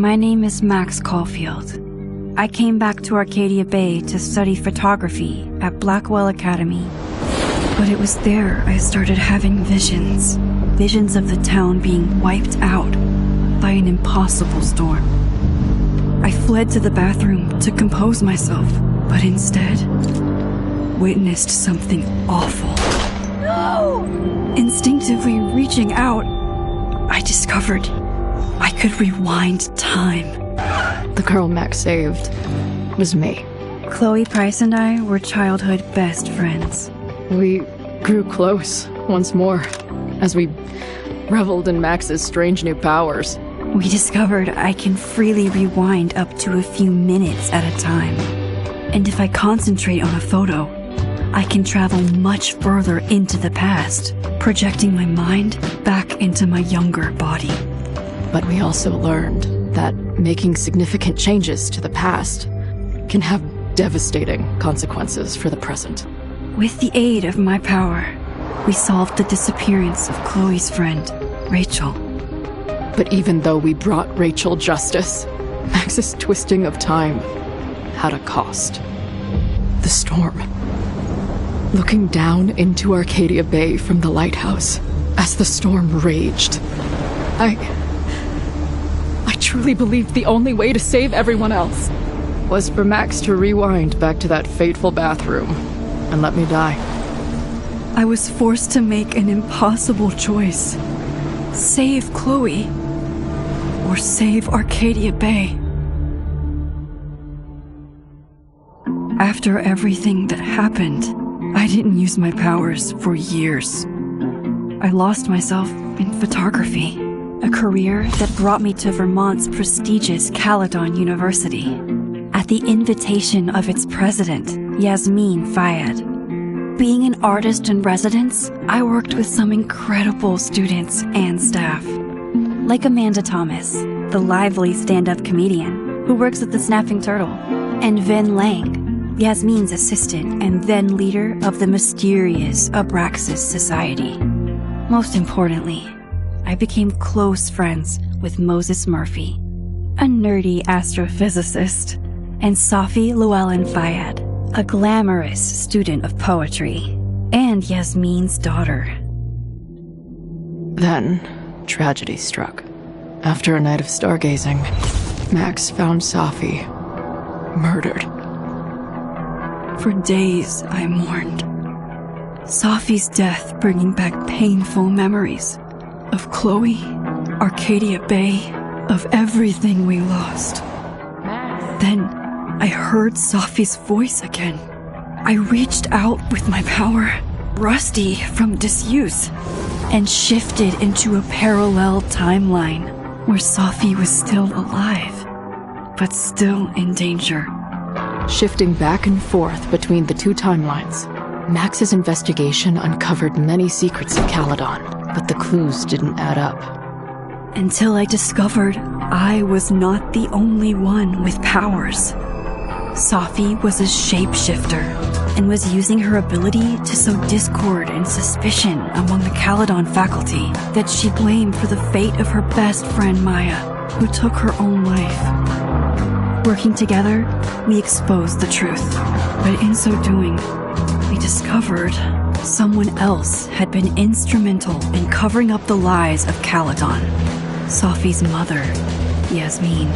My name is Max Caulfield. I came back to Arcadia Bay to study photography at Blackwell Academy. But it was there I started having visions. Visions of the town being wiped out by an impossible storm. I fled to the bathroom to compose myself, but instead witnessed something awful. No! Instinctively reaching out, I discovered I could rewind time. The girl Max saved was me. Chloe Price and I were childhood best friends. We grew close once more as we reveled in Max's strange new powers. We discovered I can freely rewind up to a few minutes at a time. And if I concentrate on a photo, I can travel much further into the past, projecting my mind back into my younger body. But we also learned that making significant changes to the past can have devastating consequences for the present. With the aid of my power, we solved the disappearance of Chloe's friend, Rachel. But even though we brought Rachel justice, Max's twisting of time had a cost. The storm. Looking down into Arcadia Bay from the lighthouse as the storm raged, I truly believed the only way to save everyone else was for Max to rewind back to that fateful bathroom and let me die. I was forced to make an impossible choice. Save Chloe. Or save Arcadia Bay. After everything that happened, I didn't use my powers for years. I lost myself in photography, a career that brought me to Vermont's prestigious Caledon University, at the invitation of its president, Yasmin Fayed. Being an artist in residence, I worked with some incredible students and staff. Like Amanda Thomas, the lively stand-up comedian who works at the Snapping Turtle, and Vin Lang, Yasmin's assistant and then leader of the mysterious Abraxas Society. Most importantly, I became close friends with Moses Murphy, a nerdy astrophysicist, and Safi Llewellyn Fayed, a glamorous student of poetry, and Yasmin's daughter. Then, tragedy struck. After a night of stargazing, Max found Safi murdered. For days, I mourned. Safi's death bringing back painful memories of Chloe, Arcadia Bay, of everything we lost. Then, I heard Safi's voice again. I reached out with my power, rusty from disuse, and shifted into a parallel timeline where Safi was still alive, but still in danger. Shifting back and forth between the two timelines, Max's investigation uncovered many secrets of Caledon, but the clues didn't add up. Until I discovered I was not the only one with powers. Safi was a shapeshifter and was using her ability to sow discord and suspicion among the Caledon faculty that she blamed for the fate of her best friend Maya, who took her own life. Working together, we exposed the truth, but in so doing, we discovered someone else had been instrumental in covering up the lies of Caledon. Safi's mother, Yasmin.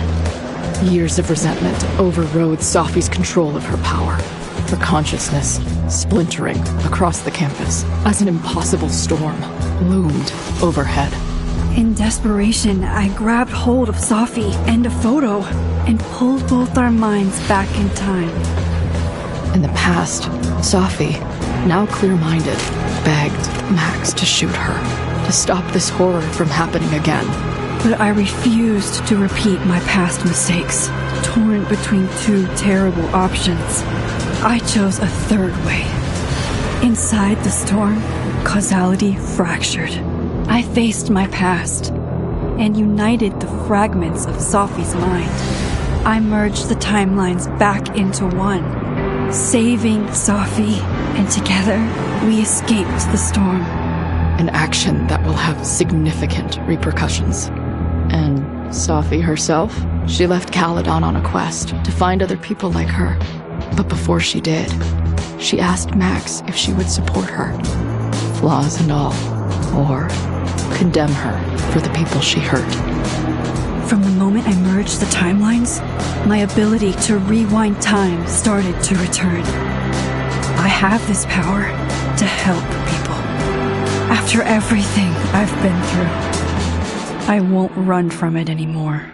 Years of resentment overrode Safi's control of her power, her consciousness splintering across the campus as an impossible storm loomed overhead. In desperation, I grabbed hold of Safi and a photo and pulled both our minds back in time. In the past, Safi, now clear-minded, begged Max to shoot her, to stop this horror from happening again. But I refused to repeat my past mistakes, torn between two terrible options. I chose a third way. Inside the storm, causality fractured. I faced my past and united the fragments of Safi's mind. I merged the timelines back into one, saving Safi, and together we escaped the storm. An action that will have significant repercussions. And Safi herself? She left Caledon on a quest to find other people like her. But before she did, she asked Max if she would support her, flaws and all, or condemn her for the people she hurt. From the moment I merged the timelines, my ability to rewind time started to return. I have this power to help people. After everything I've been through, I won't run from it anymore.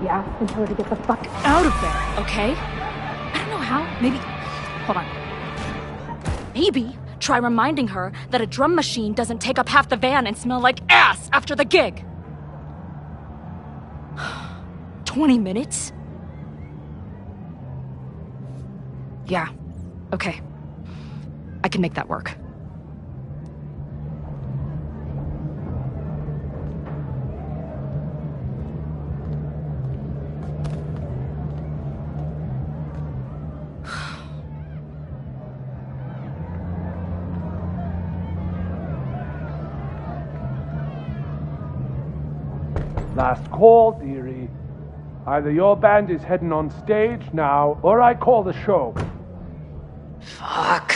Yeah, and tell her to get the fuck out of there, okay? I don't know how. Maybe... Hold on. Maybe try reminding her that a drum machine doesn't take up half the van and smell like ass after the gig. 20 minutes? Yeah. Okay. I can make that work. Last call, dearie. Either your band is heading on stage now, or I call the show. Fuck.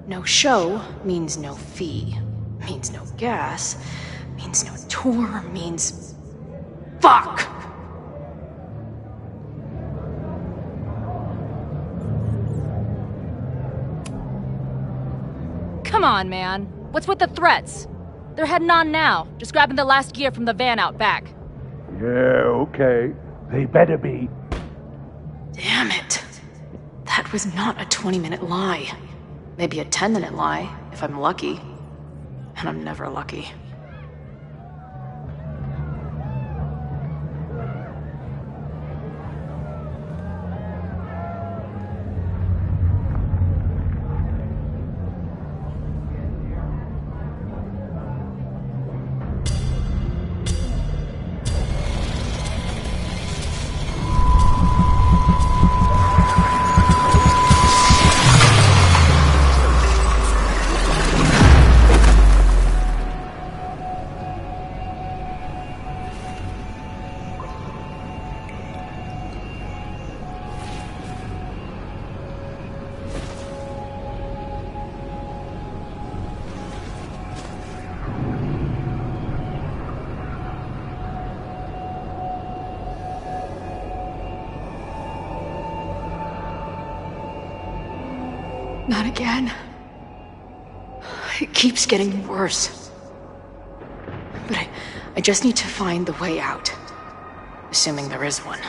No show means no fee. Means no gas. Means no tour. Means... Fuck! Come on, man. What's with the threats? They're heading on now, just grabbing the last gear from the van out back. Yeah, okay. They better be. Damn it. That was not a 20-minute lie. Maybe a 10-minute lie, if I'm lucky. And I'm never lucky. Not again. It keeps getting worse. But I just need to find the way out. Assuming there is one.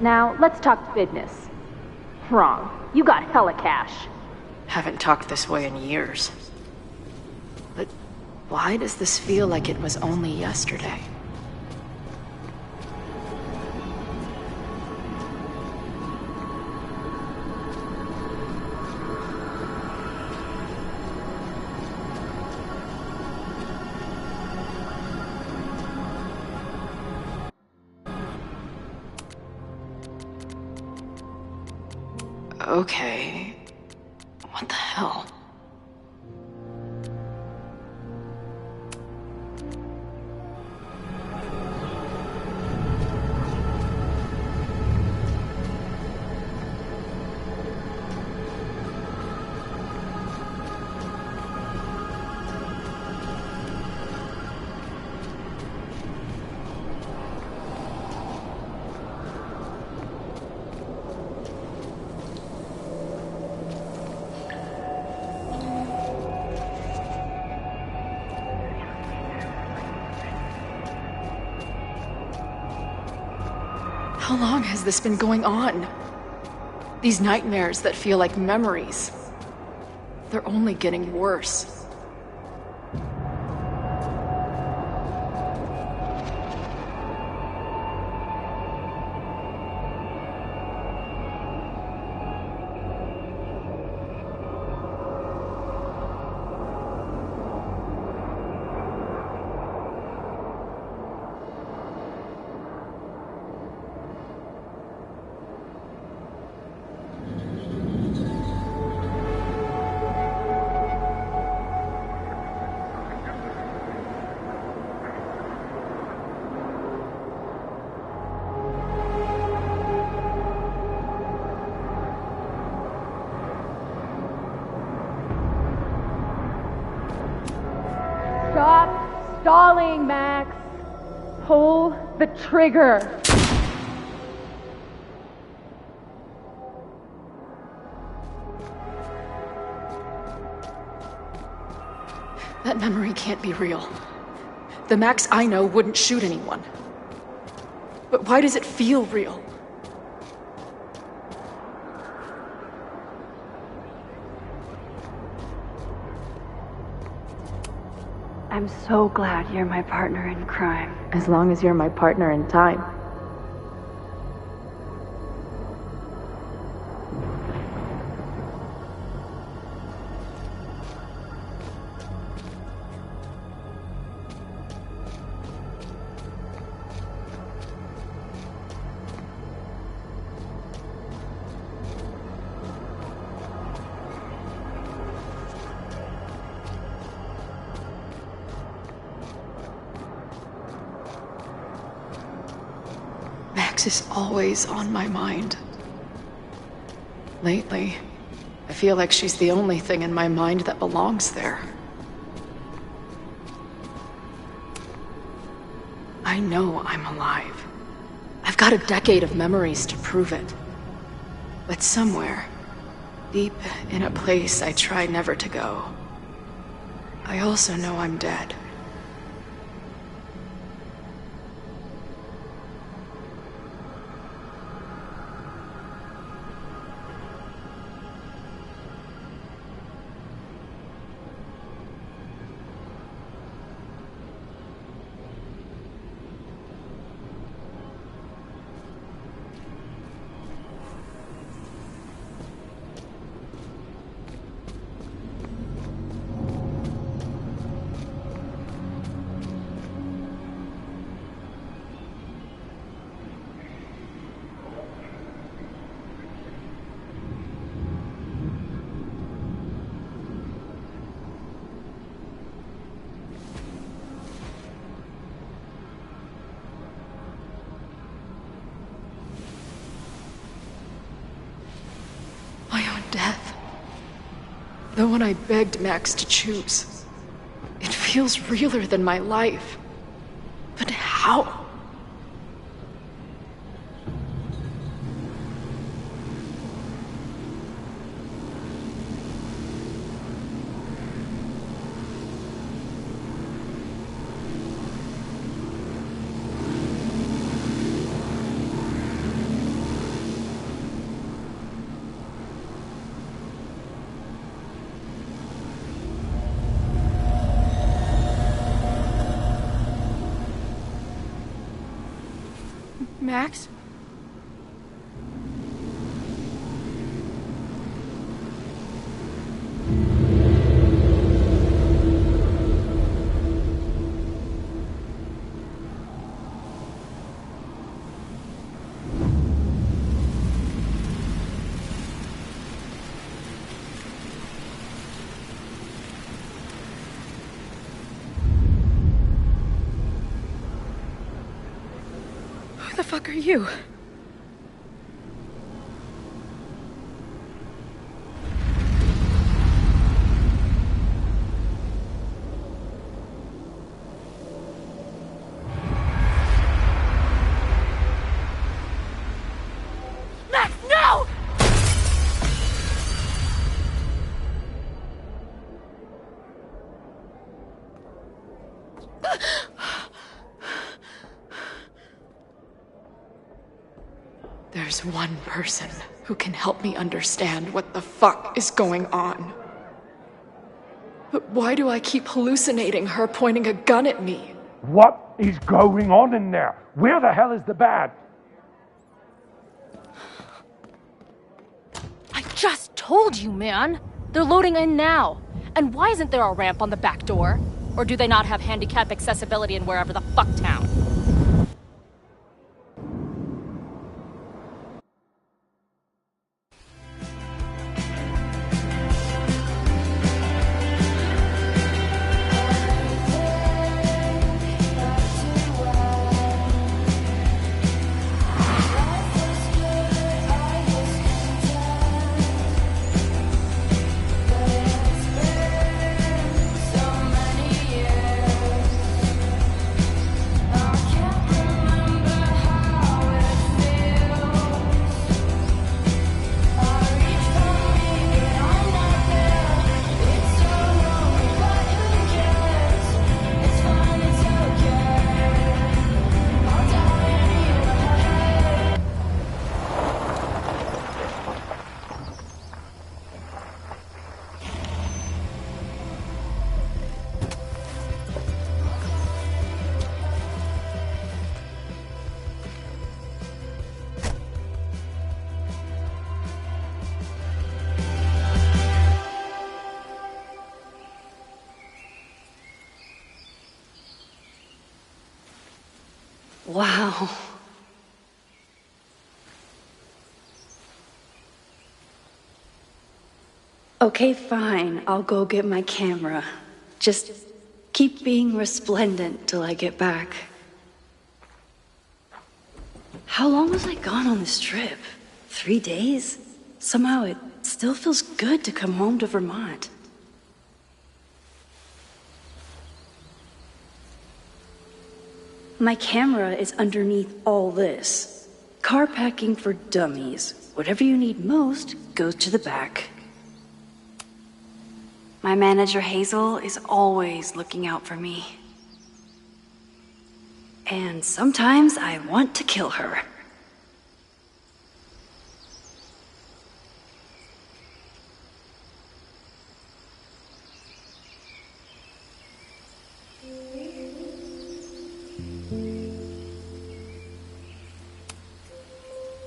Now, let's talk business. Wrong. You got hella cash. Haven't talked this way in years. But why does this feel like it was only yesterday? Okay. What the hell? How long has this been going on? These nightmares that feel like memories. They're only getting worse. Stop stalling, Max. Pull the trigger. That memory can't be real. The Max I know wouldn't shoot anyone. But why does it feel real? I'm so glad you're my partner in crime. As long as you're my partner in time. Max is always on my mind. Lately, I feel like she's the only thing in my mind that belongs there. I know I'm alive. I've got a decade of memories to prove it. But somewhere, deep in a place I try never to go, I also know I'm dead. Death. The one I begged Max to choose. It feels realer than my life. But how? Max? Who the fuck are you? Max, no! There's one person who can help me understand what the fuck is going on. But why do I keep hallucinating her pointing a gun at me? What is going on in there? Where the hell is the bad? I just told you, man! They're loading in now. And why isn't there a ramp on the back door? Or do they not have handicap accessibility in wherever the fuck town? Wow. Okay, fine. I'll go get my camera. Just keep being resplendent till I get back. How long was I gone on this trip? 3 days? Somehow it still feels good to come home to Vermont. My camera is underneath all this. Car packing for dummies. Whatever you need most goes to the back. My manager Hazel is always looking out for me. And sometimes I want to kill her.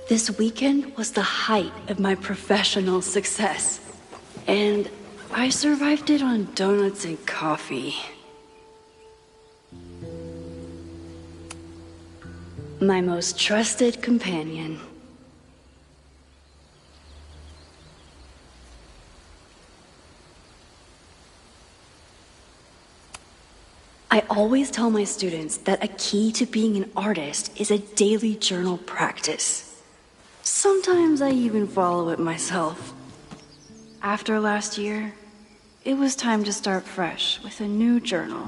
This weekend was the height of my professional success. And I survived it on donuts and coffee. My most trusted companion. I always tell my students that a key to being an artist is a daily journal practice. Sometimes I even follow it myself. After last year, it was time to start fresh with a new journal.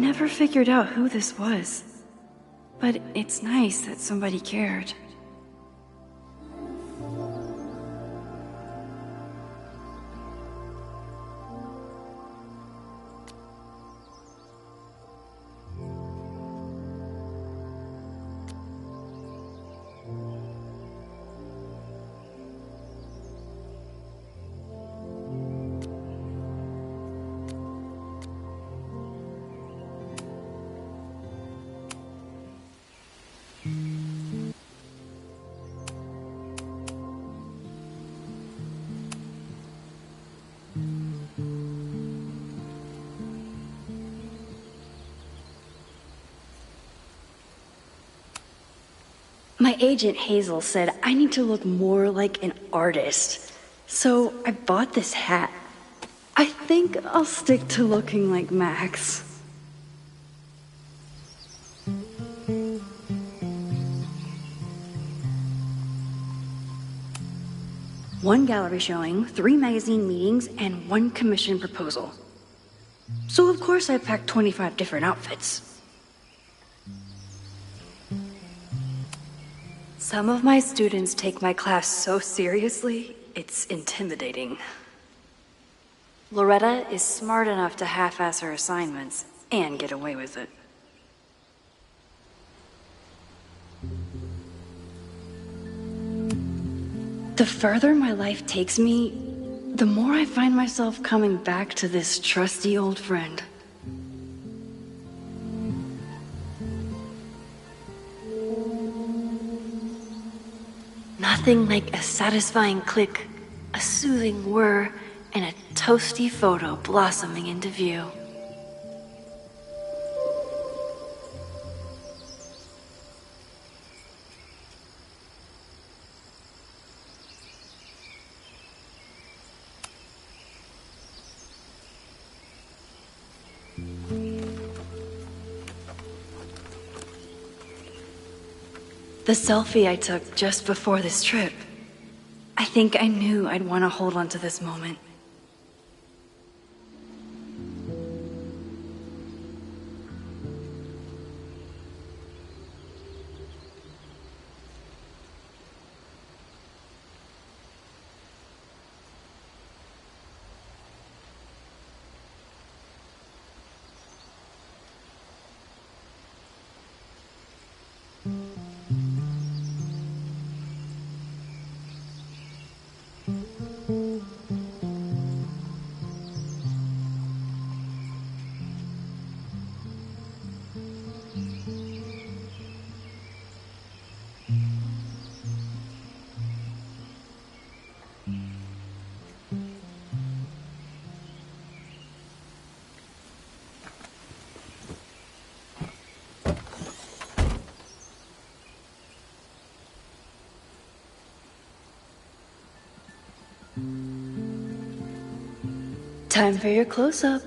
never figured out who this was. But it's nice that somebody cared. My agent Hazel said I need to look more like an artist, so I bought this hat. I think I'll stick to looking like Max. One gallery showing, 3 magazine meetings, and 1 commission proposal. So of course I packed 25 different outfits. Some of my students take my class so seriously, it's intimidating. Loretta is smart enough to half-ass her assignments and get away with it. The further my life takes me, the more I find myself coming back to this trusty old friend. Nothing like a satisfying click, a soothing whir, and a toasty photo blossoming into view. The selfie I took just before this trip. I think I knew I'd want to hold on to this moment. Time for your close-up.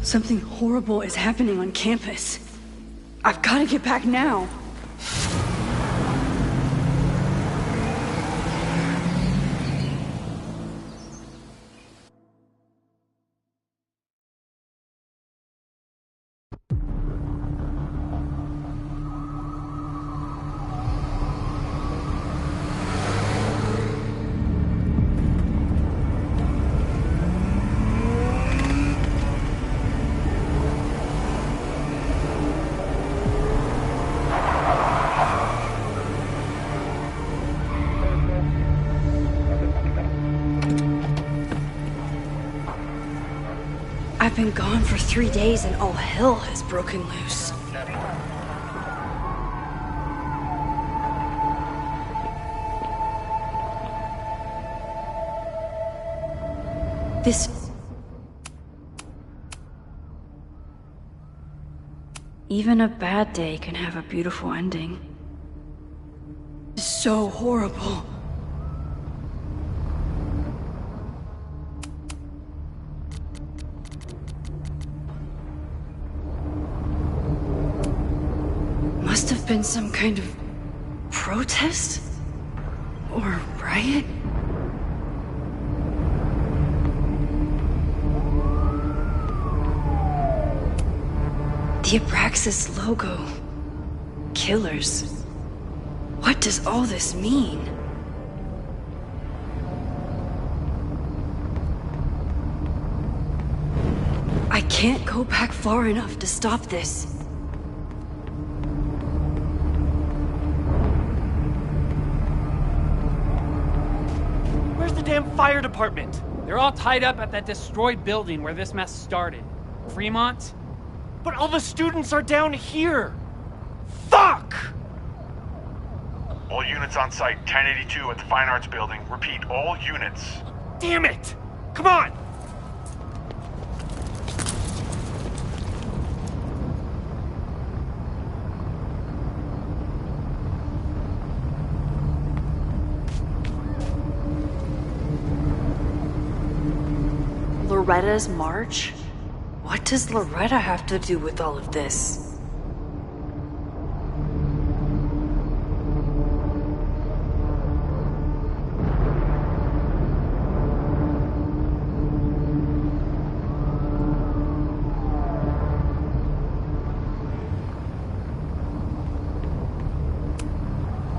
Something horrible is happening on campus. I've got to get back now. I've been gone for 3 days and all hell has broken loose. Even a bad day can have a beautiful ending. It's so horrible. Must have been some kind of protest? Or riot? The Abraxas logo. Killers. What does all this mean? I can't go back far enough to stop this. Where's the damn fire department? They're all tied up at that destroyed building where this mess started. Fremont? But all the students are down here! Fuck! All units on site, 1082 at the Fine Arts Building. Repeat, all units. Damn it! Come on! Loretta's march? What does Loretta have to do with all of this?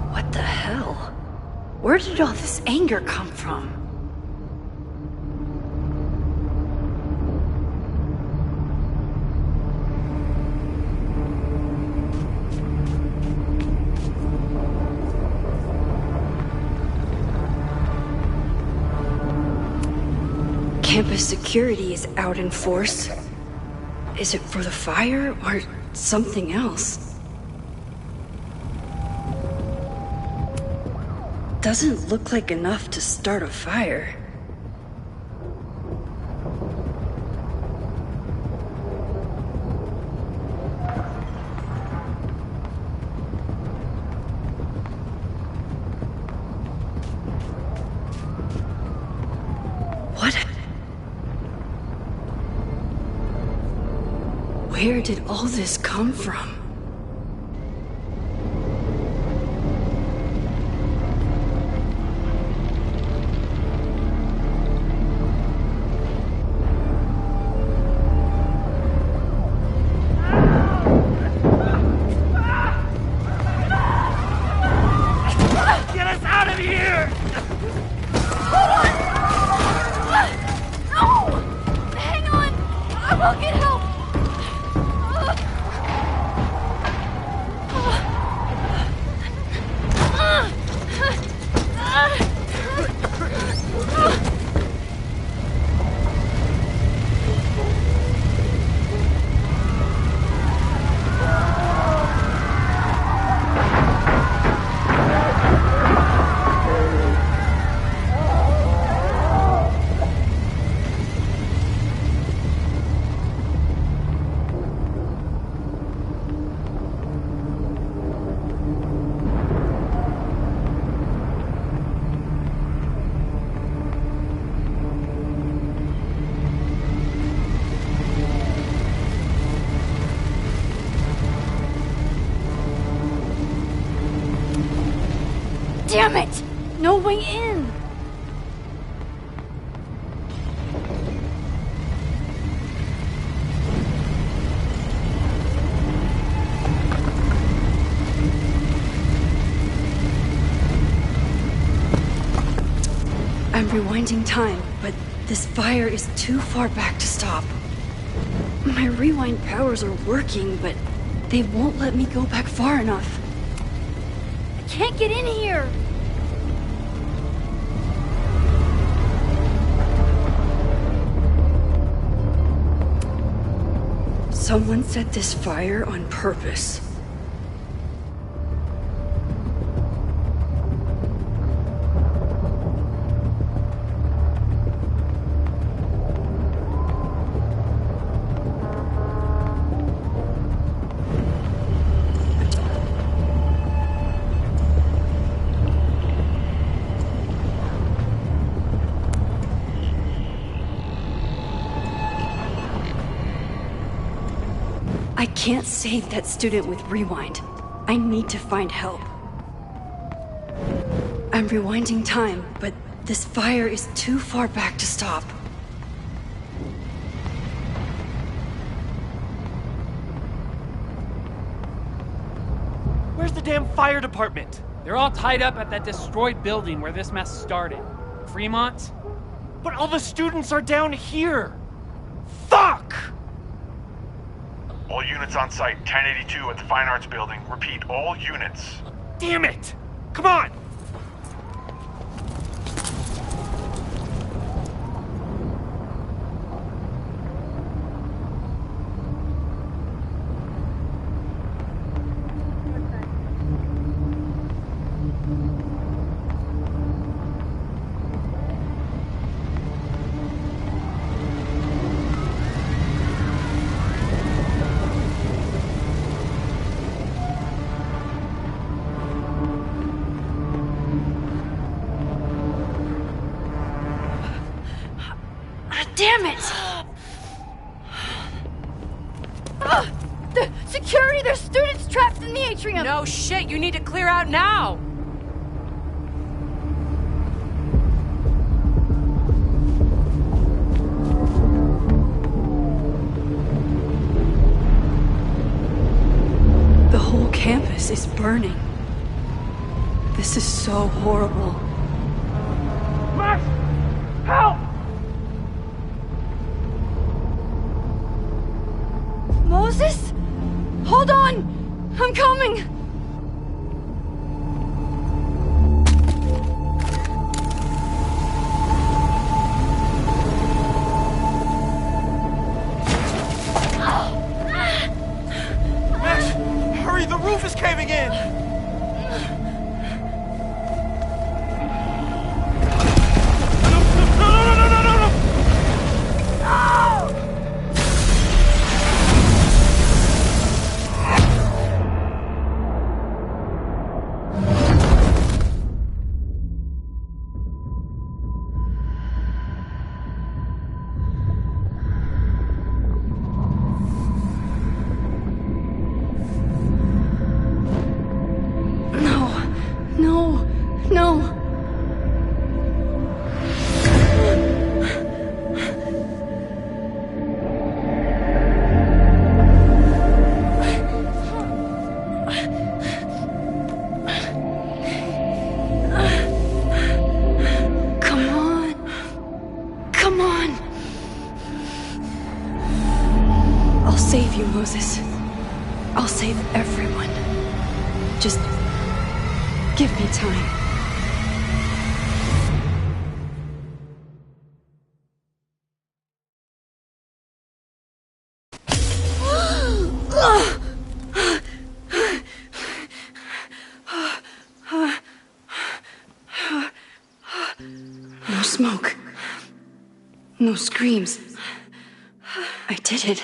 What the hell? Where did all this anger come from? Campus security is out in force. Is it for the fire or something else? Doesn't look like enough to start a fire. What? Where did all this come from? Get us out of here! No! Hang on! I will get help! Damn it! No way in! I'm rewinding time, but this fire is too far back to stop. My rewind powers are working, but they won't let me go back far enough. I can't get in here! Someone set this fire on purpose. I can't save that student with Rewind. I need to find help. I'm rewinding time, but this fire is too far back to stop. Where's the damn fire department? They're all tied up at that destroyed building where this mess started. Fremont? But all the students are down here! Fuck! All units on site, 1082 at the Fine Arts Building. Repeat, all units. Damn it! Come on! Damn it! The security! There's students trapped in the atrium! No shit, you need to clear out now! The whole campus is burning. This is so horrible. Max! Help! Moses? Hold on! I'm coming! Max, hurry, the roof is caving in! No! No. Come on. I'll save you, Moses. I'll save everyone. Just give me time. No smoke. No screams. I did it.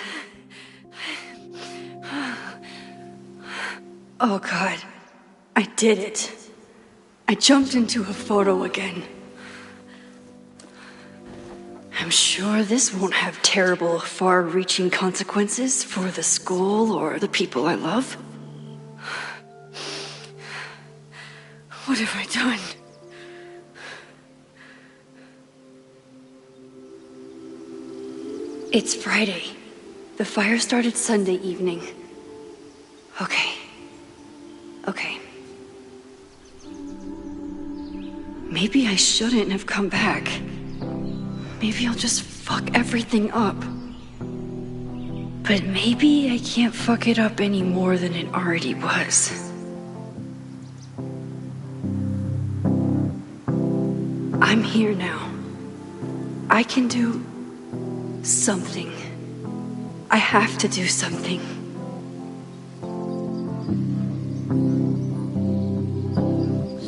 Oh God. I did it. I jumped into a photo again. I'm sure this won't have terrible, far-reaching consequences for the school or the people I love. What have I done? It's Friday. The fire started Sunday evening. Okay. Maybe I shouldn't have come back. Maybe I'll just fuck everything up. But maybe I can't fuck it up any more than it already was. I'm here now. I can do something. I have to do something.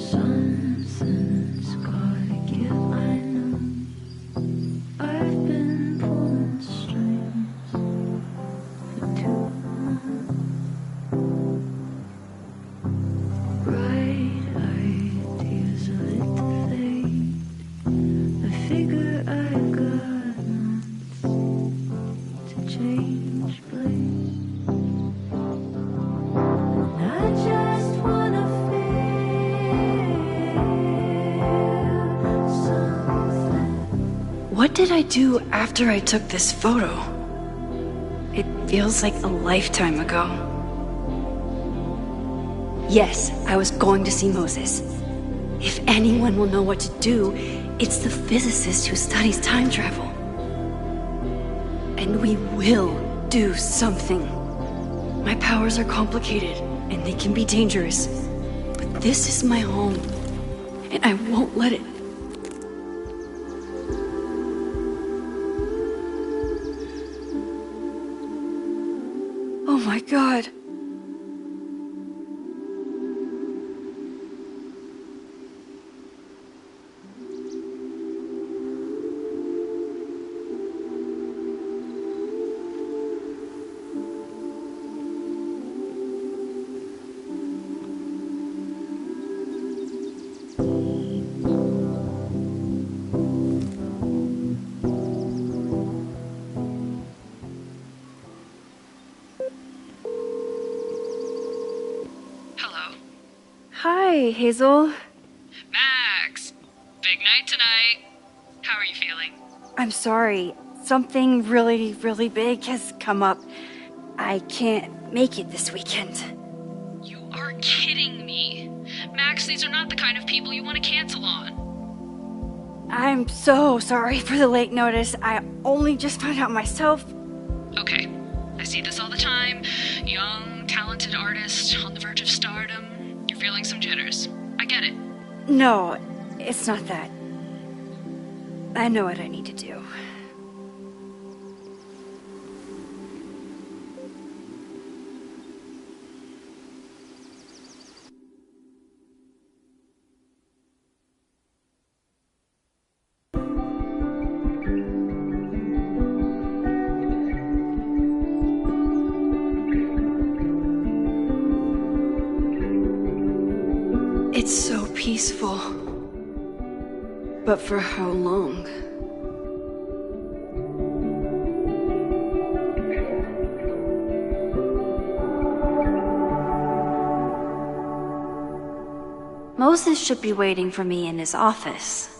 Something's gotta give, I know. I've been pulling strings for too long. Bright ideas are lit to fade. I figure I've got months to change place. And I just wanna feel something. What did I do after I took this photo? It feels like a lifetime ago. Yes, I was going to see Moses. If anyone will know what to do, it's the physicist who studies time travel. And we will do something. My powers are complicated, and they can be dangerous. But this is my home, and I won't let it. Oh my God. Hello. Hi, Hazel. Max! Big night tonight. How are you feeling? I'm sorry. Something really, really big has come up. I can't make it this weekend. You are kidding me. Max, these are not the kind of people you want to cancel on. I'm so sorry for the late notice. I only just found out myself. Okay. I see this all the time. Young, talented artist on the verge of stardom. You're feeling some jitters. I get it. No, it's not that. I know what I need to do. It's so peaceful. But for how long? Moses should be waiting for me in his office.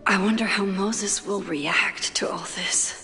I wonder how Moses will react to all this.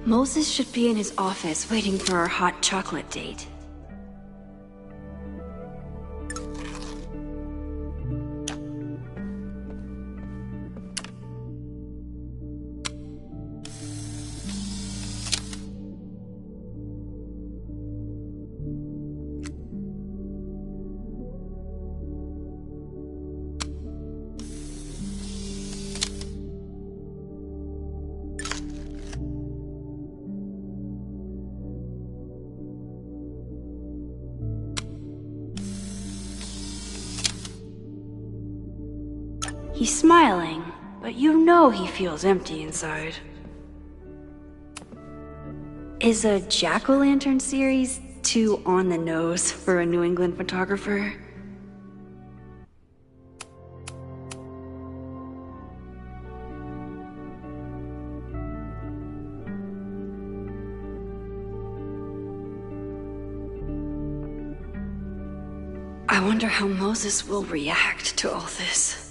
Moses should be in his office waiting for our hot chocolate date. He's smiling, but you know he feels empty inside. Is a Jack-o'-lantern series too on the nose for a New England photographer? I wonder how Moses will react to all this.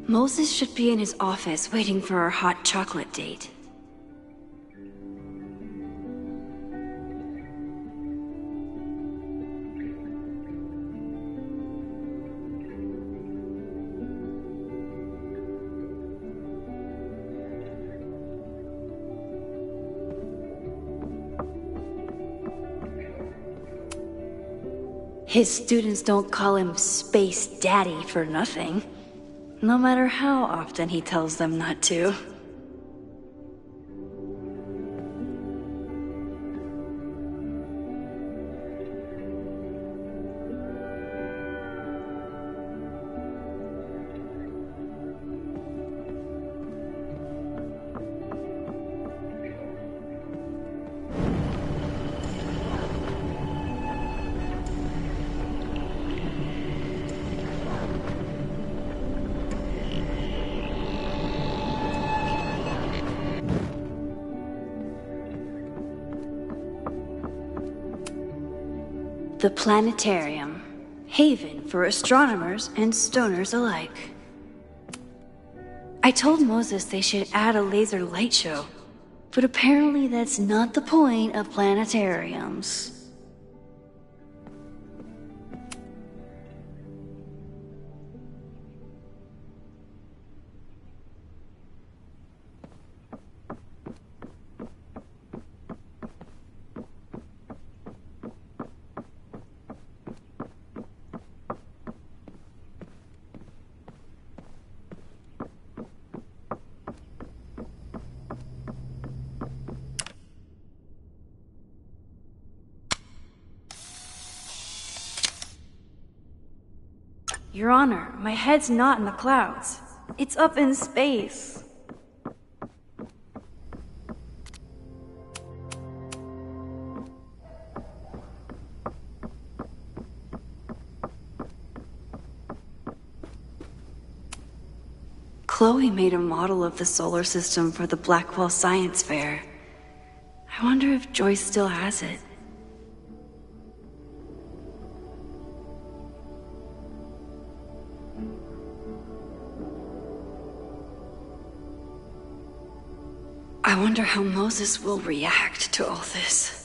Moses should be in his office waiting for our hot chocolate date. His students don't call him Space Daddy for nothing. No matter how often he tells them not to. The planetarium, haven for astronomers and stoners alike. I told Moses they should add a laser light show, but apparently that's not the point of planetariums. Your Honor, my head's not in the clouds. It's up in space. Chloe made a model of the solar system for the Blackwell Science Fair. I wonder if Joyce still has it. I wonder how Moses will react to all this.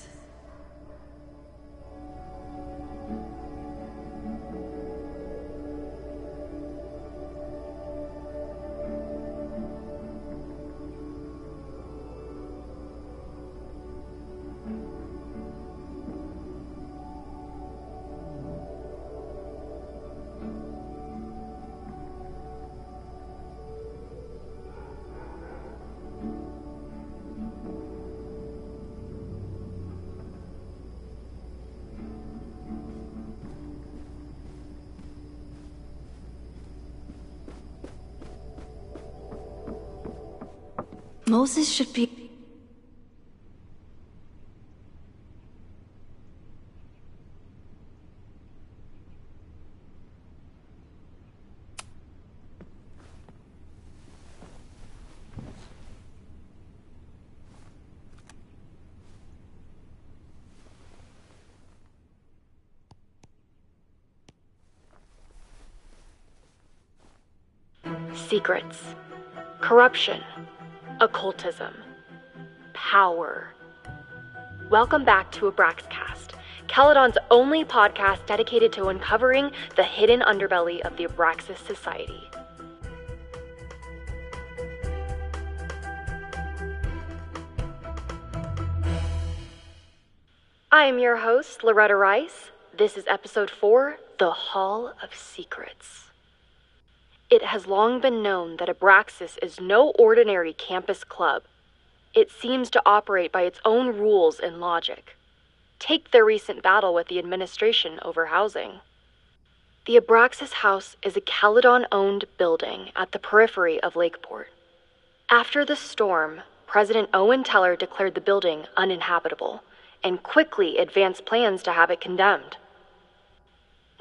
Moses should be... Secrets, corruption, occultism, power. Welcome back to Abraxcast, Caledon's only podcast dedicated to uncovering the hidden underbelly of the Abraxas Society. I am your host, Loretta Rice. This is episode 4, The Hall of Secrets. It has long been known that Abraxas is no ordinary campus club. It seems to operate by its own rules and logic. Take their recent battle with the administration over housing. The Abraxas House is a Caledon-owned building at the periphery of Lakeport. After the storm, President Owen Teller declared the building uninhabitable and quickly advanced plans to have it condemned.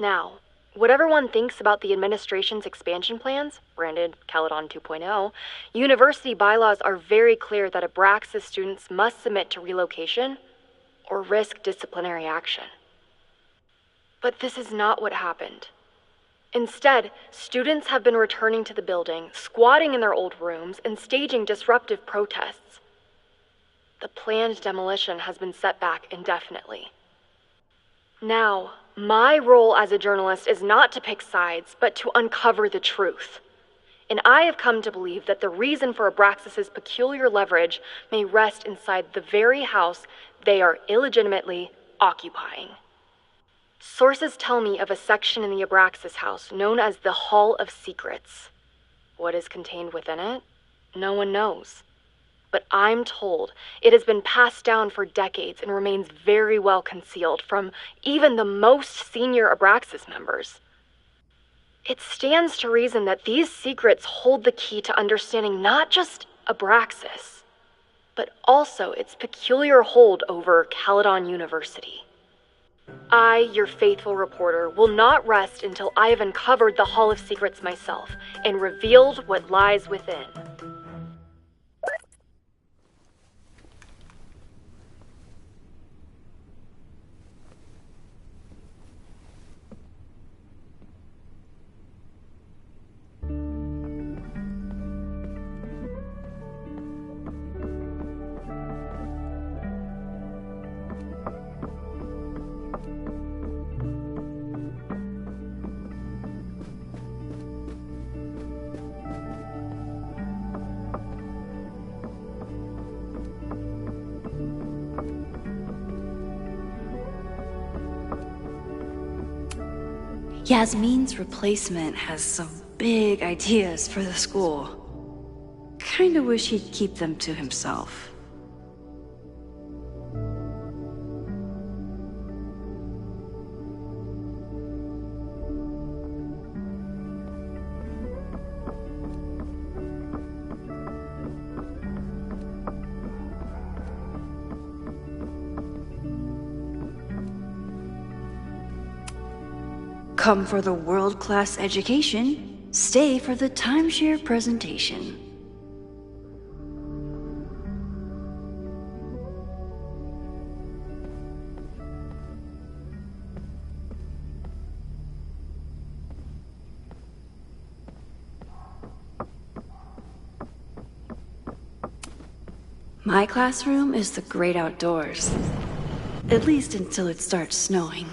Now, whatever one thinks about the administration's expansion plans, branded Caledon 2.0, university bylaws are very clear that Abraxas students must submit to relocation or risk disciplinary action. But this is not what happened. Instead, students have been returning to the building, squatting in their old rooms, and staging disruptive protests. The planned demolition has been set back indefinitely. Now, my role as a journalist is not to pick sides, but to uncover the truth. And I have come to believe that the reason for Abraxas' peculiar leverage may rest inside the very house they are illegitimately occupying. Sources tell me of a section in the Abraxas house known as the Hall of Secrets. What is contained within it? No one knows. But I'm told it has been passed down for decades and remains very well concealed from even the most senior Abraxas members. It stands to reason that these secrets hold the key to understanding not just Abraxas, but also its peculiar hold over Caledon University. I, your faithful reporter, will not rest until I have uncovered the Hall of Secrets myself and revealed what lies within. Yasmin's replacement has some big ideas for the school. Kinda wish he'd keep them to himself. Come for the world-class education, stay for the timeshare presentation. My classroom is the great outdoors. At least until it starts snowing.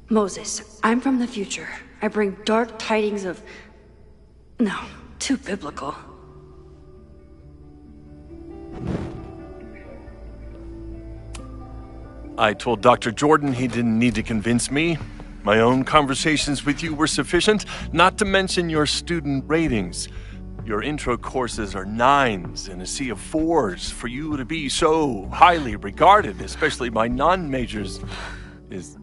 Moses, I'm from the future. I bring dark tidings of... No, too biblical. I told Dr. Jordan he didn't need to convince me. My own conversations with you were sufficient, not to mention your student ratings. Your intro courses are 9s in a sea of 4s. For you to be so highly regarded, especially by non-majors, is...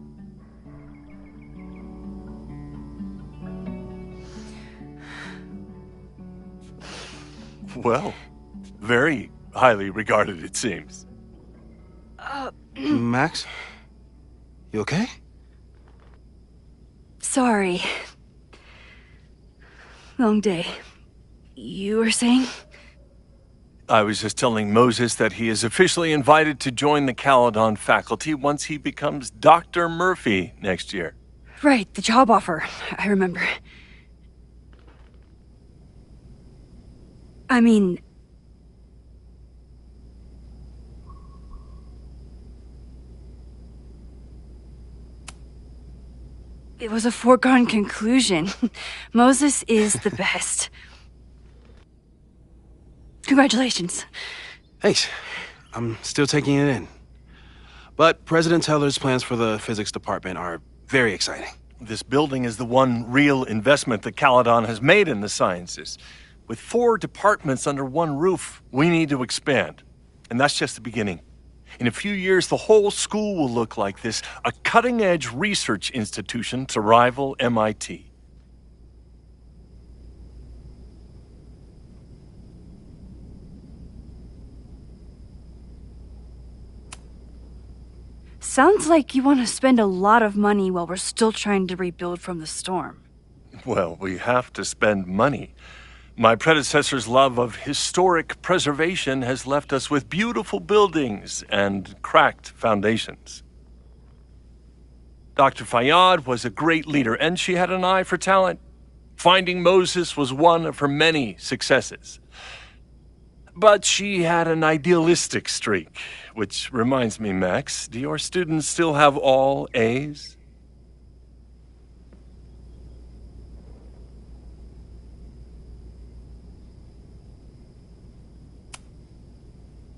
well, very highly regarded, it seems. Max? You okay? Sorry. Long day. You were saying? I was just telling Moses that he is officially invited to join the Caledon faculty once he becomes Dr. Murphy next year. Right, the job offer. I remember. I mean... it was a foregone conclusion. Moses is the best. Congratulations. Thanks. I'm still taking it in. But President Teller's plans for the physics department are very exciting. This building is the one real investment that Caledon has made in the sciences. With 4 departments under one roof, we need to expand. And that's just the beginning. In a few years, the whole school will look like this, a cutting-edge research institution to rival MIT. Sounds like you want to spend a lot of money while we're still trying to rebuild from the storm. Well, we have to spend money. My predecessor's love of historic preservation has left us with beautiful buildings and cracked foundations. Dr. Fayyad was a great leader, and she had an eye for talent. Finding Moses was one of her many successes. But she had an idealistic streak, which reminds me, Max, do your students still have all A's?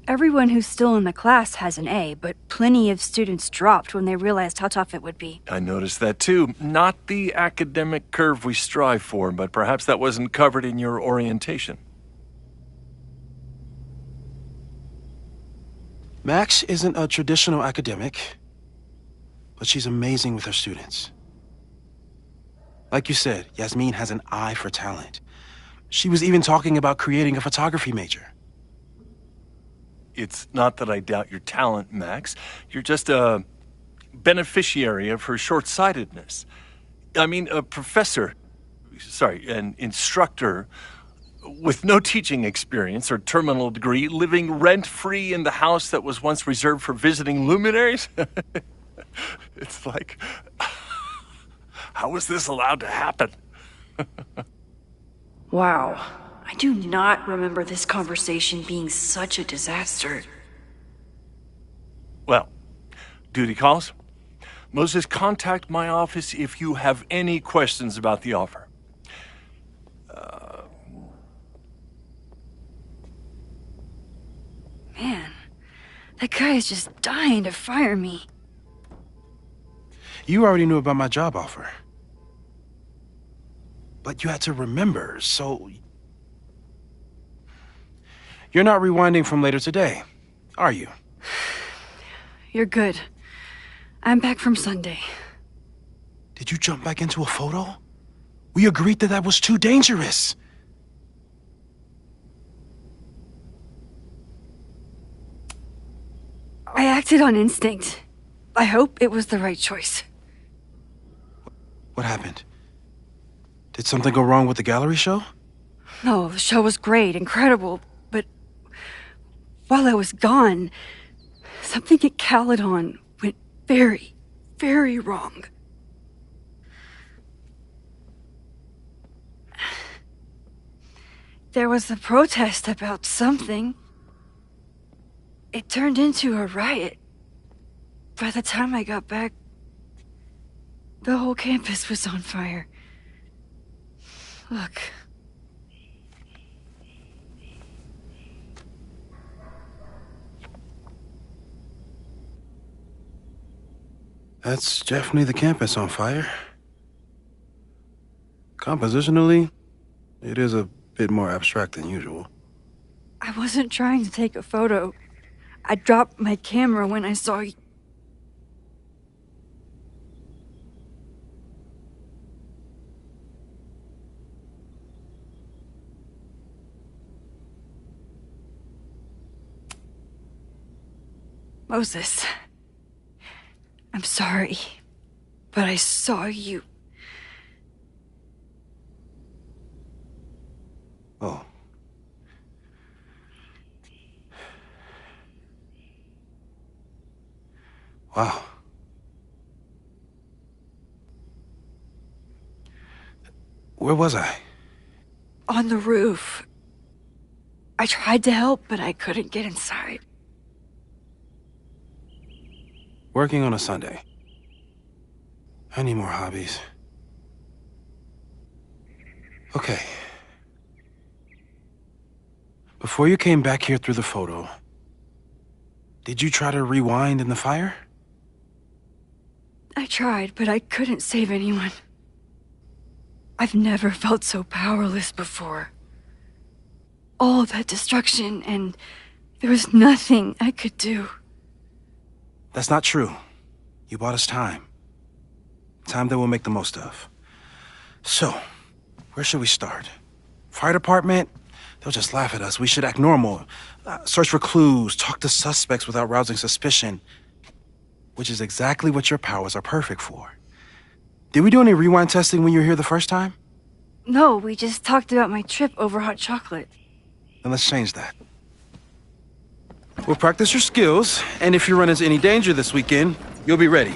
Everyone who's still in the class has an A, but plenty of students dropped when they realized how tough it would be. I noticed that too. Not the academic curve we strive for, but perhaps that wasn't covered in your orientation. Max isn't a traditional academic, but she's amazing with her students. Like you said, Yasmin has an eye for talent. She was even talking about creating a photography major. It's not that I doubt your talent, Max. You're just a beneficiary of her short-sightedness. I mean, an instructor with no teaching experience or terminal degree, living rent-free in the house that was once reserved for visiting luminaries? It's like, how was this allowed to happen? Wow. I do not remember this conversation being such a disaster. Well, duty calls. Moses, contact my office if you have any questions about the offer. Man, that guy is just dying to fire me. You already knew about my job offer. But you had to remember, so... You're not rewinding from later today, are you? You're good. I'm back from Sunday. Did you jump back into a photo? We agreed that was too dangerous. I acted on instinct. I hope it was the right choice. What happened? Did something go wrong with the gallery show? No, the show was great, incredible, but while I was gone, something at Caledon went very, very wrong. There was a protest about something. It turned into a riot. By the time I got back, the whole campus was on fire. Look. That's definitely the campus on fire. Compositionally, it is a bit more abstract than usual. I wasn't trying to take a photo. I dropped my camera when I saw you. Moses, I'm sorry, but I saw you. Oh. Wow. Where was I? On the roof. I tried to help, but I couldn't get inside. Working on a Sunday. I need more hobbies. Okay. Before you came back here through the photo, did you try to rewind in the fire? I tried, but I couldn't save anyone. I've never felt so powerless before. All that destruction, and there was nothing I could do. That's not true. You bought us time. Time that we'll make the most of. So, where should we start? Fire department? They'll just laugh at us. We should act normal. Search for clues, talk to suspects without rousing suspicion. Which is exactly what your powers are perfect for. Did we do any rewind testing when you were here the first time? No, we just talked about my trip over hot chocolate. Then let's change that. We'll practice your skills, and if you run into any danger this weekend, you'll be ready.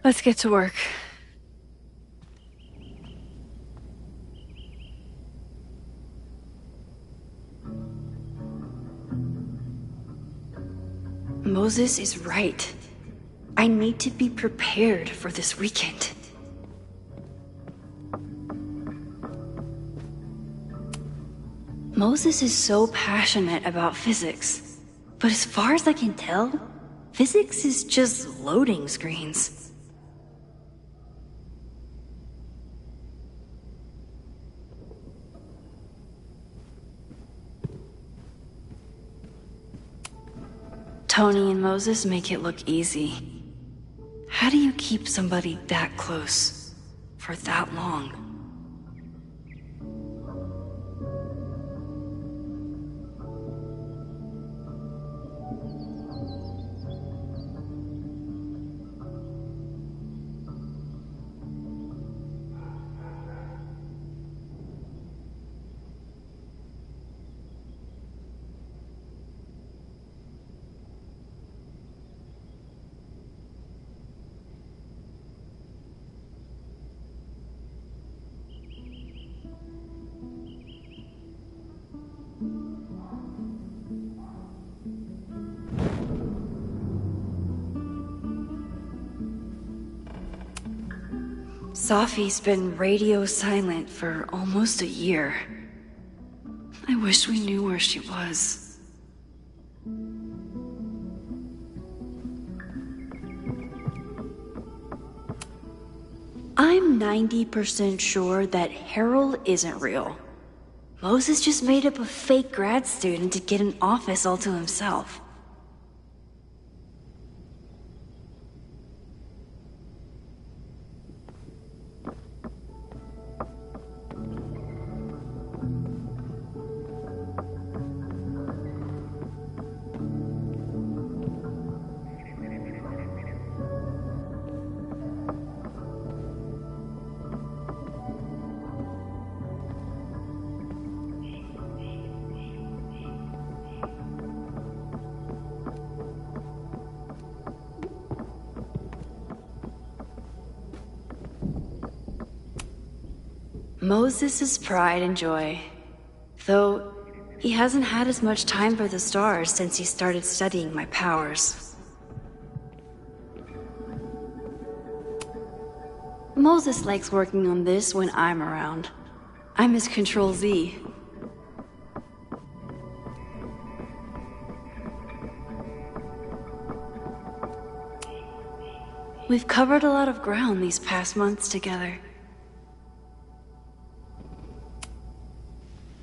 Let's get to work. Moses is right. I need to be prepared for this weekend. Moses is so passionate about physics, but as far as I can tell, physics is just loading screens. Tony and Moses make it look easy. How do you keep somebody that close for that long? Safi's been radio silent for almost a year. I wish we knew where she was. I'm 90% sure that Harold isn't real. Moses just made up a fake grad student to get an office all to himself. Moses' pride and joy. Though, he hasn't had as much time for the stars since he started studying my powers. Moses likes working on this when I'm around. I'm his Control Z. We've covered a lot of ground these past months together.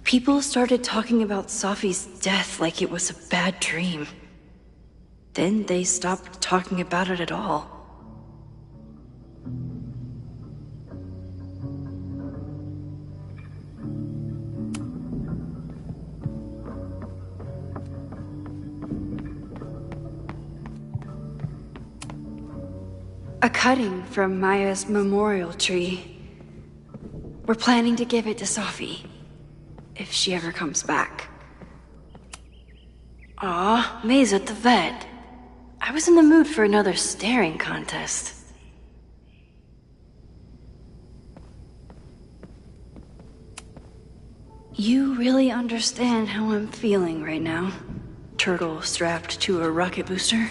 People started talking about Safi's death like it was a bad dream. Then they stopped talking about it at all. A cutting from Maya's memorial tree. We're planning to give it to Safi, if she ever comes back. Aw, May's at the vet. I was in the mood for another staring contest. You really understand how I'm feeling right now? Turtle strapped to a rocket booster?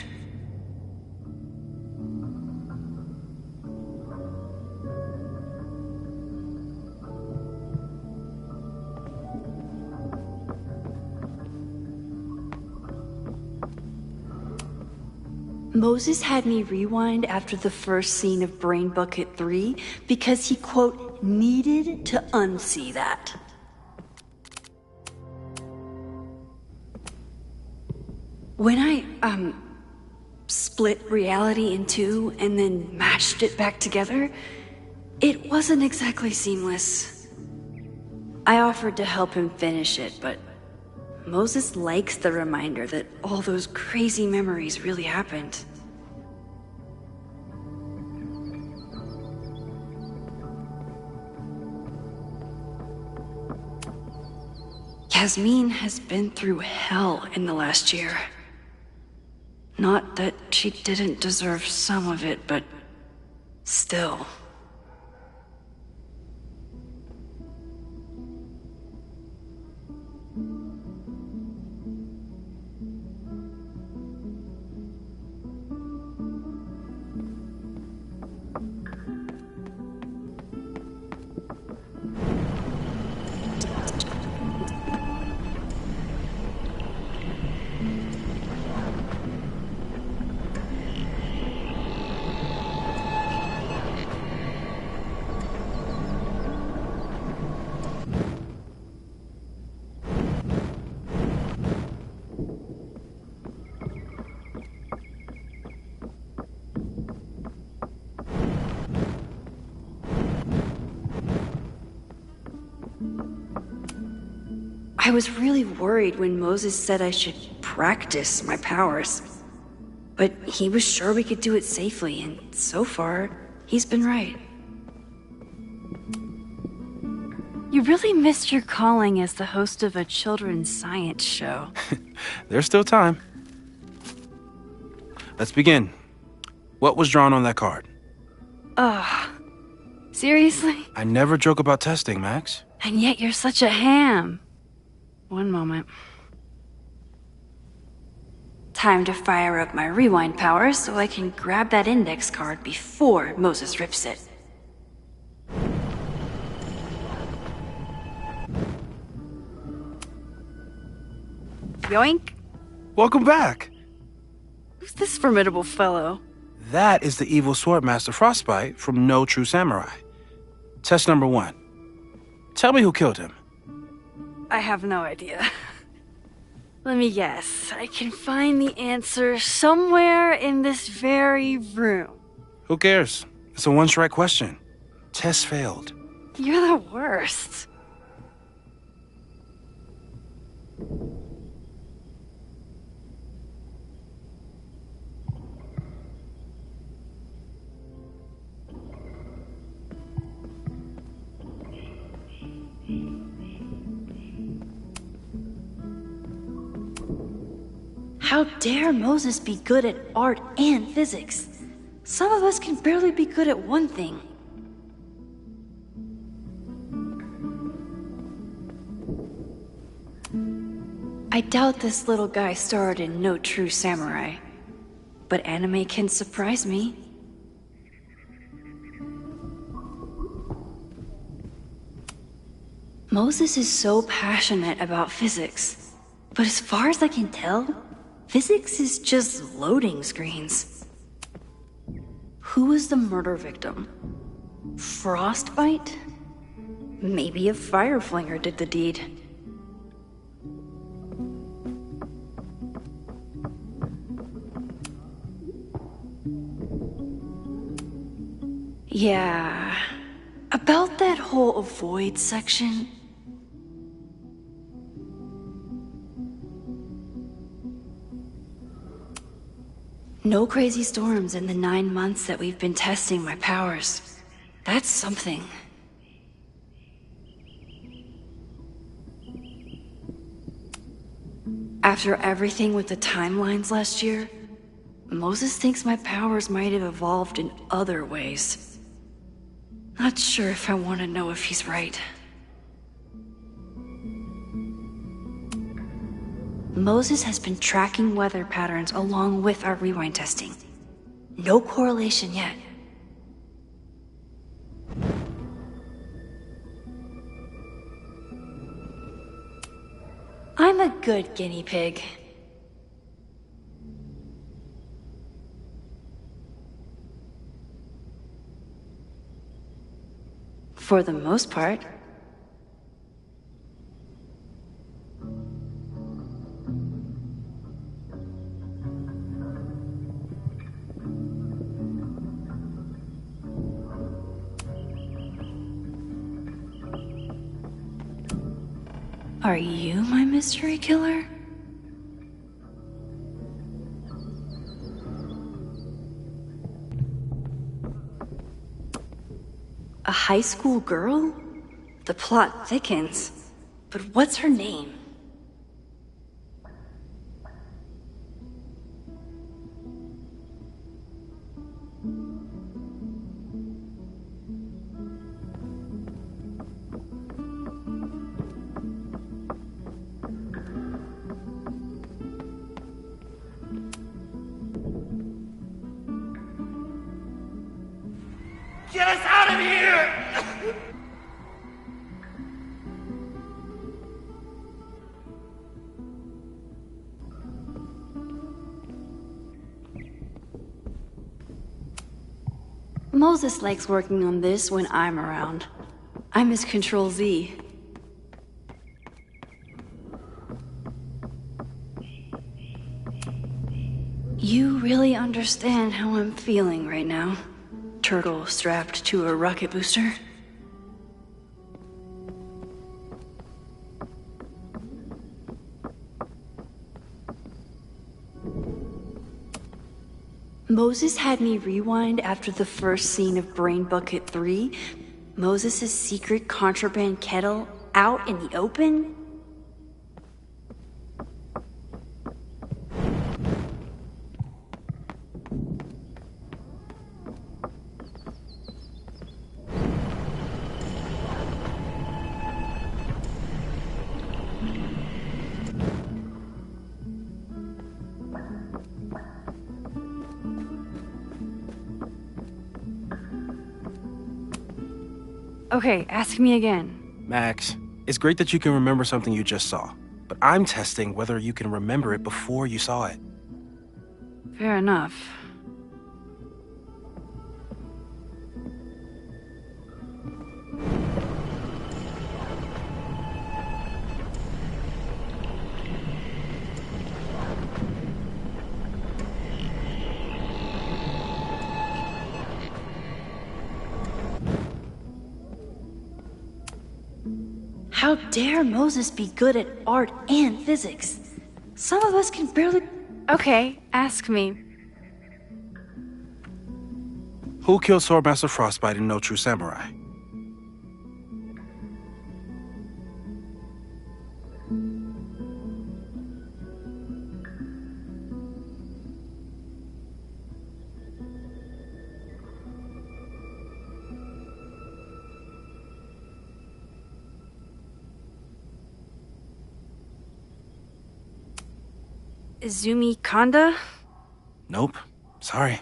Moses had me rewind after the first scene of Brain Bucket 3 because he, quote, needed to unsee that. When I, split reality in two and then mashed it back together, it wasn't exactly seamless. I offered to help him finish it, but Moses likes the reminder that all those crazy memories really happened. Yasmin has been through hell in the last year. Not that she didn't deserve some of it, but still. I was really worried when Moses said I should practice my powers. But he was sure we could do it safely, and so far, he's been right. You really missed your calling as the host of a children's science show. There's still time. Let's begin. What was drawn on that card? Ugh. Seriously? I never joke about testing, Max. And yet you're such a ham. One moment. Time to fire up my rewind powers so I can grab that index card before Moses rips it. Yoink! Welcome back! Who's this formidable fellow? That is the evil Swordmaster Frostbite from No True Samurai. Test number 1. Tell me who killed him. I have no idea. Let me guess. I can find the answer somewhere in this very room. Who cares? It's a one-strike question. Test failed. You're the worst. How dare Moses be good at art and physics? Some of us can barely be good at one thing. I doubt this little guy starred in No True Samurai, but anime can surprise me. Moses is so passionate about physics, but as far as I can tell, physics is just loading screens. Who was the murder victim? Frostbite? Maybe a fire flinger did the deed. Yeah, about that whole avoid section. No crazy storms in the 9 months that we've been testing my powers. That's something. After everything with the timelines last year, Moses thinks my powers might have evolved in other ways. Not sure if I want to know if he's right. Moses has been tracking weather patterns along with our rewind testing. No correlation yet. I'm a good guinea pig. For the most part. Are you my mystery killer? A high school girl? The plot thickens. But what's her name? Get us out of here! Moses likes working on this when I'm around. I'm his Control Z. You really understand how I'm feeling right now? Turtle strapped to a rocket booster? Moses had me rewind after the first scene of Brain Bucket 3. Moses' secret contraband kettle out in the open? Okay, ask me again. Max, it's great that you can remember something you just saw, but I'm testing whether you can remember it before you saw it. Fair enough. How dare Moses be good at art and physics? Some of us can barely... Okay, ask me. Who killed Swordmaster Frostbite in No True Samurai? Izumi Kanda? Nope. Sorry.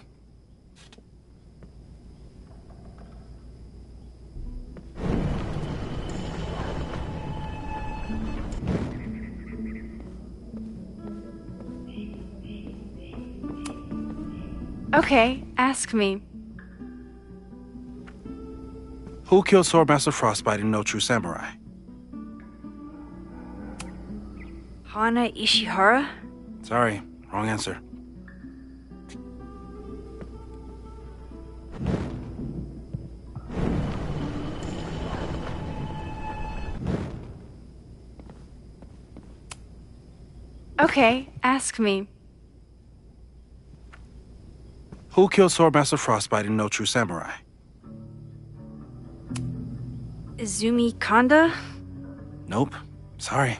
Okay, ask me. Who killed Swordmaster Frostbite in No True Samurai? Hana Ishihara? Sorry, wrong answer. Okay, ask me. Who killed Swordmaster Frostbite in No True Samurai? Izumi Kanda? Nope. Sorry.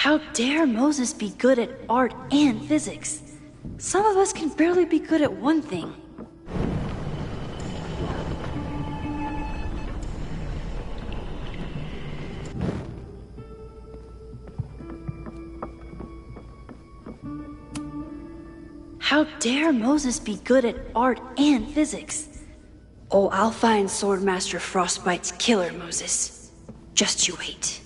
How dare Moses be good at art and physics? Some of us can barely be good at one thing. How dare Moses be good at art and physics? Oh, I'll find Swordmaster Frostbite's killer, Moses. Just you wait.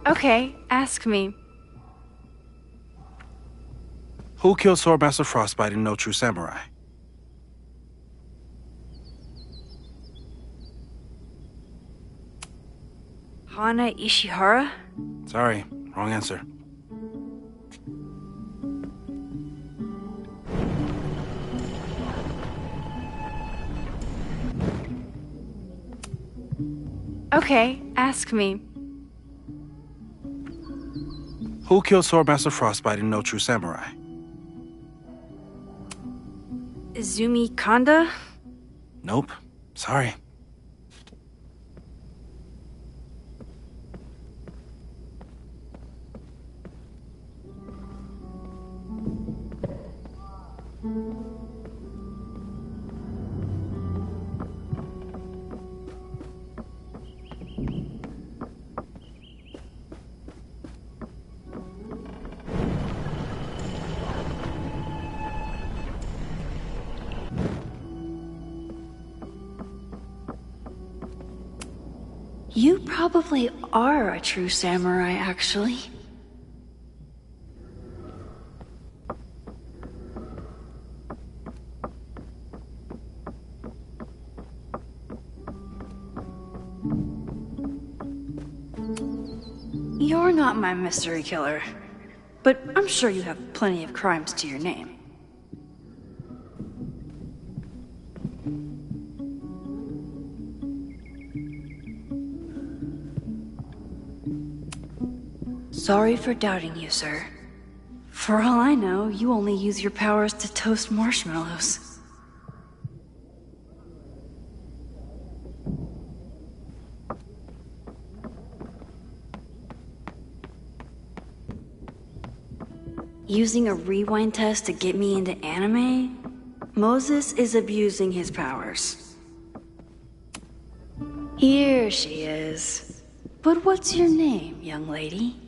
Okay, ask me. Who killed Swordmaster Frostbite in No True Samurai? Hana Ishihara? Sorry, wrong answer. Okay, ask me. Who killed Swordmaster Frostbite in No True Samurai? Izumi Kanda? Nope. Sorry. You probably are a true samurai, actually. You're not my mystery killer, but I'm sure you have plenty of crimes to your name. Sorry for doubting you, sir. For all I know, you only use your powers to toast marshmallows. Using a rewind test to get me into anime? Moses is abusing his powers. Here she is. But what's your name, young lady?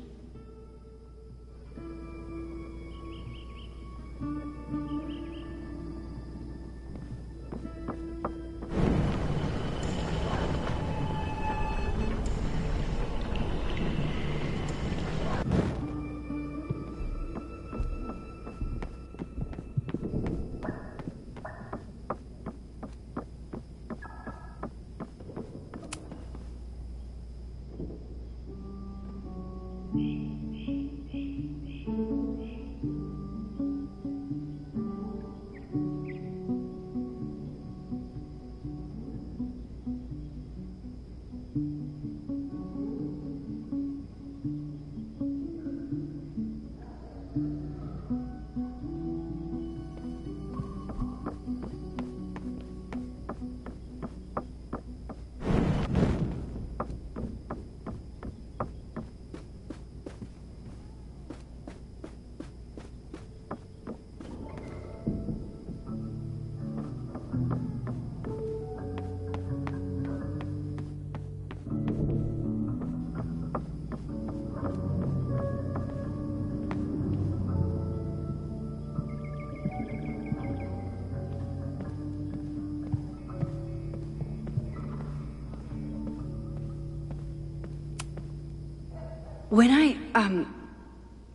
When I,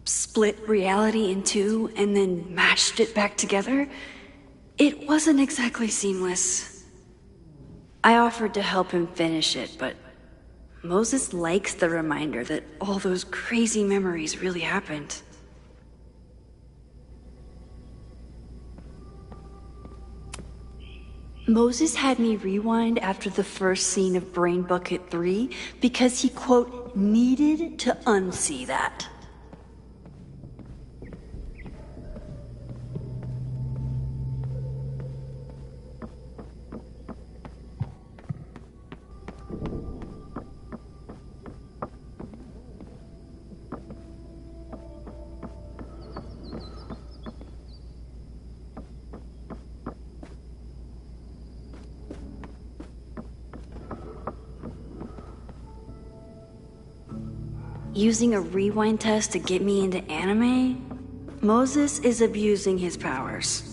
split reality in two and then mashed it back together, it wasn't exactly seamless. I offered to help him finish it, but Moses likes the reminder that all those crazy memories really happened. Moses had me rewind after the first scene of Brain Bucket 3 because he, quote, needed to unsee that. Using a rewind test to get me into anime? Moses is abusing his powers.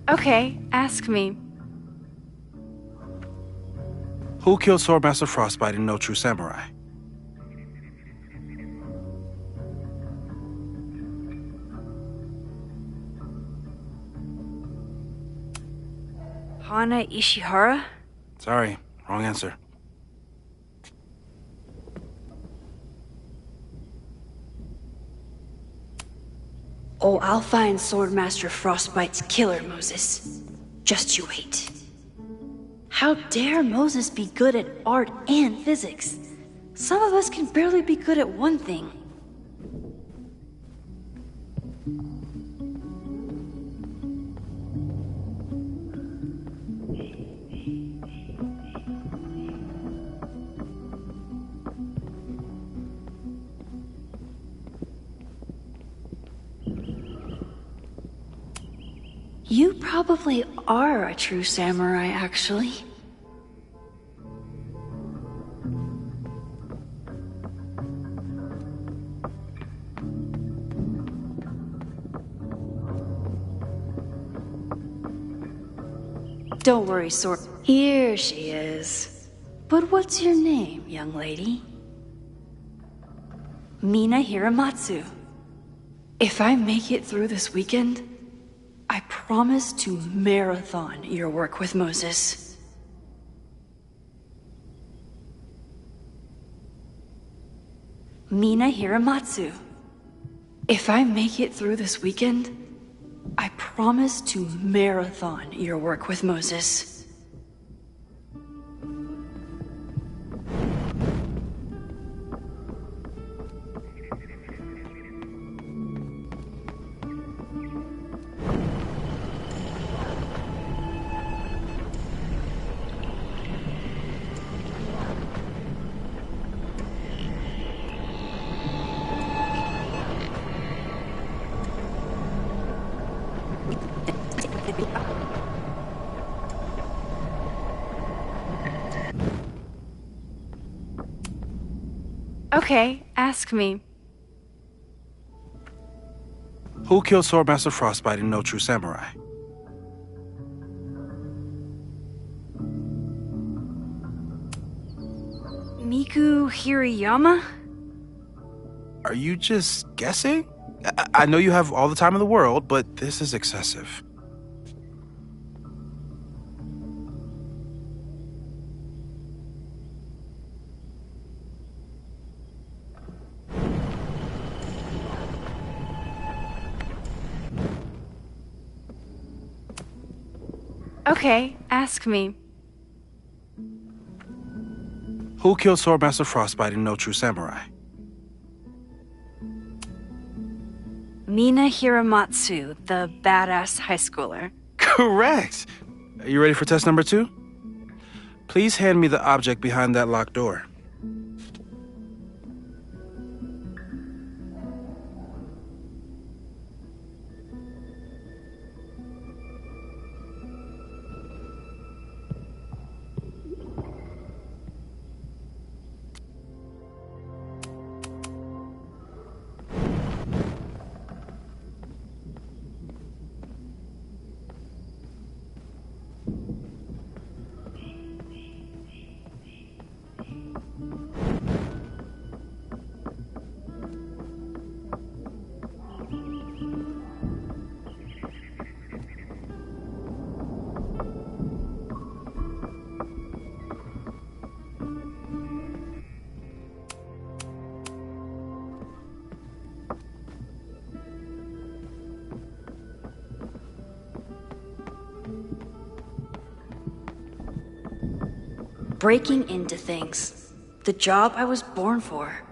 Okay, ask me. Who killed Swordmaster Frostbite in No True Samurai? Hana Ishihara? Sorry, wrong answer. Oh, I'll find Swordmaster Frostbite's killer, Moses. Just you wait. How dare Moses be good at art and physics? Some of us can barely be good at one thing. You probably are a true samurai, actually. Don't worry, Sword. Here she is. But what's your name, young lady? Mina Hiramatsu. If I make it through this weekend, I promise to marathon your work with Moses. Mina Hiramatsu. If I make it through this weekend, I promise to marathon your work with Moses. Okay, ask me. Who killed Swordmaster Frostbite in No True Samurai? Miku Hirayama? Are you just guessing? I know you have all the time in the world, but this is excessive. Okay, ask me. Who killed Swordmaster Frostbite in No True Samurai? Mina Hiramatsu, the badass high schooler. Correct! Are you ready for test number 2? Please hand me the object behind that locked door. Breaking into things. The job I was born for.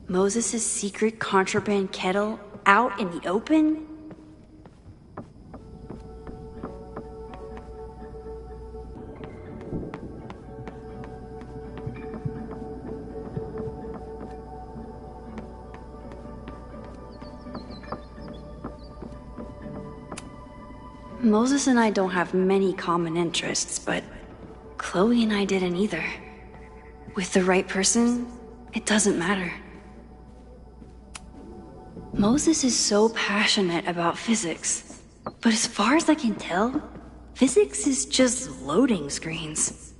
Moses' secret contraband kettle out in the open? Moses and I don't have many common interests, but Chloe and I didn't either. With the right person, it doesn't matter. Moses is so passionate about physics, but as far as I can tell, physics is just loading screens.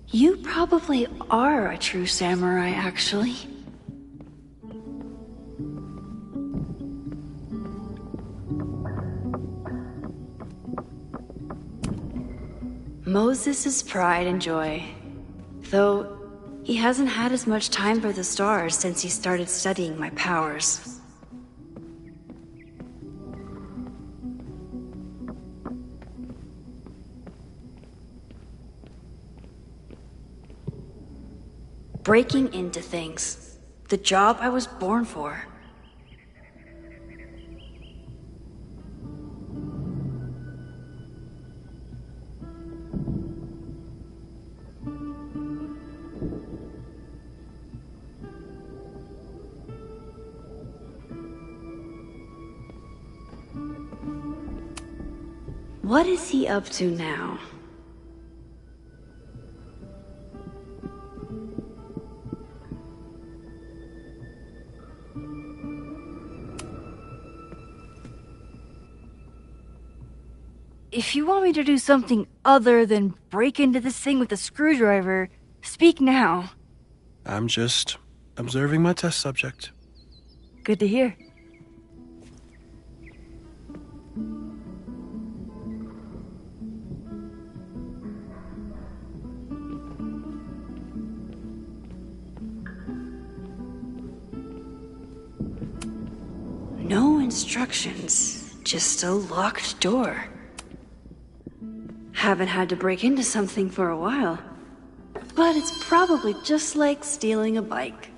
You probably are a true samurai, actually. Moses' pride and joy, though he hasn't had as much time for the stars since he started studying my powers. Breaking into things. The job I was born for. What is he up to now? If you want me to do something other than break into this thing with a screwdriver, speak now. I'm just observing my test subject. Good to hear. No instructions, just a locked door. Haven't had to break into something for a while, but it's probably just like stealing a bike.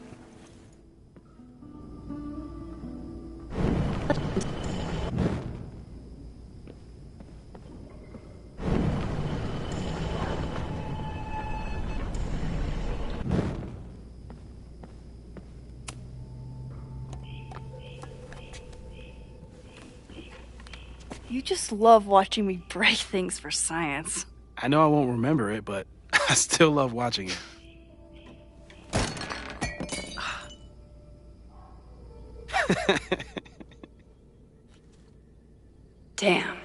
You just love watching me break things for science. I know I won't remember it, but I still love watching it. Damn.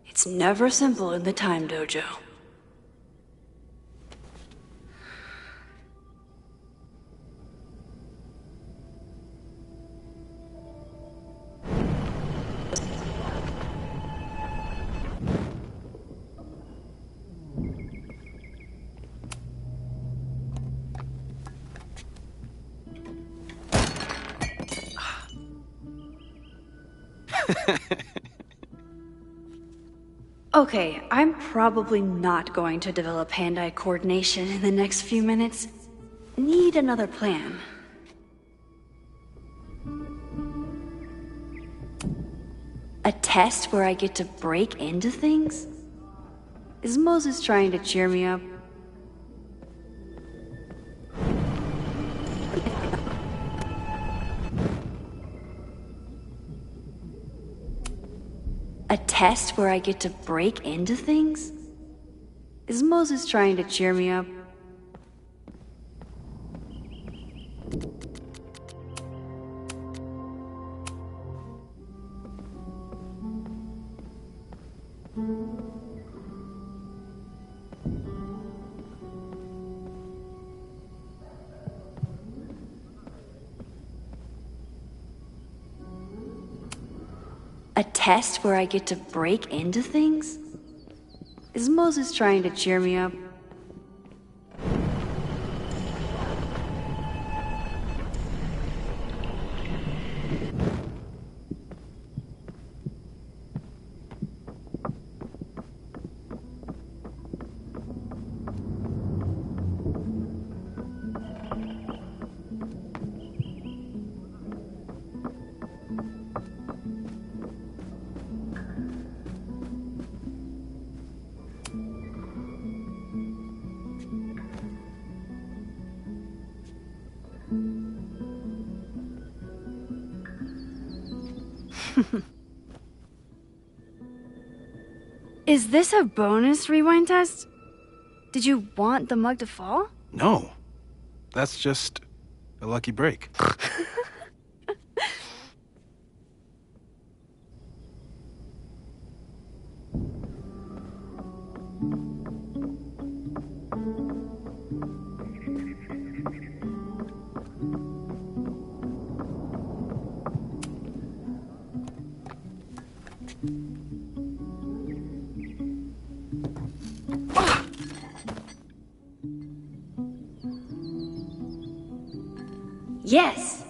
It's never simple in the Time Dojo. Okay, I'm probably not going to develop hand-eye coordination in the next few minutes. Need another plan. A test where I get to break into things? Is Moses trying to cheer me up? A test where I get to break into things? Is Moses trying to cheer me up? A test where I get to break into things? Is Moses trying to cheer me up? Is this a bonus rewind test? Did you want the mug to fall? No. That's just a lucky break. Yes!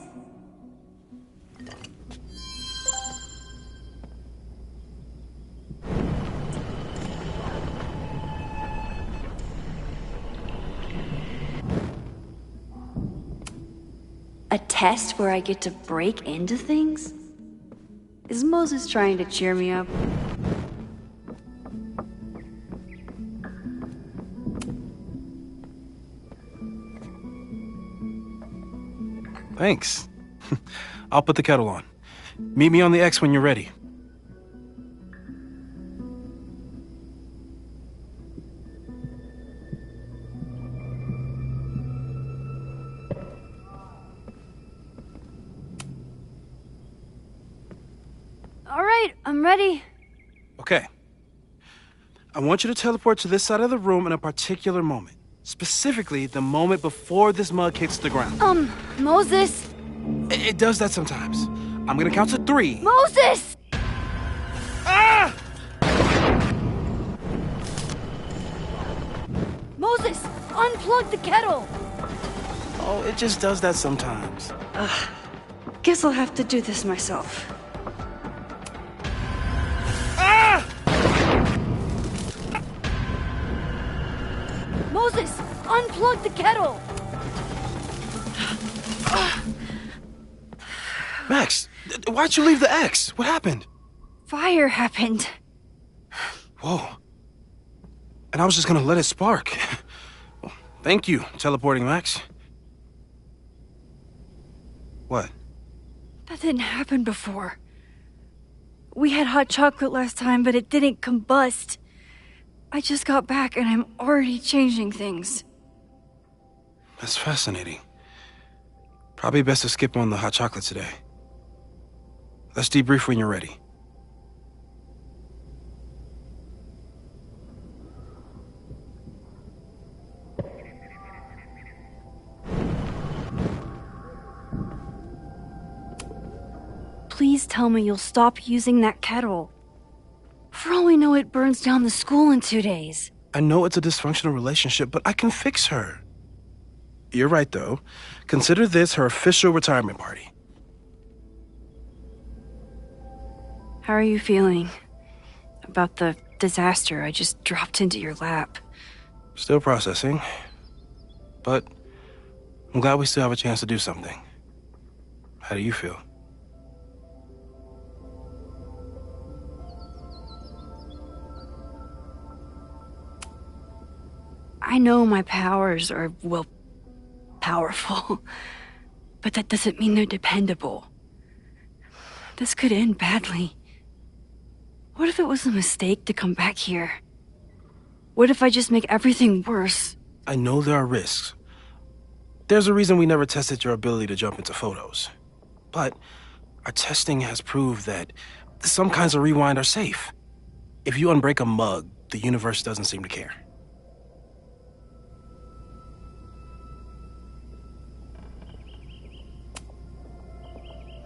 A test where I get to break into things? Is Moses trying to cheer me up? Thanks. I'll put the kettle on. Meet me on the X when you're ready. All right, I'm ready. Okay. I want you to teleport to this side of the room in a particular moment. Specifically, the moment before this mug hits the ground. Moses! It does that sometimes. I'm gonna count to 3. Moses! Ah! Moses, unplug the kettle! Oh, it just does that sometimes. Guess I'll have to do this myself. Ah! Moses, unplug the kettle! Max, why'd you leave the X? What happened? Fire happened. Whoa. And I was just gonna let it spark. Thank you, teleporting Max. What? That didn't happen before. We had hot chocolate last time, but it didn't combust. I just got back and I'm already changing things. That's fascinating. Probably best to skip on the hot chocolate today. Let's debrief when you're ready. Please tell me you'll stop using that kettle. For all we know, it burns down the school in 2 days. I know it's a dysfunctional relationship, but I can fix her. You're right, though. Consider this her official retirement party. How are you feeling about the disaster I just dropped into your lap? Still processing. But I'm glad we still have a chance to do something. How do you feel? I know my powers are, well, powerful, but that doesn't mean they're dependable. This could end badly. What if it was a mistake to come back here? What if I just make everything worse? I know there are risks. There's a reason we never tested your ability to jump into photos. But our testing has proved that some kinds of rewind are safe. If you unbreak a mug, the universe doesn't seem to care.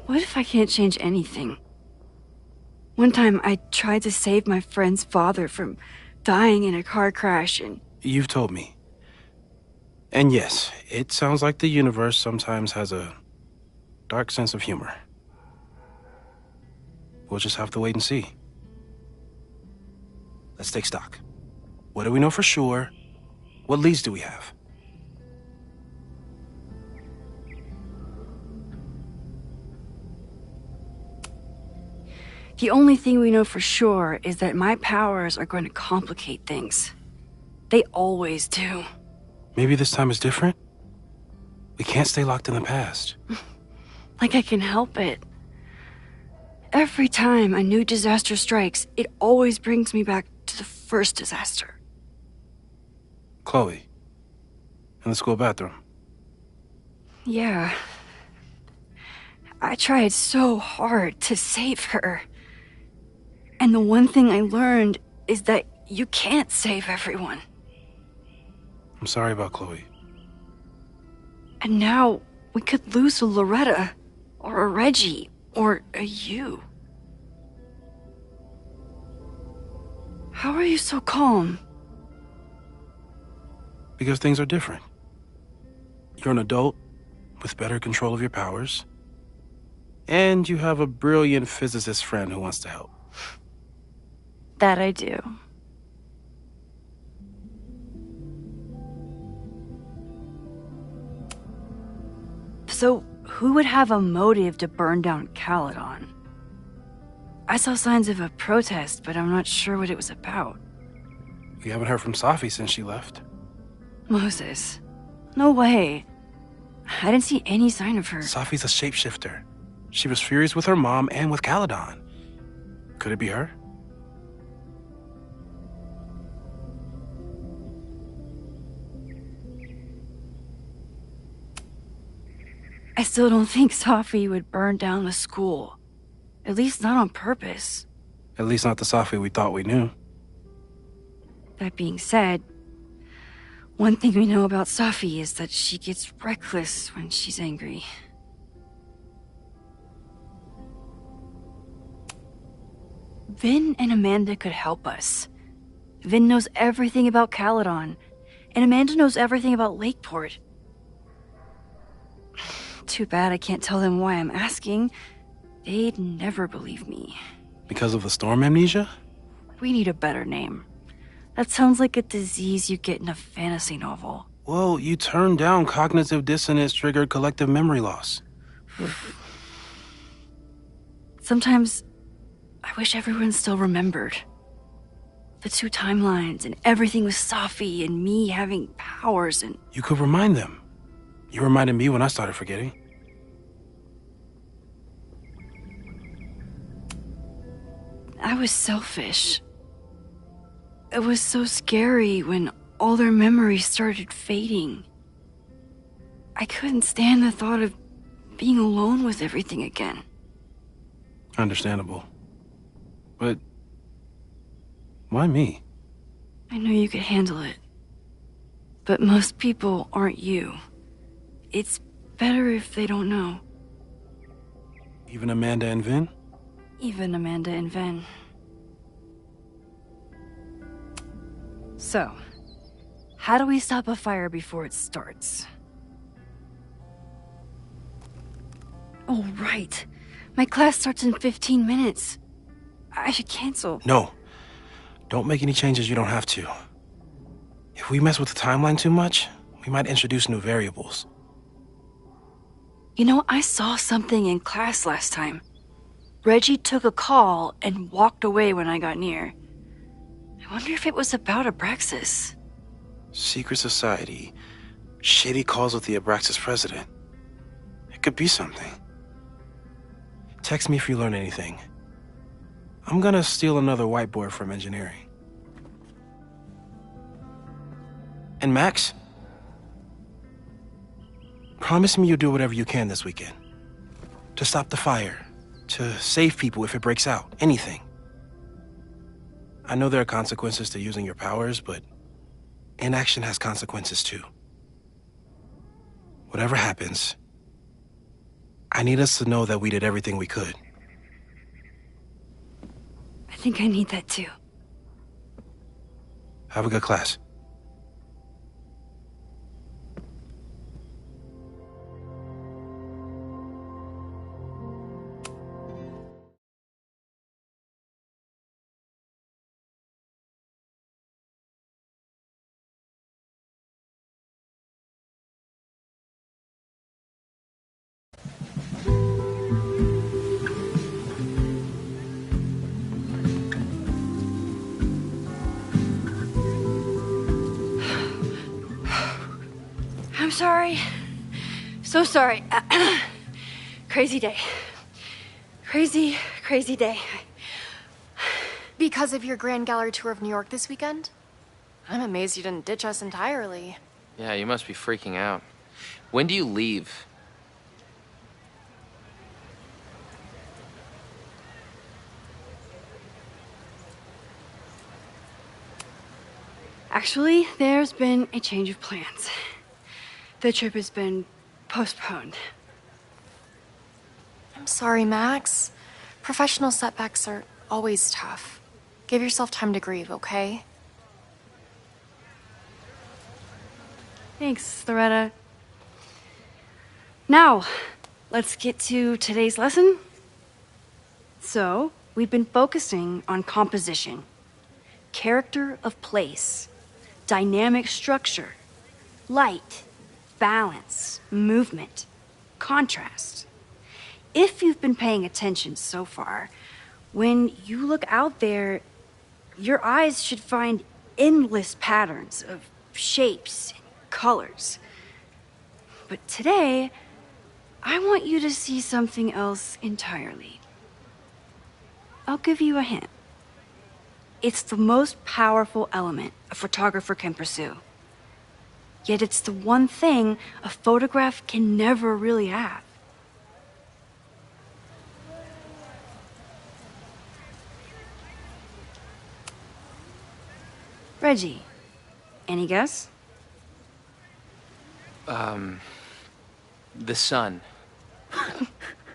What if I can't change anything? One time I tried to save my friend's father from dying in a car crash and... You've told me. And yes, it sounds like the universe sometimes has a dark sense of humor. We'll just have to wait and see. Let's take stock. What do we know for sure? What leads do we have? The only thing we know for sure is that my powers are going to complicate things. They always do. Maybe this time is different? We can't stay locked in the past. Like I can help it. Every time a new disaster strikes, it always brings me back to the first disaster. Chloe, in the school bathroom. Yeah. I tried so hard to save her. And the one thing I learned is that you can't save everyone. I'm sorry about Chloe. And now we could lose a Loretta, or a Reggie, or a you. How are you so calm? Because things are different. You're an adult with better control of your powers. And you have a brilliant physicist friend who wants to help. That I do. So, who would have a motive to burn down Caledon? I saw signs of a protest, but I'm not sure what it was about. We haven't heard from Safi since she left. Moses. No way. I didn't see any sign of her. Safi's a shapeshifter. She was furious with her mom and with Caledon. Could it be her? I still don't think Safi would burn down the school. At least not on purpose. At least not the Safi we thought we knew. That being said, one thing we know about Safi is that she gets reckless when she's angry. Vin and Amanda could help us. Vin knows everything about Caledon, and Amanda knows everything about Lakeport. Too bad I can't tell them why I'm asking. They'd never believe me. Because of the storm amnesia? We need a better name. That sounds like a disease you get in a fantasy novel. Well, you turned down cognitive dissonance triggered collective memory loss. Sometimes, I wish everyone still remembered. The two timelines and everything with Safi and me having powers and... You could remind them. You reminded me when I started forgetting. I was selfish. It was so scary when all their memories started fading. I couldn't stand the thought of being alone with everything again. Understandable. But why me? I knew you could handle it. But most people aren't you. It's better if they don't know. Even Amanda and Vin? Even Amanda and Vin. So, how do we stop a fire before it starts? Oh, right. My class starts in 15 minutes. I should cancel. No. Don't make any changes you don't have to. If we mess with the timeline too much, we might introduce new variables. You know, I saw something in class last time. Reggie took a call and walked away when I got near. I wonder if it was about Abraxas. Secret society. Shady calls with the Abraxas president. It could be something. Text me if you learn anything. I'm gonna steal another whiteboard from engineering. And Max? Promise me you'll do whatever you can this weekend. To stop the fire. To save people if it breaks out. Anything. I know there are consequences to using your powers, but inaction has consequences too. Whatever happens, I need us to know that we did everything we could. I think I need that too. Have a good class. I'm sorry. So sorry. Crazy day. Crazy day. Because of your Grand Gallery tour of New York this weekend? I'm amazed you didn't ditch us entirely. Yeah, you must be freaking out. When do you leave? Actually, there's been a change of plans. The trip has been postponed. I'm sorry, Max. Professional setbacks are always tough. Give yourself time to grieve, okay? Thanks, Loretta. Now, let's get to today's lesson. So, we've been focusing on composition, character of place, dynamic structure, light, balance, movement, contrast. If you've been paying attention so far, when you look out there, your eyes should find endless patterns of shapes and colors. But today, I want you to see something else entirely. I'll give you a hint. It's the most powerful element a photographer can pursue. Yet it's the one thing a photograph can never really have. Reggie, any guess? The sun.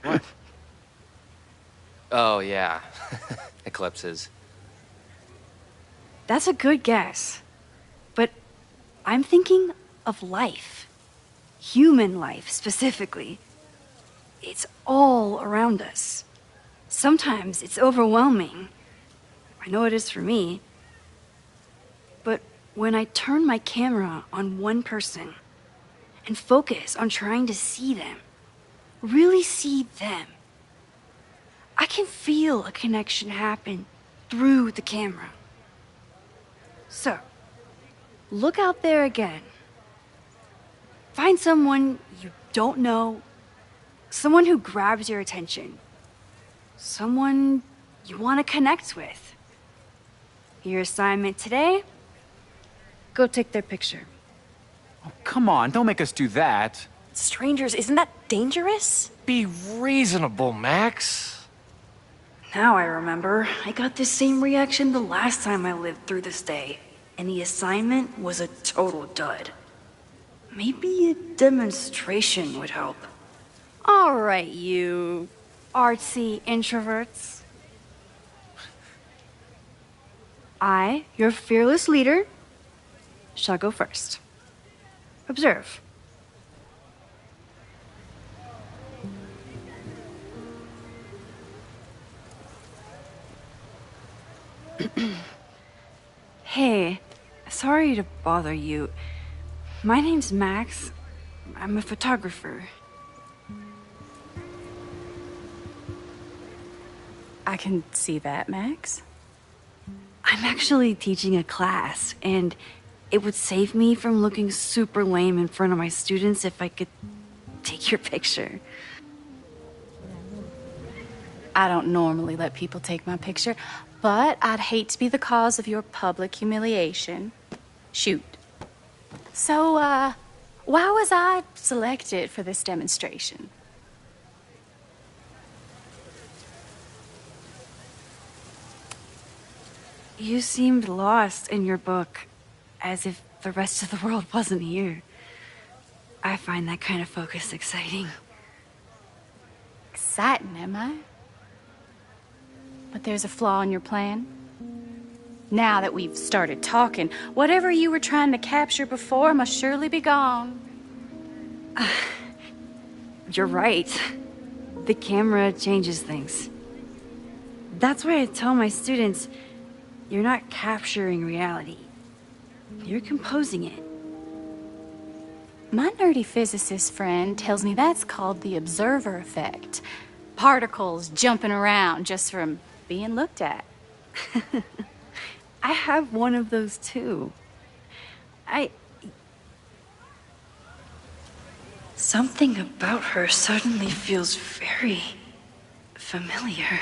What? Oh, yeah. Eclipses. That's a good guess. But I'm thinking of life. Human life, specifically. It's all around us. Sometimes it's overwhelming. I know it is for me. But when I turn my camera on one person and focus on trying to see them, really see them, I can feel a connection happen through the camera. So, look out there again. Find someone you don't know, someone who grabs your attention, someone you want to connect with. Your assignment today? Go take their picture. Oh, come on, don't make us do that. Strangers, isn't that dangerous? Be reasonable, Max. Now I remember. I got this same reaction the last time I lived through this day, and the assignment was a total dud. Maybe a demonstration would help. All right, you artsy introverts. I, your fearless leader, shall go first. Observe. Hey, sorry to bother you. My name's Max. I'm a photographer. I can see that, Max. I'm actually teaching a class, and it would save me from looking super lame in front of my students if I could take your picture. I don't normally let people take my picture, but I'd hate to be the cause of your public humiliation. Shoot. So, why was I selected for this demonstration? You seemed lost in your book, as if the rest of the world wasn't here. I find that kind of focus exciting. Exciting, am I? But there's a flaw in your plan. Now that we've started talking, whatever you were trying to capture before must surely be gone. You're right. The camera changes things. That's why I tell my students, you're not capturing reality. You're composing it. My nerdy physicist friend tells me that's called the observer effect. Particles jumping around just from being looked at. I have one of those too. Something about her suddenly feels very familiar.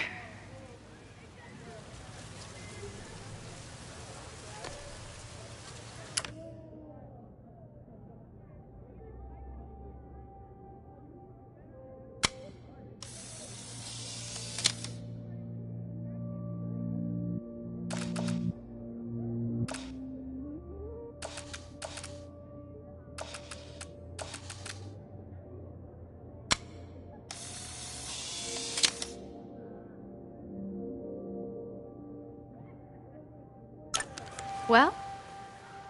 Well,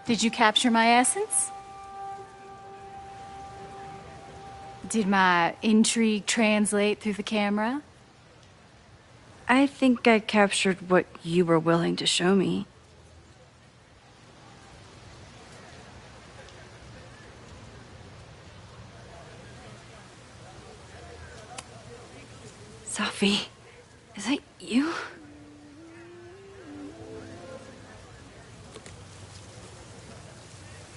did you capture my essence? Did my intrigue translate through the camera? I think I captured what you were willing to show me. Sophie, is that you?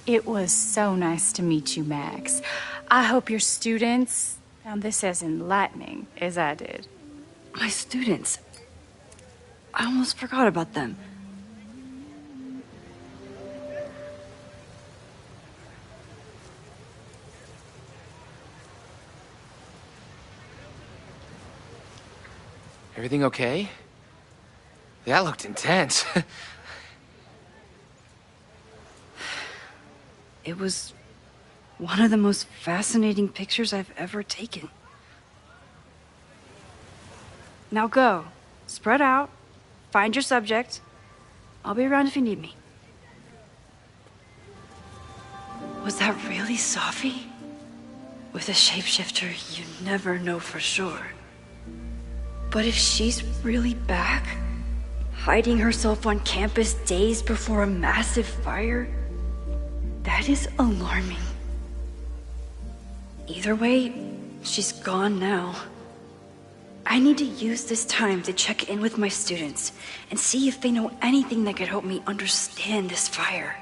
It was so nice to meet you, Max. I hope your students found this as enlightening as I did. My students? I almost forgot about them. Everything okay? That looked intense. It was one of the most fascinating pictures I've ever taken. Now go. Spread out. Find your subject. I'll be around if you need me. Was that really Sophie? With a shapeshifter, you never know for sure. But if she's really back, hiding herself on campus days before a massive fire, that is alarming. Either way, she's gone now. I need to use this time to check in with my students and see if they know anything that could help me understand this fire.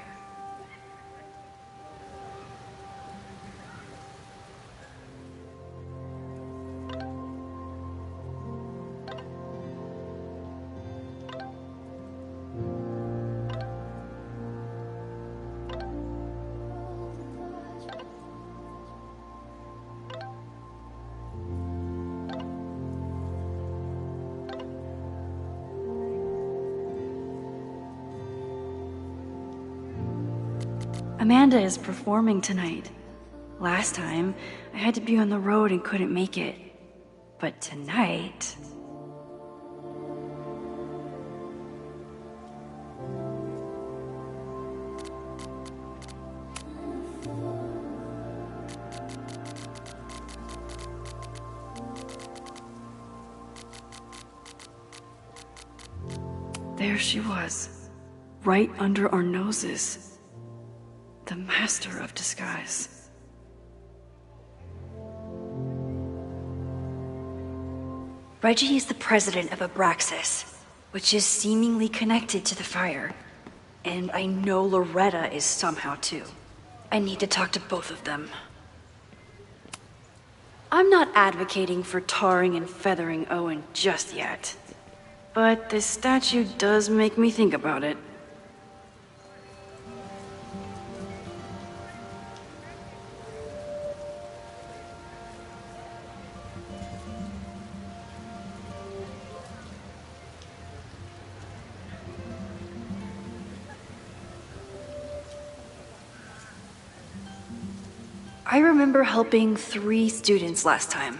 Amanda is performing tonight. Last time, I had to be on the road and couldn't make it. But tonight... There she was, right under our noses. The master of disguise. Reggie is the president of Abraxas, which is seemingly connected to the fire. And I know Loretta is somehow too. I need to talk to both of them. I'm not advocating for tarring and feathering Owen just yet. But this statue does make me think about it. I remember helping 3 students last time.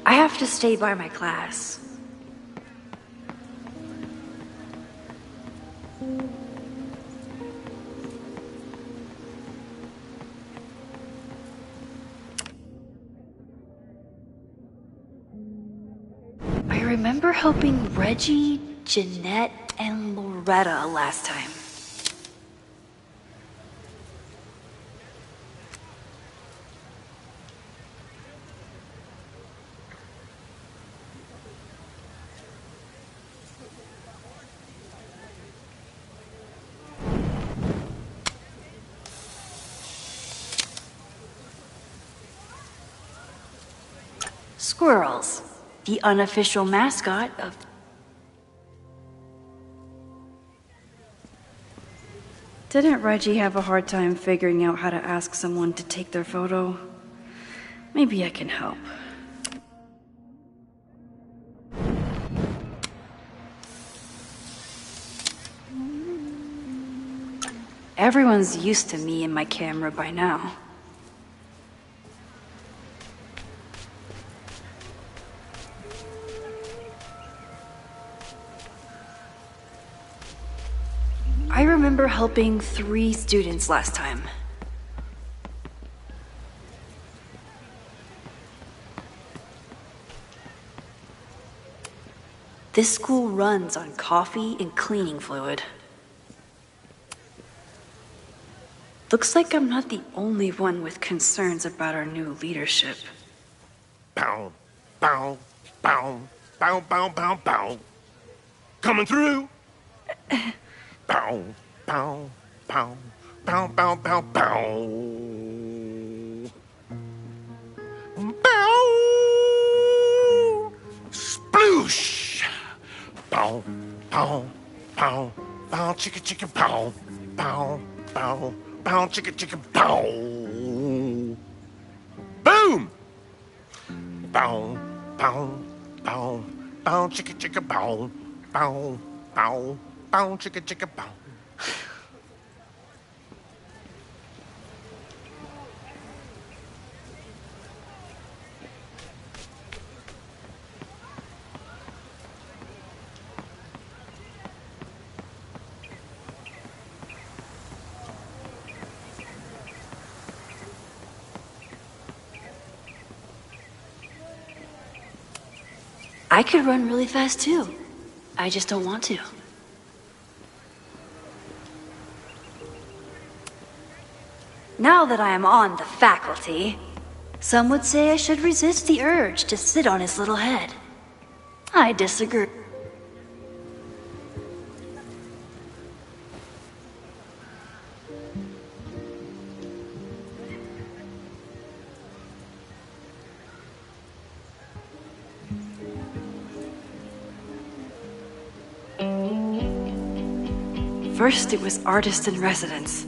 I have to stay by my class. I remember helping Reggie, Jeanette, and Loretta last time. Squirrels, the unofficial mascot of... Didn't Reggie have a hard time figuring out how to ask someone to take their photo? Maybe I can help. Everyone's used to me and my camera by now. I remember helping 3 students last time. This school runs on coffee and cleaning fluid. Looks like I'm not the only one with concerns about our new leadership. Bow, bow, bow, bow, bow, bow, bow. Coming through. Bow, bow, bow, bow, bow, bow, bow. Bow. Sploosh. Bow, bow, bow, bow, chicka, chicka, bow, bow, bow, bow, chicka, chicka, bow. Boom. Bow, bow, bow, bow, chicka, chicka, bow, bow, bow. Bow, chicka, chicka, bow. I could run really fast too. I just don't want to. Now that I am on the faculty, some would say I should resist the urge to sit on his little head. I disagree. First it was artist in residence.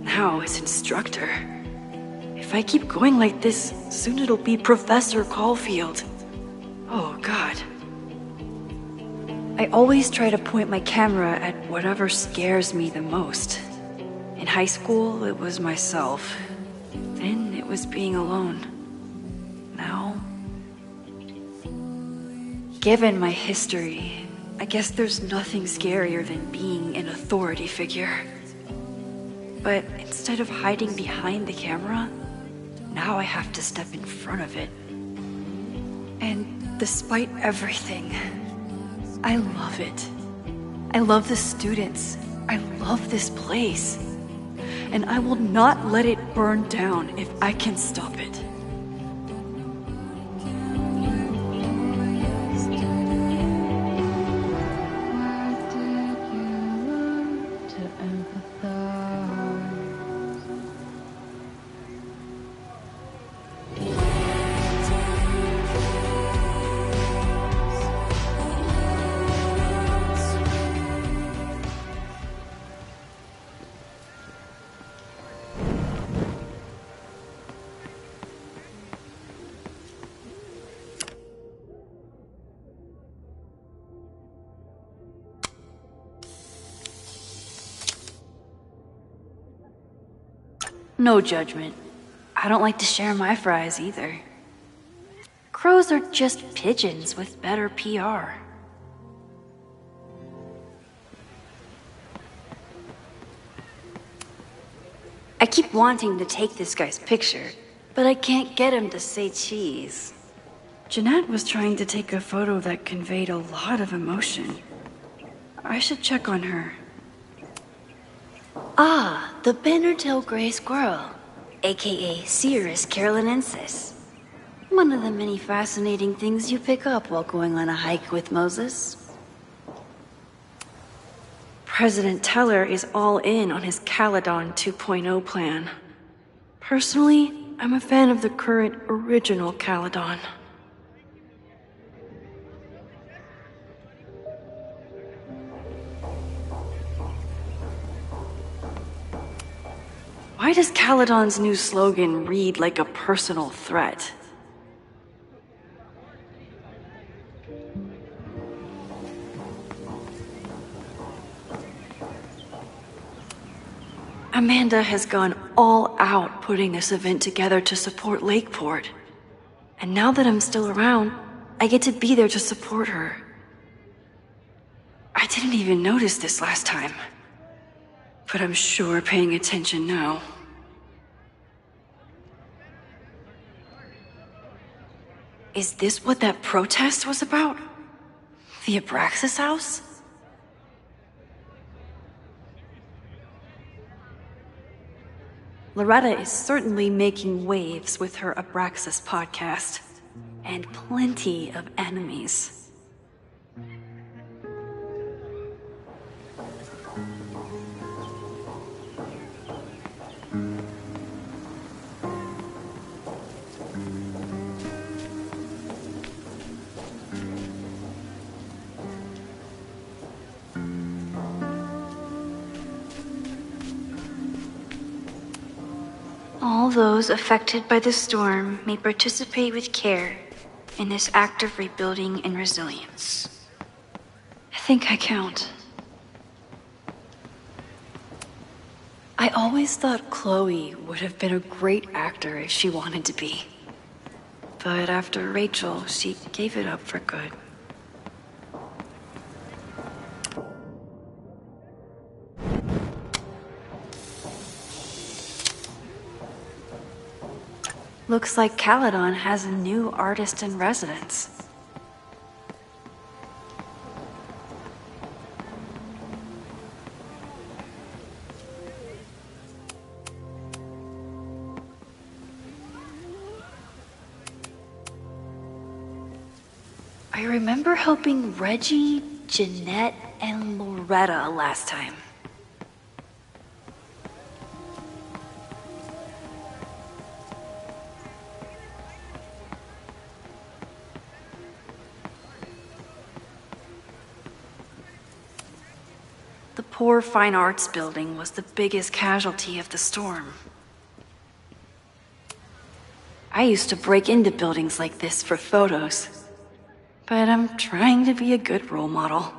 Now it's instructor. If I keep going like this, soon it'll be Professor Caulfield. Oh, God. I always try to point my camera at whatever scares me the most. In high school, it was myself. Then it was being alone. Now... Given my history, I guess there's nothing scarier than being an authority figure. But instead of hiding behind the camera, now I have to step in front of it. And despite everything, I love it. I love the students. I love this place. And I will not let it burn down if I can stop it. No judgment. I don't like to share my fries either. Crows are just pigeons with better PR. I keep wanting to take this guy's picture, but I can't get him to say cheese. Jeanette was trying to take a photo that conveyed a lot of emotion. I should check on her. Ah, the banner-tailed gray squirrel, aka Cirrus carolinensis. One of the many fascinating things you pick up while going on a hike with Moses. President Teller is all in on his Caledon 2.0 plan. Personally, I'm a fan of the current original Caledon. Why does Caledon's new slogan read like a personal threat? Amanda has gone all out putting this event together to support Lakeport. And now that I'm still around, I get to be there to support her. I didn't even notice this last time. But I'm sure paying attention now. Is this what that protest was about? The Abraxas house? Loretta is certainly making waves with her Abraxas podcast. And plenty of enemies. All those affected by the storm may participate with care in this act of rebuilding and resilience. I think I count. I always thought Chloe would have been a great actor if she wanted to be. But after Rachel, she gave it up for good. Looks like Caledon has a new artist in residence. I remember helping Reggie, Jeanette, and Loretta last time. The poor fine arts building was the biggest casualty of the storm. I used to break into buildings like this for photos, but I'm trying to be a good role model.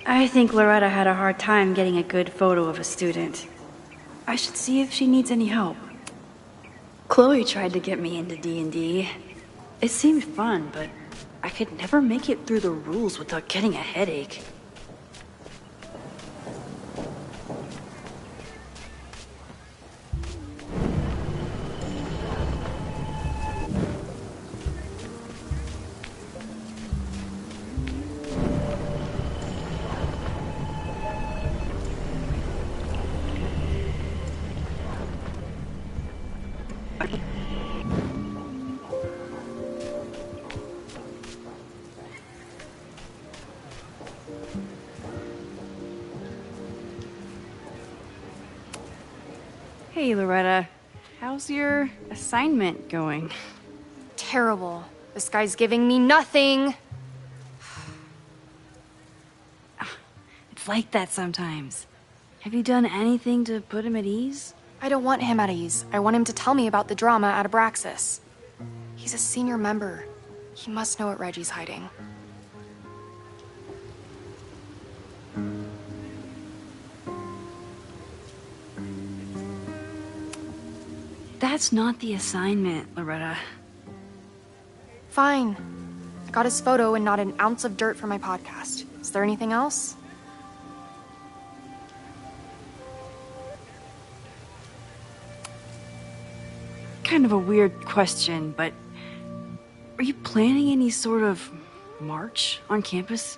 I think Loretta had a hard time getting a good photo of a student. I should see if she needs any help. Chloe tried to get me into D&D. It seemed fun, but I could never make it through the rules without getting a headache. Hey, Loretta. How's your assignment going? Terrible. This guy's giving me nothing. It's like that sometimes. Have you done anything to put him at ease? I don't want him at ease. I want him to tell me about the drama at Abraxas. He's a senior member. He must know what Reggie's hiding. That's not the assignment, Loretta. Fine. I got his photo and not an ounce of dirt for my podcast. Is there anything else? Kind of a weird question, but are you planning any sort of march on campus?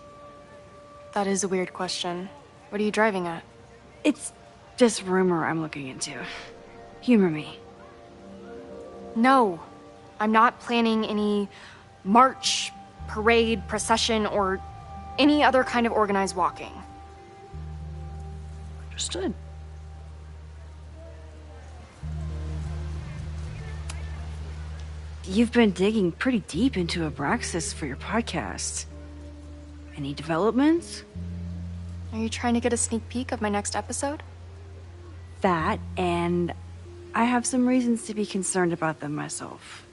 That is a weird question. What are you driving at? It's just rumor I'm looking into. Humor me. No, I'm not planning any march, parade, procession, or any other kind of organized walking. Understood. You've been digging pretty deep into Abraxas for your podcast. Any developments? Are you trying to get a sneak peek of my next episode? That, and I have some reasons to be concerned about them myself.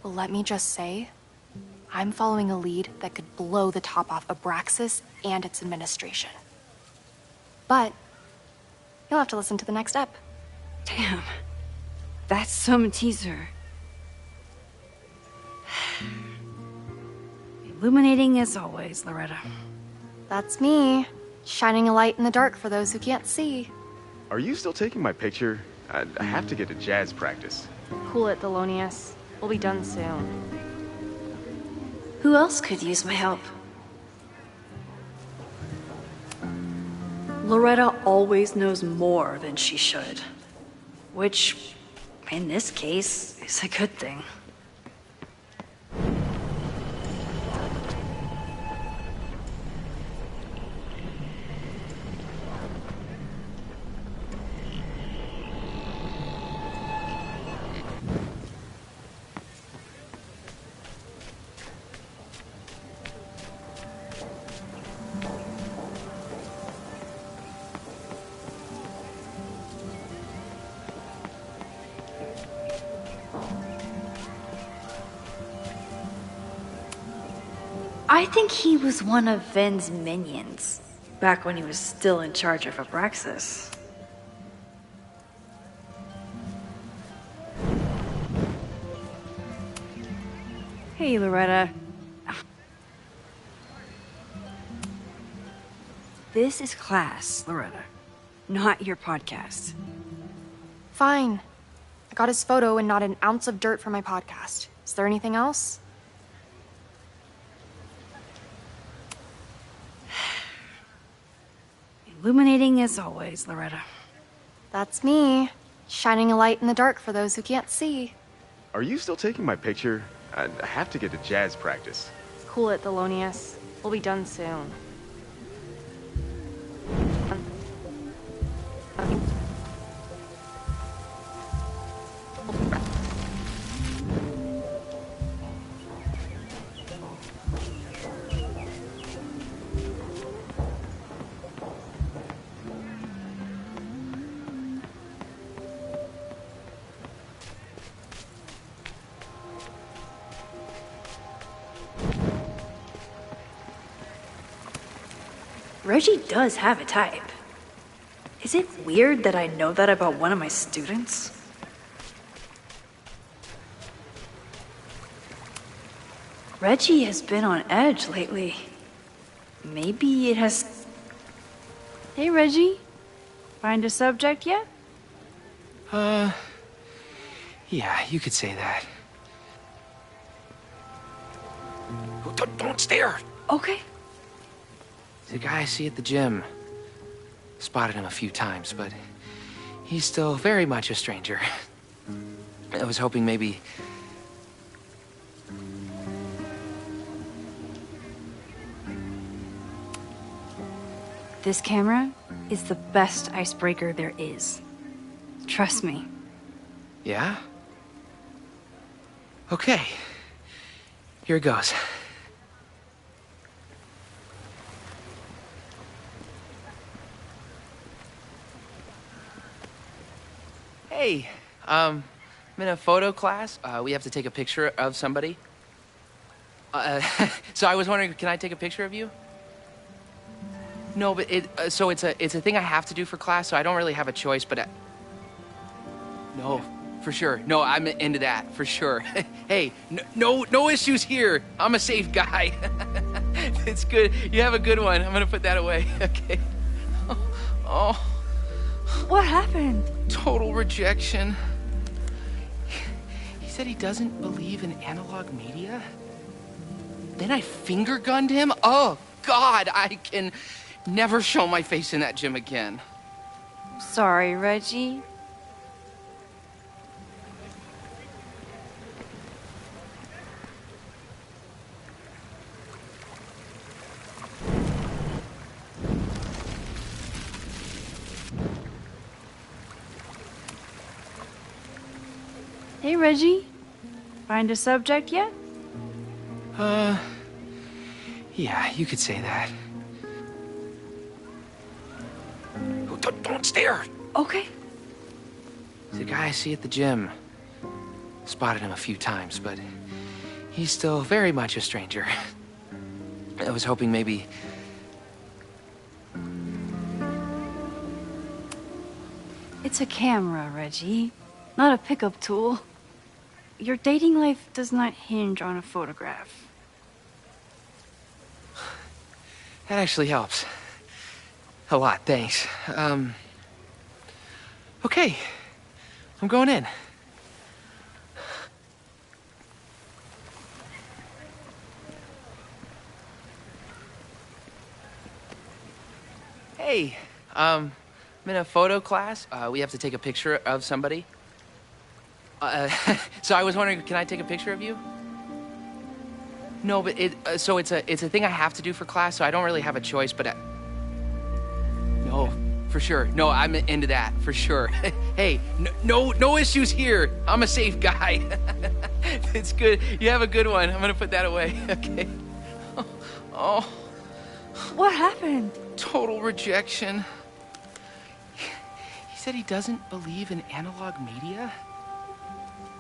Well, let me just say, I'm following a lead that could blow the top off Abraxas and its administration. But you'll have to listen to the next ep. Damn. That's some teaser. Illuminating as always, Loretta. That's me, shining a light in the dark for those who can't see. Are you still taking my picture? I have to get to jazz practice. Cool it, Thelonious. We'll be done soon. Who else could use my help? Loretta always knows more than she should. Which, in this case, is a good thing. I think he was one of Ven's minions, back when he was still in charge of Abraxas. Hey, Loretta. This is class, Loretta, not your podcast. Fine. I got his photo and not an ounce of dirt for my podcast. Is there anything else? Illuminating as always, Loretta. That's me, shining a light in the dark for those who can't see. Are you still taking my picture? I have to get to jazz practice. Cool it, Thelonious. We'll be done soon. Reggie does have a type. Is it weird that I know that about one of my students? Reggie has been on edge lately. Maybe it has... Hey, Reggie. Find a subject yet? Yeah, you could say that. Don't stare! Okay. The guy I see at the gym. Spotted him a few times, but he's still very much a stranger. I was hoping maybe... This camera is the best icebreaker there is. Trust me. Yeah? Okay. Here it goes. Hey, I'm in a photo class. We have to take a picture of somebody. So I was wondering, can I take a picture of you? No, but it's a thing I have to do for class, so I don't really have a choice, but no, for sure. No, I'm into that, for sure. Hey, no issues here. I'm a safe guy. It's good. You have a good one. I'm gonna put that away. Okay. Oh. What happened? Total rejection. He said he doesn't believe in analog media. Then I finger gunned him? Oh, God, I can never show my face in that gym again. Sorry, Reggie. Hey, Reggie. Find a subject yet? Yeah, you could say that. Don't stare! Okay. The guy I see at the gym. Spotted him a few times, but he's still very much a stranger. I was hoping maybe... It's a camera, Reggie, not a pickup tool. Your dating life does not hinge on a photograph. That actually helps. A lot, thanks. Okay. I'm going in. Hey, I'm in a photo class. We have to take a picture of somebody. So I was wondering, can I take a picture of you? No, but it's a thing I have to do for class, so I don't really have a choice, but no, for sure. No, I'm into that, for sure. Hey, no issues here. I'm a safe guy. It's good. You have a good one. I'm gonna put that away. Okay. Oh. What happened? Total rejection. He said he doesn't believe in analog media.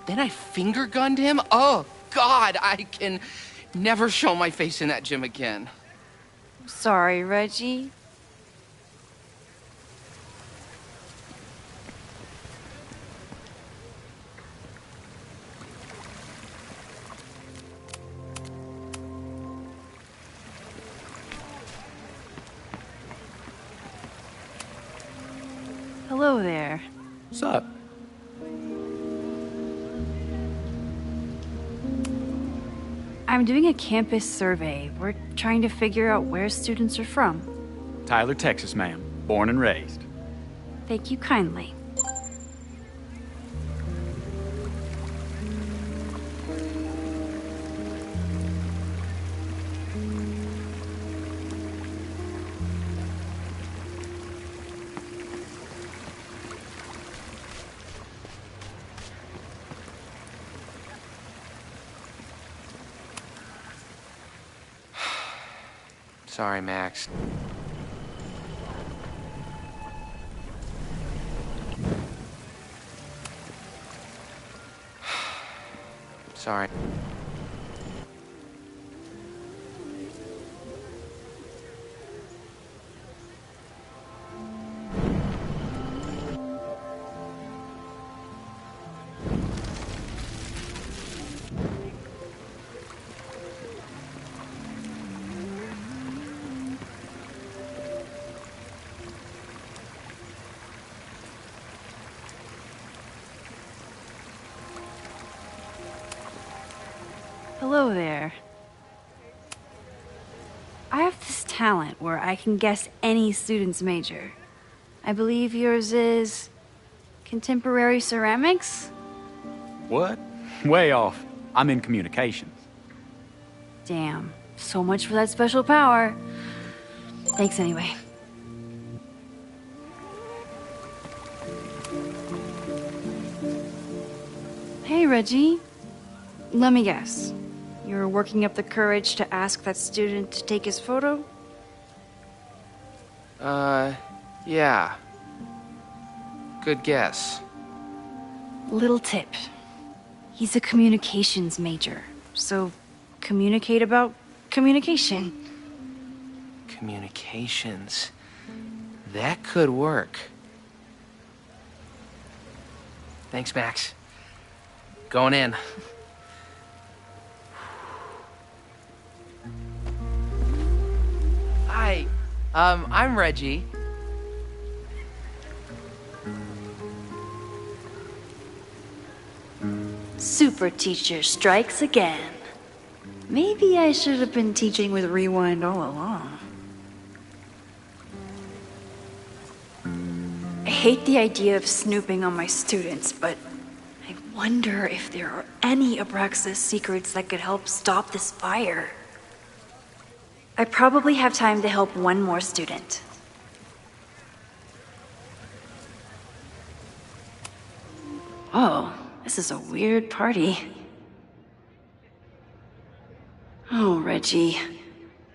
Then I finger gunned him? Oh, God, I can never show my face in that gym again. Sorry, Reggie. Hello there. What's up? I'm doing a campus survey. We're trying to figure out where students are from. Tyler, Texas, ma'am. Born and raised. Thank you kindly. Sorry, Max. Sorry. Hello there. I have this talent where I can guess any student's major. I believe yours is contemporary ceramics? What? Way off. I'm in communications. Damn. So much for that special power. Thanks anyway. Hey, Reggie. Let me guess. You're working up the courage to ask that student to take his photo? Yeah. Good guess. Little tip. He's a communications major, so communicate about communication. Communications. That could work. Thanks, Max. Going in. Hi, I'm Reggie. Super teacher strikes again. Maybe I should have been teaching with Rewind all along. I hate the idea of snooping on my students, but I wonder if there are any Abraxas secrets that could help stop this fire. I probably have time to help one more student. Oh, this is a weird party. Oh, Reggie.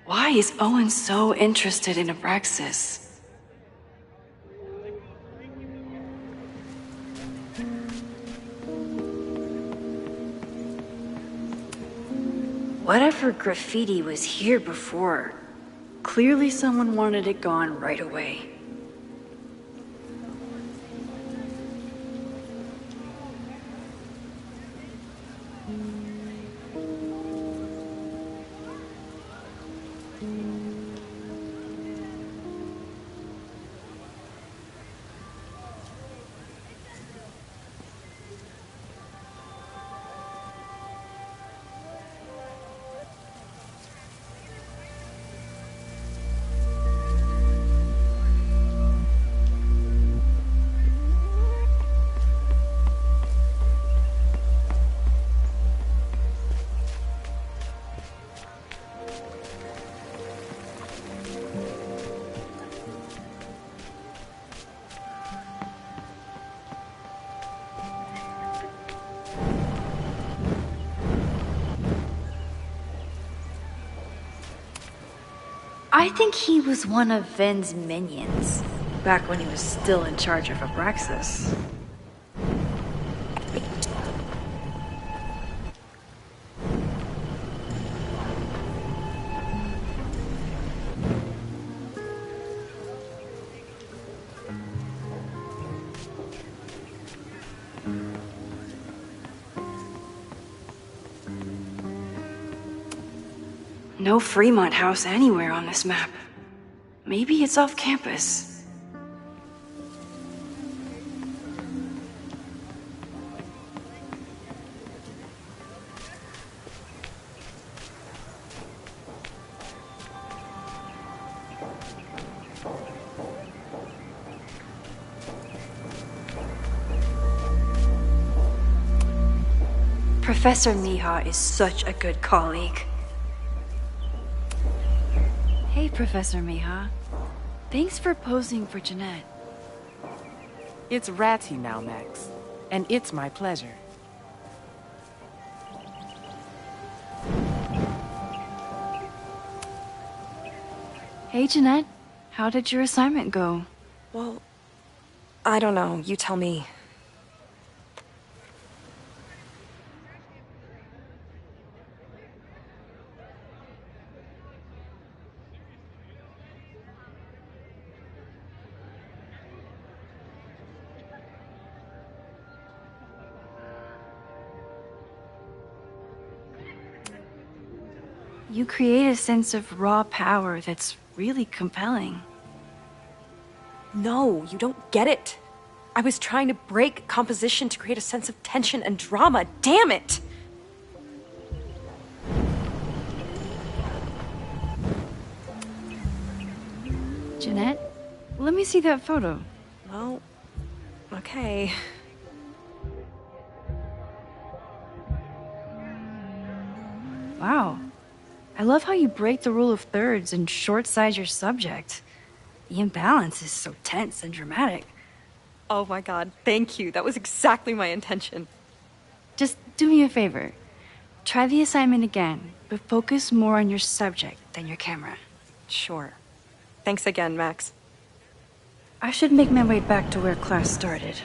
Why is Owen so interested in Abraxas? Whatever graffiti was here before, clearly someone wanted it gone right away. I think he was one of Ven's minions, back when he was still in charge of Abraxas. No Fremont House anywhere on this map. Maybe it's off campus. Professor Mija is such a good colleague. Hey, Professor Mija. Thanks for posing for Jeanette. It's Ratty now, Max. And it's my pleasure. Hey, Jeanette. How did your assignment go? Well, I don't know. You tell me. You create a sense of raw power that's really compelling. No, you don't get it. I was trying to break composition to create a sense of tension and drama. Damn it! Jeanette, let me see that photo. Well, okay. Wow. I love how you break the rule of thirds and short-size your subject. The imbalance is so tense and dramatic. Oh my god, thank you. That was exactly my intention. Just do me a favor. Try the assignment again, but focus more on your subject than your camera. Sure. Thanks again, Max. I should make my way back to where class started.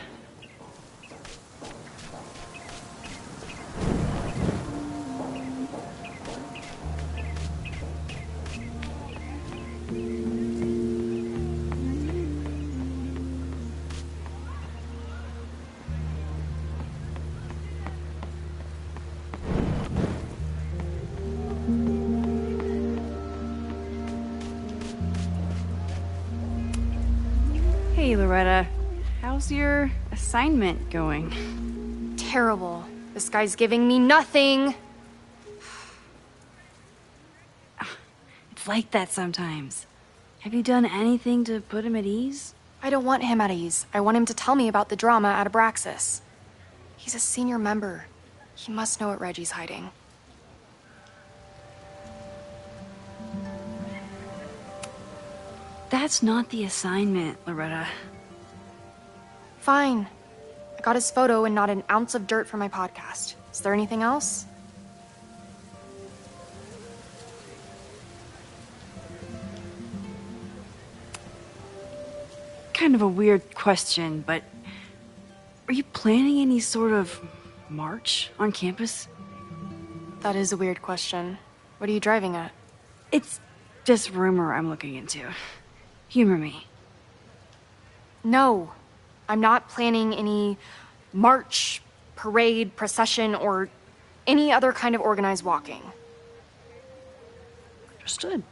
Hey, Loretta. How's your assignment going? Terrible. This guy's giving me nothing. It's like that sometimes. Have you done anything to put him at ease? I don't want him at ease. I want him to tell me about the drama at Abraxas. He's a senior member. He must know what Reggie's hiding. That's not the assignment, Loretta. Fine. I got his photo and not an ounce of dirt for my podcast. Is there anything else? Kind of a weird question, but are you planning any sort of march on campus? That is a weird question. What are you driving at? It's just rumor I'm looking into. Humor me. No. I'm not planning any march, parade, procession, or any other kind of organized walking. Understood.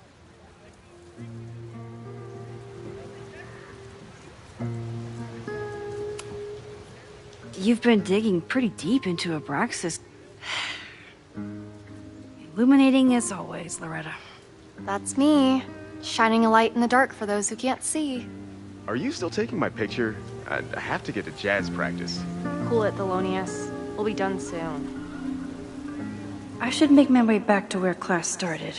You've been digging pretty deep into Abraxas. Illuminating as always, Loretta. That's me. Shining a light in the dark for those who can't see. Are you still taking my picture? I have to get to jazz practice. Cool it, Thelonious. We'll be done soon. I should make my way back to where class started.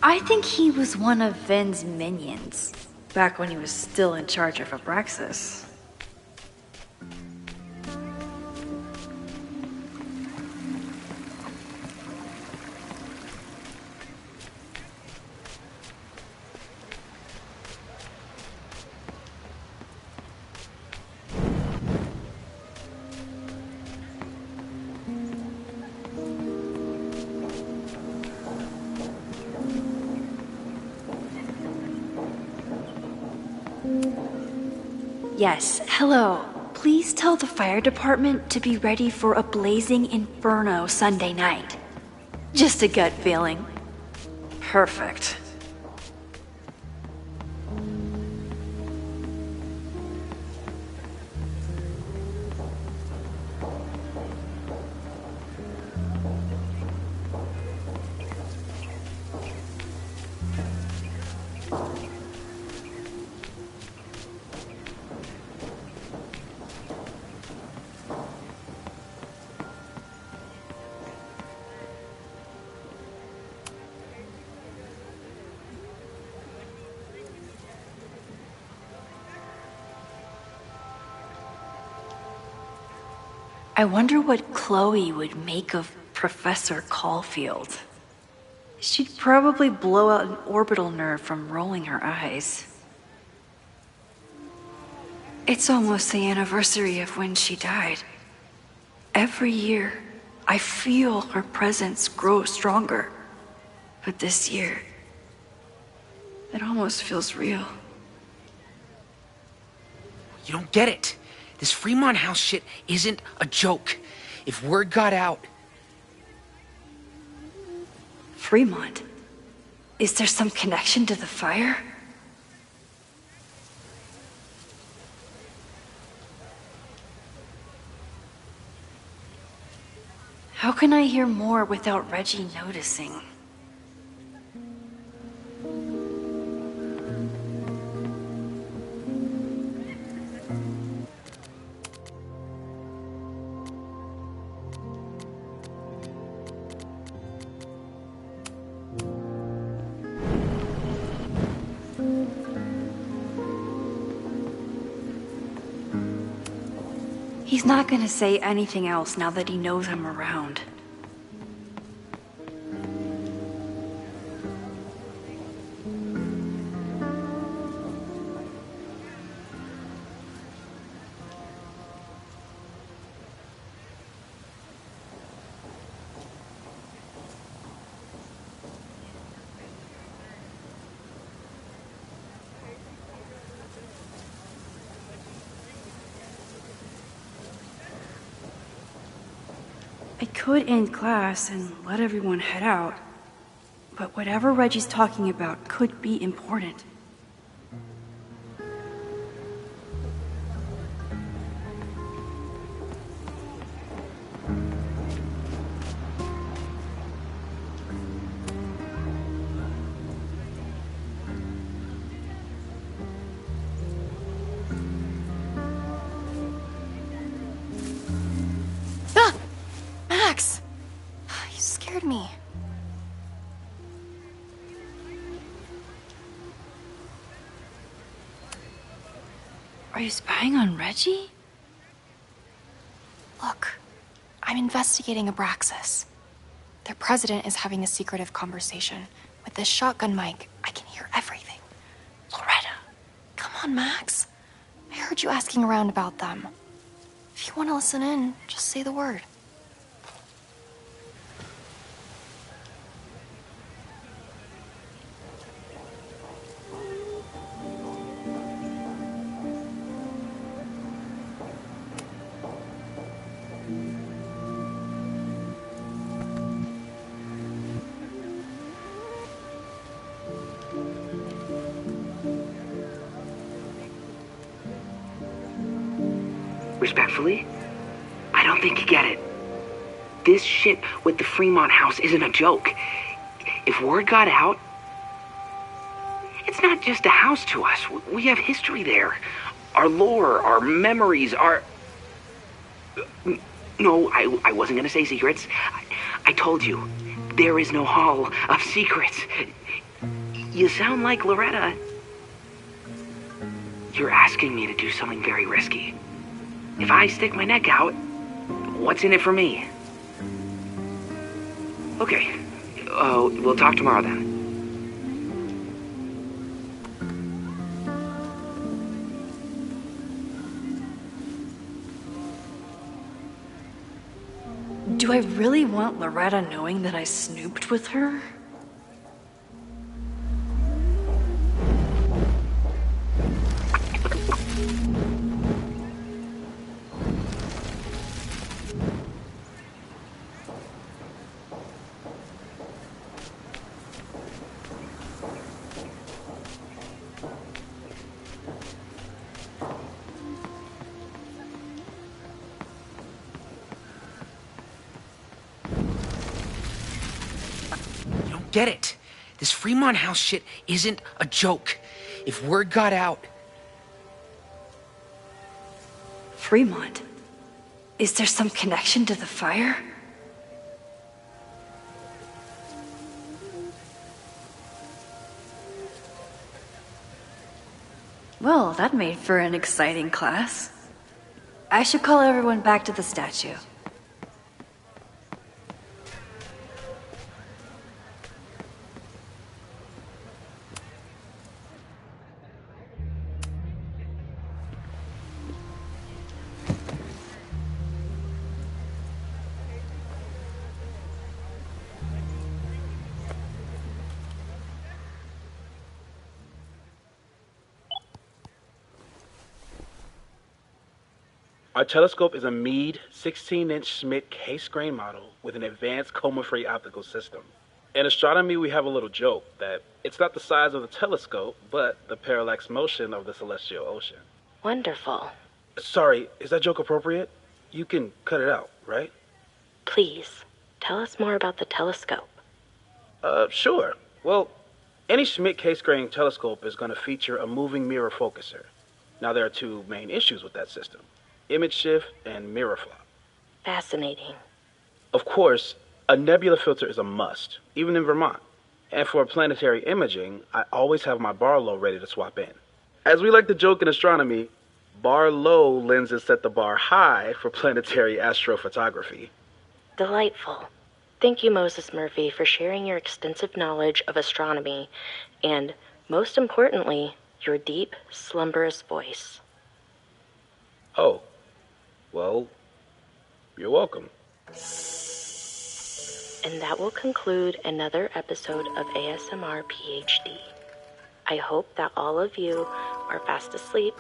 I think he was one of Ven's minions, back when he was still in charge of Abraxas. Yes, hello. Please tell the fire department to be ready for a blazing inferno Sunday night. Just a gut feeling. Perfect. I wonder what Chloe would make of Professor Caulfield. She'd probably blow out an orbital nerve from rolling her eyes. It's almost the anniversary of when she died. Every year, I feel her presence grow stronger. But this year, it almost feels real. You don't get it. This Fremont House shit isn't a joke. If word got out... Fremont? Is there some connection to the fire? How can I hear more without Reggie noticing? He's not gonna say anything else now that he knows I'm around. I could end class and let everyone head out, but whatever Reggie's talking about could be important. Max! You scared me. Are you spying on Reggie? Look, I'm investigating Abraxas. Their president is having a secretive conversation. With this shotgun mic, I can hear everything. Loretta, come on, Max. I heard you asking around about them. If you want to listen in, just say the word. Respectfully, I don't think you get it. This shit with the Fremont house isn't a joke. If word got out, it's not just a house to us. We have history there. Our lore, our memories, our... No, I wasn't gonna say secrets. I told you, there is no hall of secrets. You sound like Loretta. You're asking me to do something very risky. If I stick my neck out, what's in it for me? Okay, we'll talk tomorrow then. Do I really want Loretta knowing that I snooped with her? Get it? This Fremont house shit isn't a joke. If word got out... Fremont? Is there some connection to the fire? Well, that made for an exciting class. I should call everyone back to the statue. Our telescope is a Meade 16-inch Schmidt case-grain model with an advanced coma-free optical system. In astronomy, we have a little joke that it's not the size of the telescope, but the parallax motion of the celestial ocean. Wonderful. Sorry, is that joke appropriate? You can cut it out, right? Please, tell us more about the telescope. Sure. Well, any Schmidt case-grain telescope is going to feature a moving mirror focuser. Now, there are two main issues with that system: image shift and mirror flop. Fascinating. Of course, a nebula filter is a must, even in Vermont. And for planetary imaging, I always have my Barlow ready to swap in. As we like to joke in astronomy, bar low lenses set the bar high for planetary astrophotography. Delightful. Thank you, Moses Murphy, for sharing your extensive knowledge of astronomy and, most importantly, your deep, slumberous voice. Oh, well, you're welcome. And that will conclude another episode of ASMR PhD. I hope that all of you are fast asleep,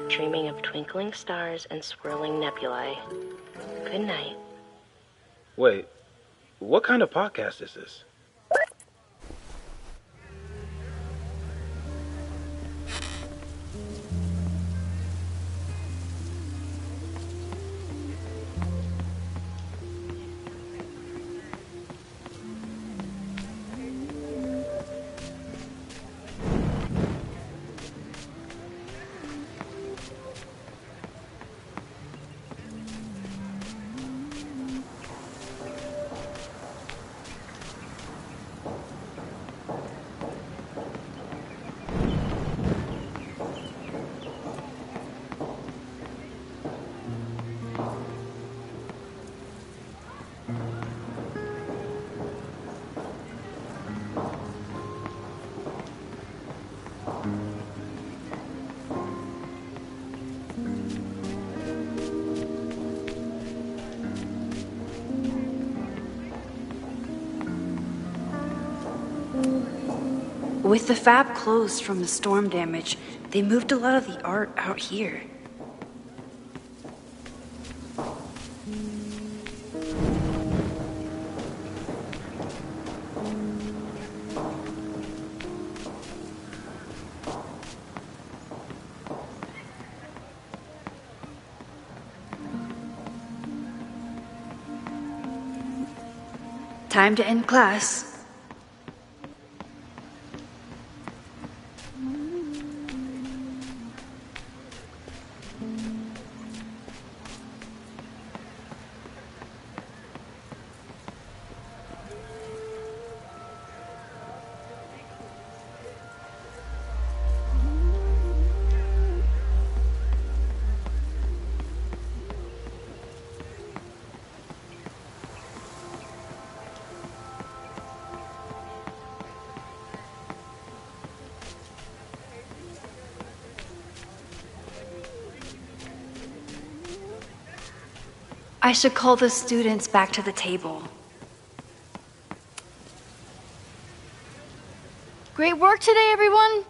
dreaming of twinkling stars and swirling nebulae. Good night. Wait, what kind of podcast is this? With the fab closed from the storm damage, they moved a lot of the art out here. Time to end class. I should call the students back to the table. Great work today, everyone.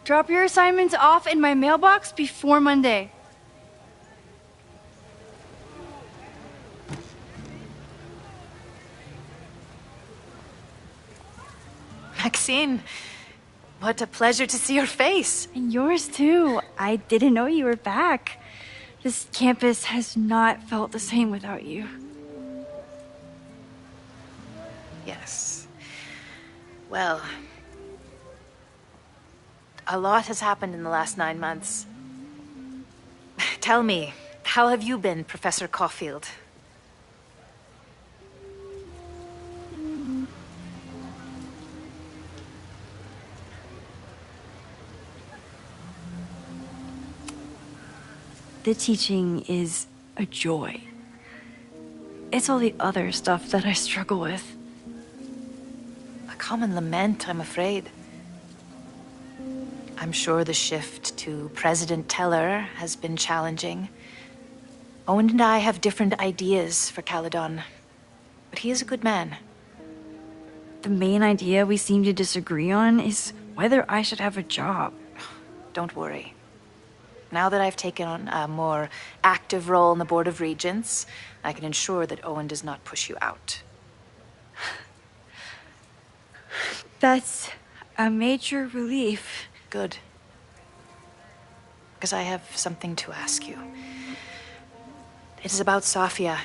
Drop your assignments off in my mailbox before Monday. Maxine, what a pleasure to see your face. And yours too. I didn't know you were back. This campus has not felt the same without you. Yes. Well, a lot has happened in the last 9 months. Tell me, how have you been, Professor Caulfield? The teaching is a joy. It's all the other stuff that I struggle with. A common lament, I'm afraid. I'm sure the shift to President Teller has been challenging. Owen and I have different ideas for Caledon, but he is a good man. The main idea we seem to disagree on is whether I should have a job. Don't worry. Now that I've taken on a more active role in the Board of Regents, I can ensure that Owen does not push you out. That's a major relief. Good. Because I have something to ask you. It is about Safia.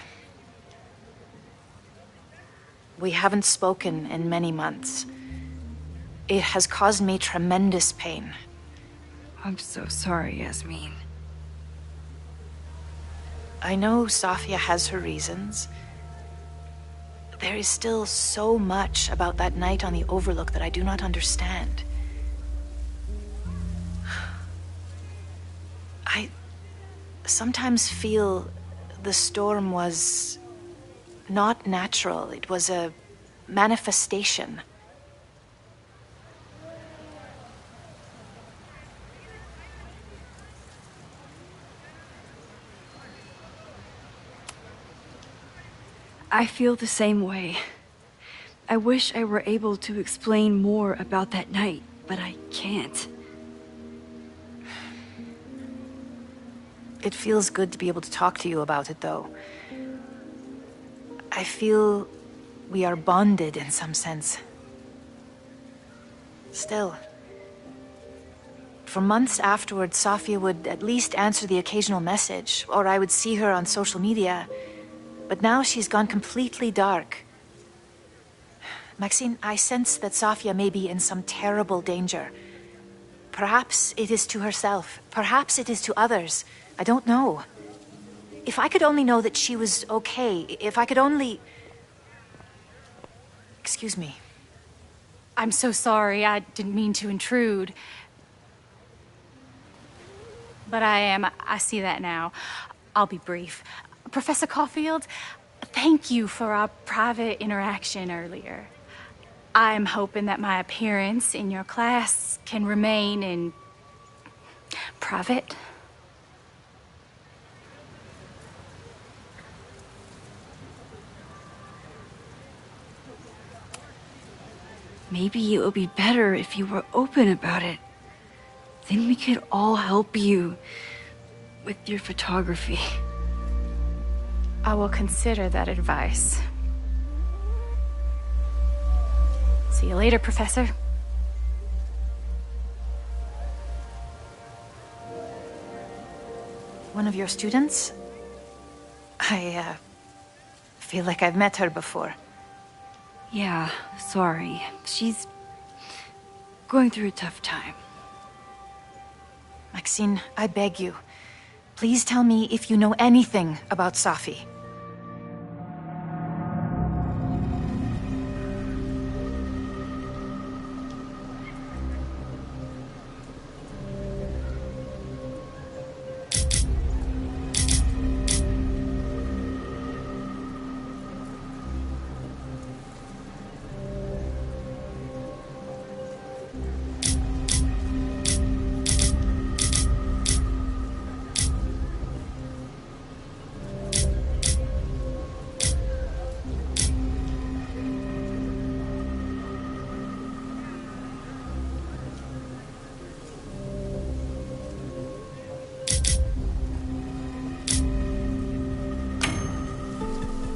We haven't spoken in many months. It has caused me tremendous pain. I'm so sorry, Yasmin. I know Safia has her reasons. There is still so much about that night on the Overlook that I do not understand. sometimes feel the storm was not natural. It was a manifestation. I feel the same way. I wish I were able to explain more about that night, but I can't. It feels good to be able to talk to you about it, though. I feel we are bonded in some sense. Still, for months afterwards, Sofia would at least answer the occasional message, or I would see her on social media. But now she's gone completely dark. Maxine, I sense that Sofia may be in some terrible danger. Perhaps it is to herself. Perhaps it is to others. I don't know. If I could only know that she was okay, if I could only... Excuse me. I'm so sorry. I didn't mean to intrude. But I see that now. I'll be brief. Professor Caulfield, thank you for our private interaction earlier. I'm hoping that my appearance in your class can remain in private. Maybe it would be better if you were open about it. Then we could all help you with your photography. I will consider that advice. See you later, Professor. One of your students? I feel like I've met her before. Yeah, sorry. She's going through a tough time. Maxine, I beg you. Please tell me if you know anything about Safi.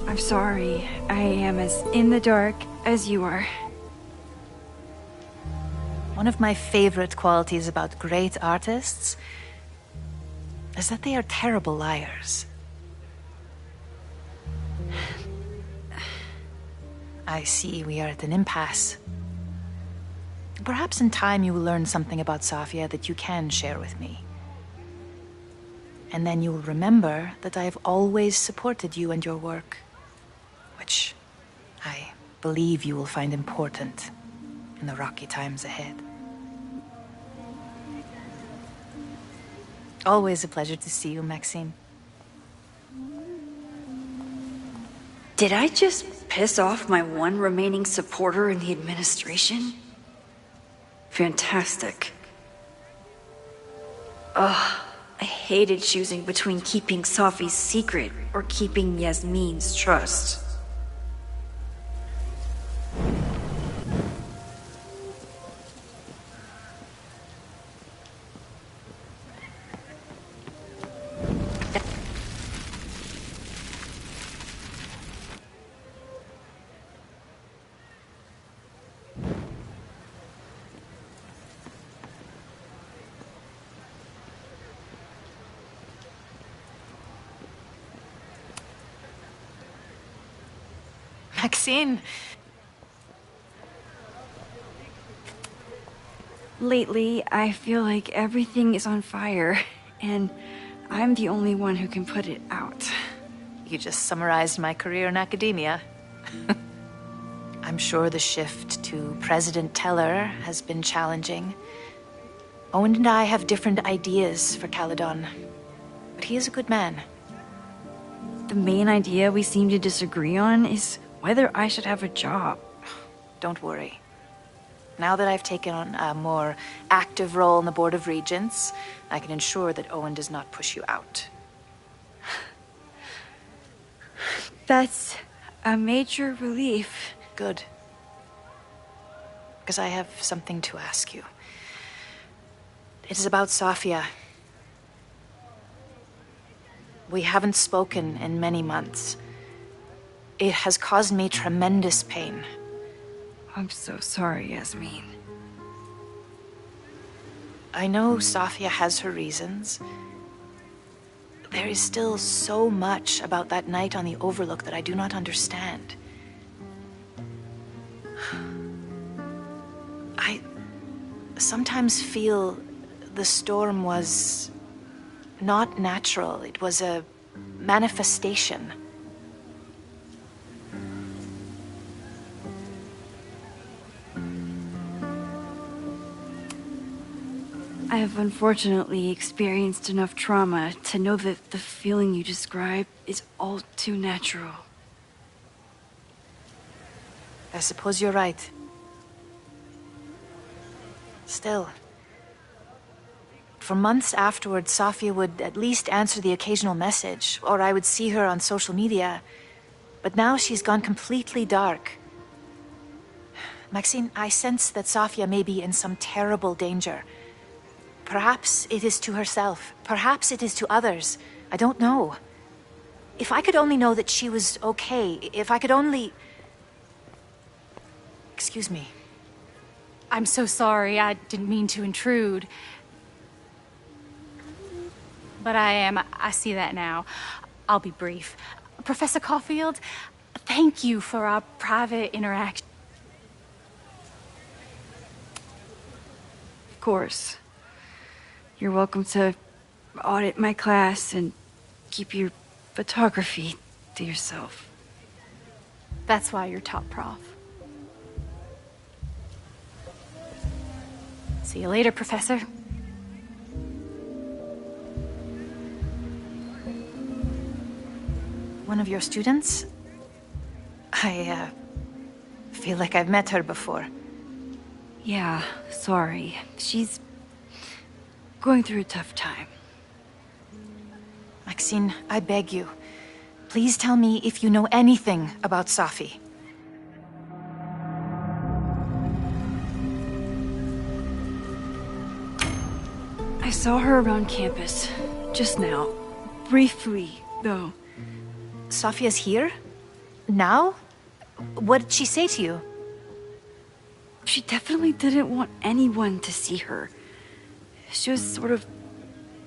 I'm sorry. I am as in the dark as you are. One of my favorite qualities about great artists is that they are terrible liars. I see we are at an impasse. Perhaps in time you will learn something about Sofia that you can share with me. And then you will remember that I have always supported you and your work, which I believe you will find important in the rocky times ahead. Always a pleasure to see you, Maxine. Did I just piss off my one remaining supporter in the administration? Fantastic. Ugh, I hated choosing between keeping Safi's secret or keeping Yasmin's trust. Maxine. Lately, I feel like everything is on fire, and I'm the only one who can put it out. You just summarized my career in academia. I'm sure the shift to President Teller has been challenging. Owen and I have different ideas for Caledon, but he is a good man. The main idea we seem to disagree on is whether I should have a job. Don't worry. Now that I've taken on a more active role in the Board of Regents, I can ensure that Owen does not push you out. That's a major relief. Good. Because I have something to ask you. It is about Safia. We haven't spoken in many months. It has caused me tremendous pain. I'm so sorry, Yasmin. I know Safia has her reasons. There is still so much about that night on the Overlook that I do not understand. I sometimes feel the storm was not natural. It was a manifestation. I have unfortunately experienced enough trauma to know that the feeling you describe is all too natural. I suppose you're right. Still, for months afterwards, Safia would at least answer the occasional message, or I would see her on social media. But now she's gone completely dark. Maxine, I sense that Safia may be in some terrible danger. Perhaps it is to herself. Perhaps it is to others. I don't know. If I could only know that she was okay, if I could only... Excuse me. I'm so sorry. I didn't mean to intrude. But I see that now. I'll be brief. Professor Caulfield, thank you for our private interaction. Of course. You're welcome to audit my class and keep your photography to yourself. That's why you're top prof. See you later, Professor. One of your students? I feel like I've met her before. Yeah, sorry. She's going through a tough time. Maxine, I beg you. Please tell me if you know anything about Safi. I saw her around campus. Just now. Briefly, though. Safia's here? Now? What did she say to you? She definitely didn't want anyone to see her. She was sort of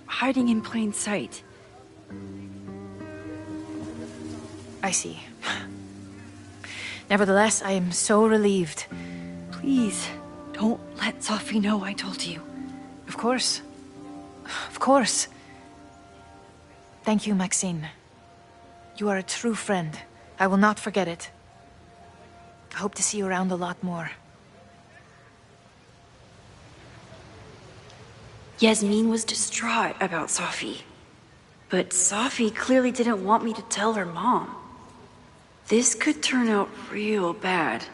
hiding in plain sight. I see. Nevertheless, I am so relieved. Please, don't let Safi know I told you. Of course. Of course. Thank you, Maxine. You are a true friend. I will not forget it. I hope to see you around a lot more. Yasmin was distraught about Safi. But Safi clearly didn't want me to tell her mom. This could turn out real bad.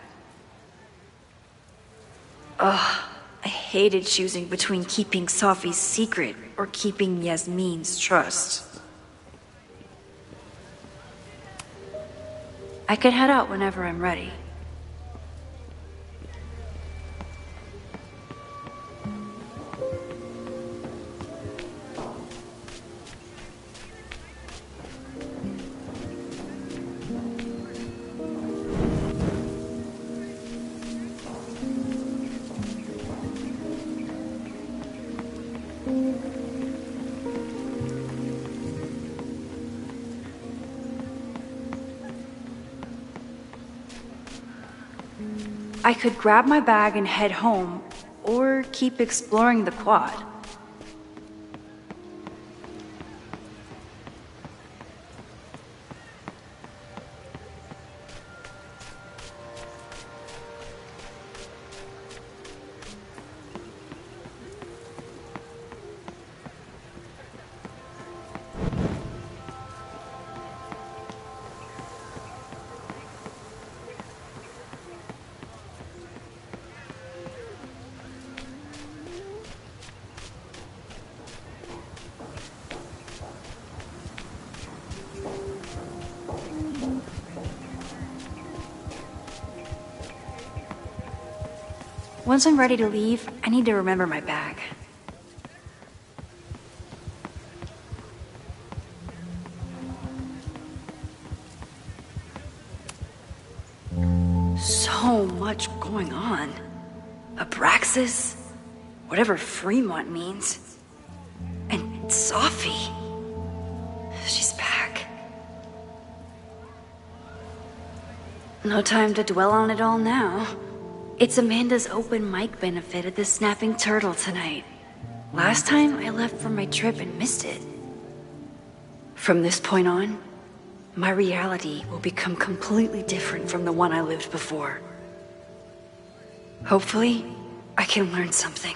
Ugh, I hated choosing between keeping Safi's secret or keeping Yasmin's trust. I could head out whenever I'm ready. I could grab my bag and head home, or keep exploring the quad. Once I'm ready to leave, I need to remember my bag. So much going on. Abraxas, whatever Fremont means, and Sophie. She's back. No time to dwell on it all now. It's Amanda's open mic benefit at the Snapping Turtle tonight. Last time I left for my trip and missed it. From this point on, my reality will become completely different from the one I lived before. Hopefully, I can learn something.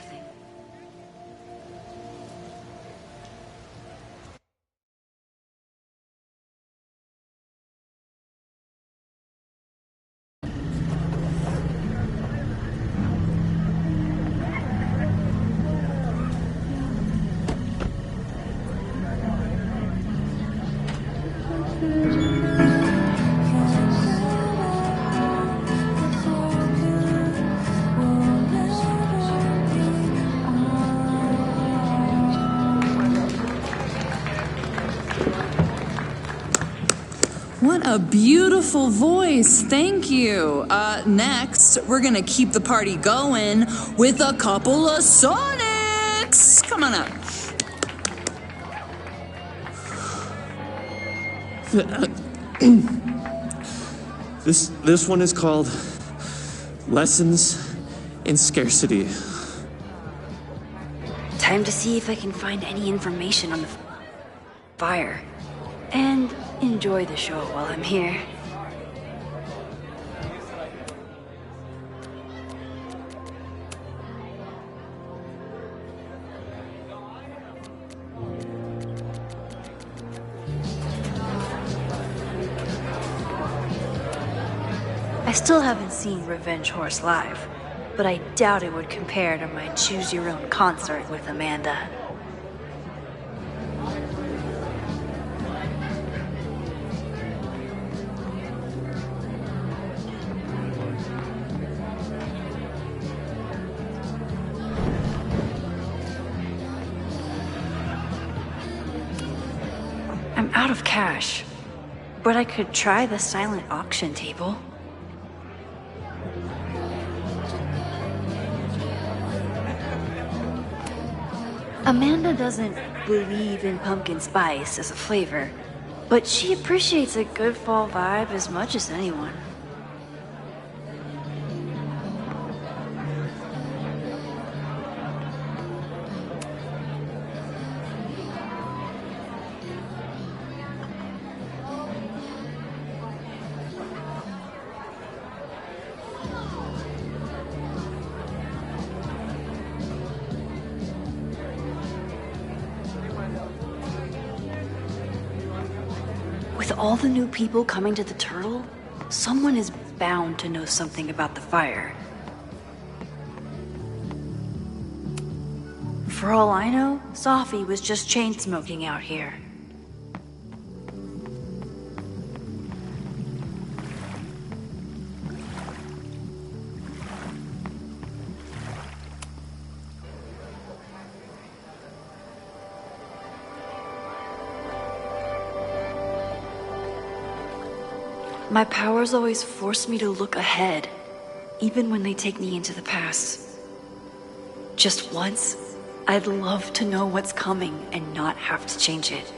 What a beautiful voice. Thank you. Next, we're gonna keep the party going with a couple of Sonics. Come on up. This one is called Lessons in Scarcity. Time to see if I can find any information on the fire. And enjoy the show while I'm here. I still haven't seen Revenge Horse live, but I doubt it would compare to my Choose Your Own concert with Amanda. I'm out of cash, but I could try the silent auction table. Amanda doesn't believe in pumpkin spice as a flavor, but she appreciates a good fall vibe as much as anyone. With all the new people coming to the Turtle, someone is bound to know something about the fire. For all I know, Sophie was just chain smoking out here. My powers always force me to look ahead, even when they take me into the past. Just once, I'd love to know what's coming and not have to change it.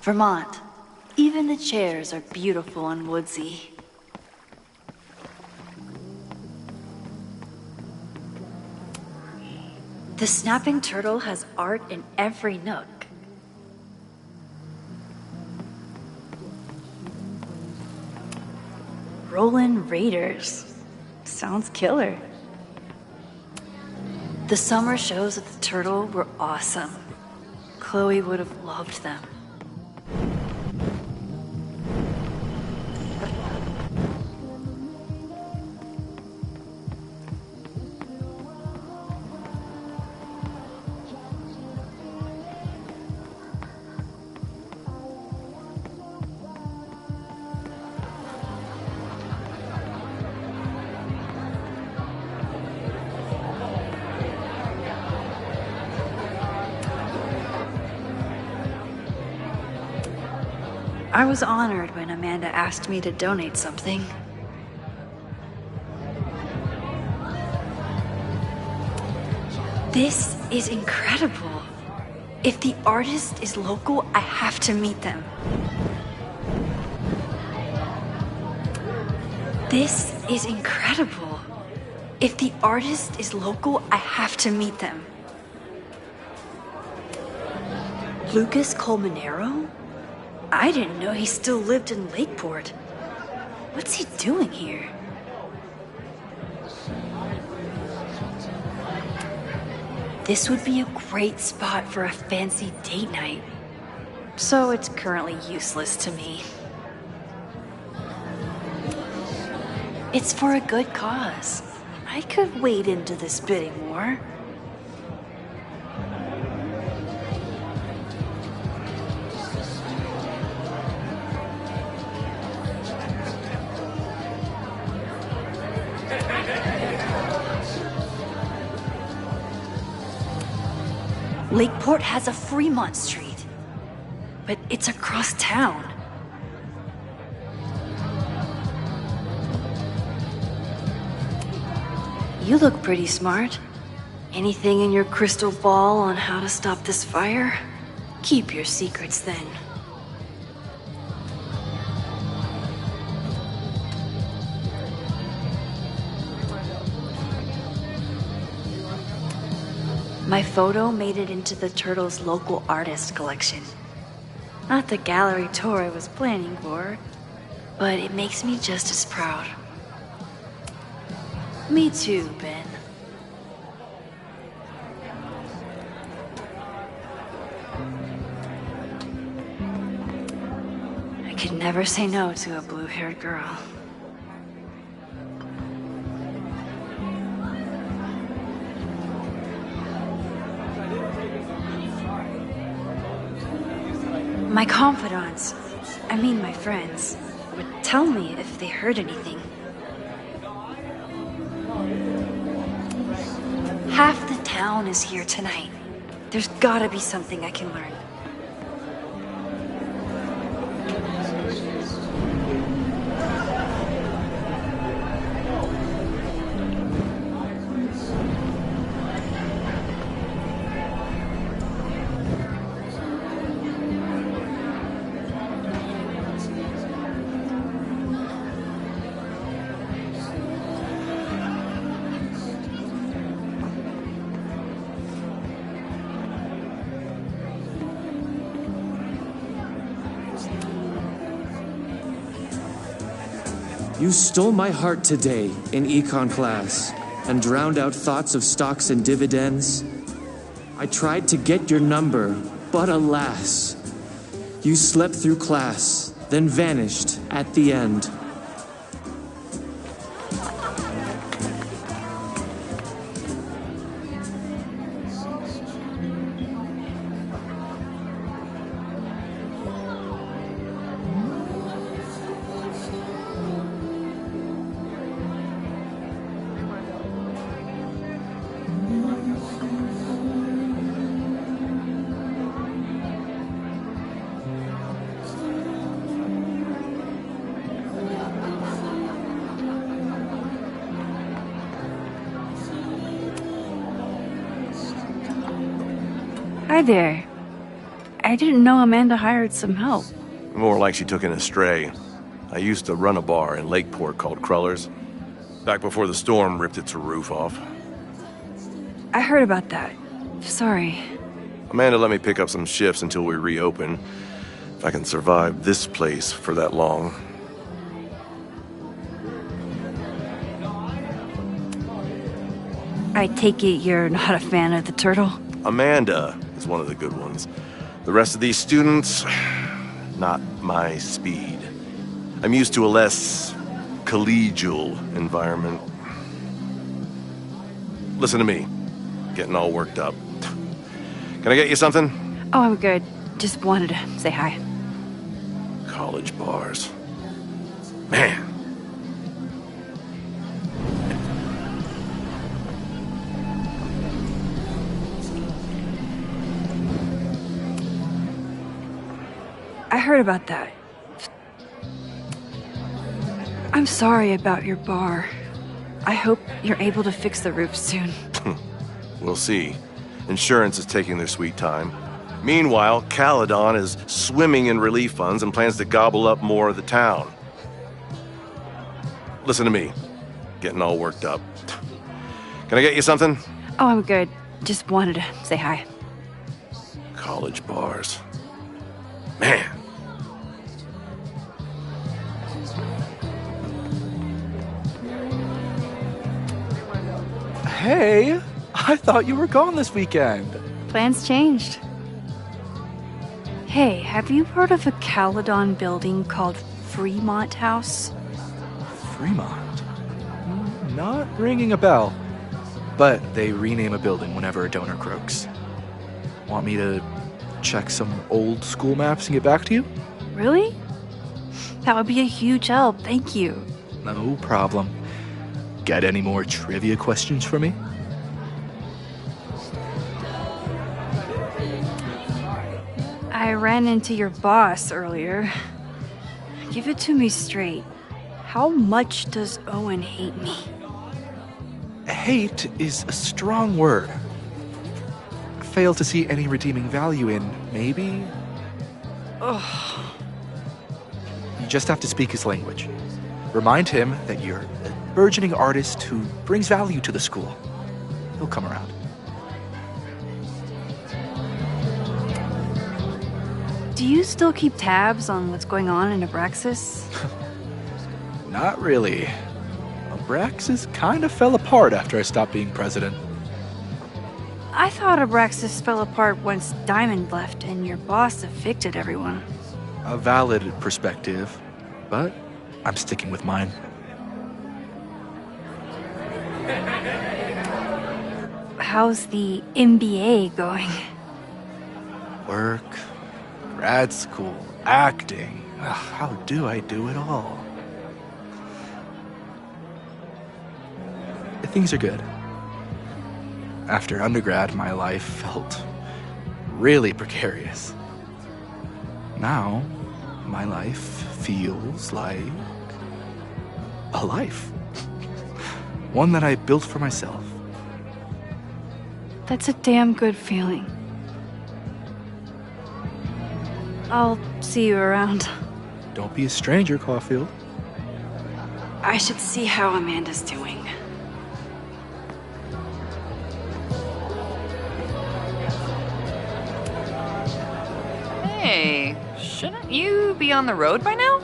Vermont. Even the chairs are beautiful and woodsy. The Snapping Turtle has art in every nook. Rollin' Raiders. Sounds killer. The summer shows at the Turtle were awesome. Chloe would have loved them. I was honored when Amanda asked me to donate something. This is incredible. If the artist is local, I have to meet them. This is incredible. If the artist is local, I have to meet them. Lucas Colmenero? I didn't know he still lived in Lakeport. What's he doing here? This would be a great spot for a fancy date night. So it's currently useless to me. It's for a good cause. I could wade into this bidding war. Lakeport has a Fremont Street, but it's across town. You look pretty smart. Anything in your crystal ball on how to stop this fire? Keep your secrets then. My photo made it into the Turtle's local artist collection. Not the gallery tour I was planning for, but it makes me just as proud. Me too, Ben. I could never say no to a blue-haired girl. My confidants, I mean my friends, would tell me if they heard anything. Half the town is here tonight. There's gotta be something I can learn. You stole my heart today in econ class and drowned out thoughts of stocks and dividends. I tried to get your number, but alas, you slept through class, then vanished at the end. Hi there. I didn't know Amanda hired some help. More like she took in a stray. I used to run a bar in Lakeport called Crullers. Back before the storm ripped its roof off. I heard about that. Sorry. Amanda let me pick up some shifts until we reopen. If I can survive this place for that long. I take it you're not a fan of the turtle? Amanda is one of the good ones. The rest of these students, not my speed. I'm used to a less collegial environment. Listen to me, getting all worked up. Can I get you something? Oh, I'm good. Just wanted to say hi. College bars. Man. I heard about that. I'm sorry about your bar. I hope you're able to fix the roof soon. We'll see. Insurance is taking their sweet time. Meanwhile, Caledon is swimming in relief funds and plans to gobble up more of the town. Listen to me, getting all worked up. Can I get you something? Oh, I'm good. Just wanted to say hi. College bars. Man. Hey, I thought you were gone this weekend. Plans changed. Hey, have you heard of a Caledon building called Fremont House? Fremont? Not ringing a bell. But they rename a building whenever a donor croaks. Want me to check some old school maps and get back to you? Really? That would be a huge help, thank you. No problem. Got any more trivia questions for me? I ran into your boss earlier. Give it to me straight. How much does Owen hate me? Hate is a strong word. Fail to see any redeeming value in, maybe? Ugh. You just have to speak his language. Remind him that you're a burgeoning artist who brings value to the school. He'll come around. Do you still keep tabs on what's going on in Abraxas? Not really. Abraxas kind of fell apart after I stopped being president. I thought Abraxas fell apart once Diamond left and your boss evicted everyone. A valid perspective, but I'm sticking with mine. How's the MBA going? Work, grad school, acting. Ugh, how do I do it all? Things are good. After undergrad, my life felt really precarious. Now, my life feels like a life. One that I built for myself. That's a damn good feeling. I'll see you around. Don't be a stranger, Caulfield. I should see how Amanda's doing. Hey, shouldn't you be on the road by now?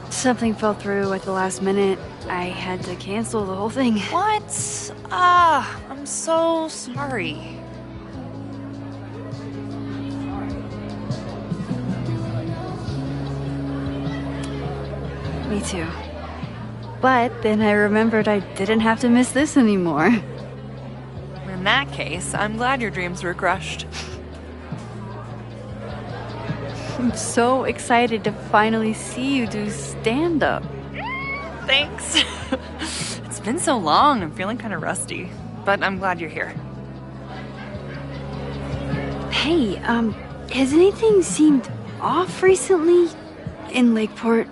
Something fell through at the last minute. I had to cancel the whole thing. What? I'm so sorry. Me too. But then I remembered I didn't have to miss this anymore. In that case, I'm glad your dreams were crushed. I'm so excited to finally see you do stand-up. Thanks. It's been so long, I'm feeling kind of rusty. But I'm glad you're here. Hey, has anything seemed off recently in Lakeport?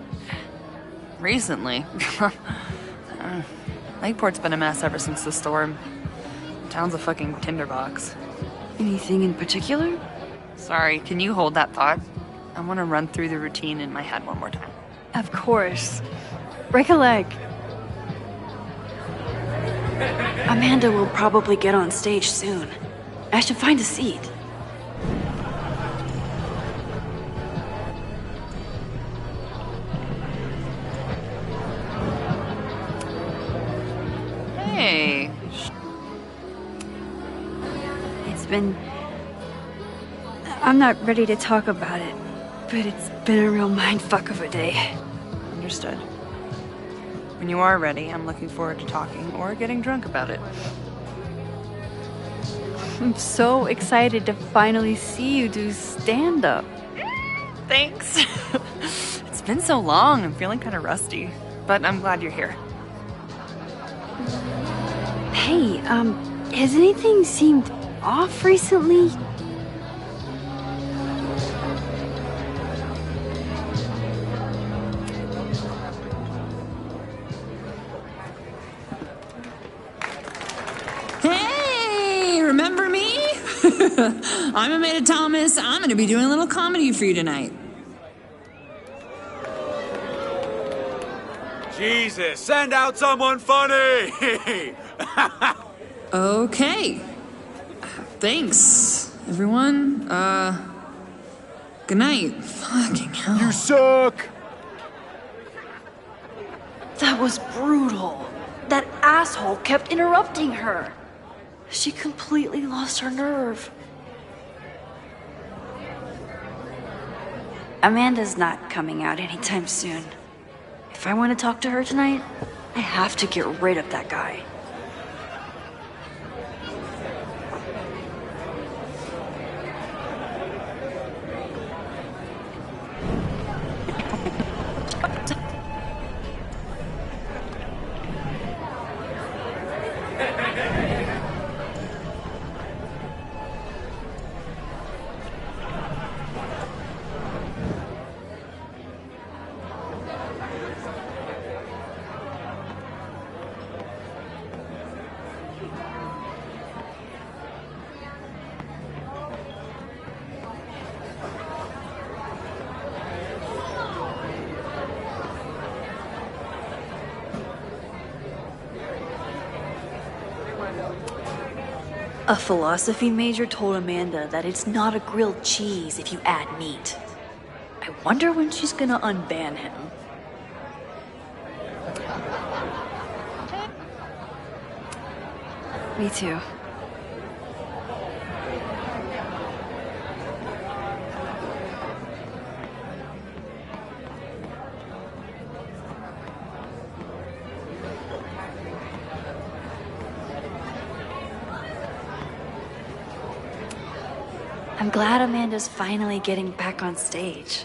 Recently? Lakeport's been a mess ever since the storm. Town's a fucking tinderbox. Anything in particular? Sorry, can you hold that thought? I want to run through the routine in my head one more time. Of course. Break a leg. Amanda will probably get on stage soon. I should find a seat. Hey, I'm not ready to talk about it, but it's been a real mindfuck of a day. Understood. When you are ready, I'm looking forward to talking or getting drunk about it. I'm so excited to finally see you do stand-up. Thanks. It's been so long. I'm feeling kind of rusty, but I'm glad you're here. Hey, has anything seemed off recently? Hey, remember me? I'm Amanda Thomas. I'm going to be doing a little comedy for you tonight. Jesus, send out someone funny! Okay. Thanks, everyone. Good night. Fucking hell. You suck! That was brutal. That asshole kept interrupting her. She completely lost her nerve. Amanda's not coming out anytime soon. If I want to talk to her tonight, I have to get rid of that guy. A philosophy major told Amanda that it's not a grilled cheese if you add meat. I wonder when she's gonna unban him. Me too. I'm glad Amanda's finally getting back on stage.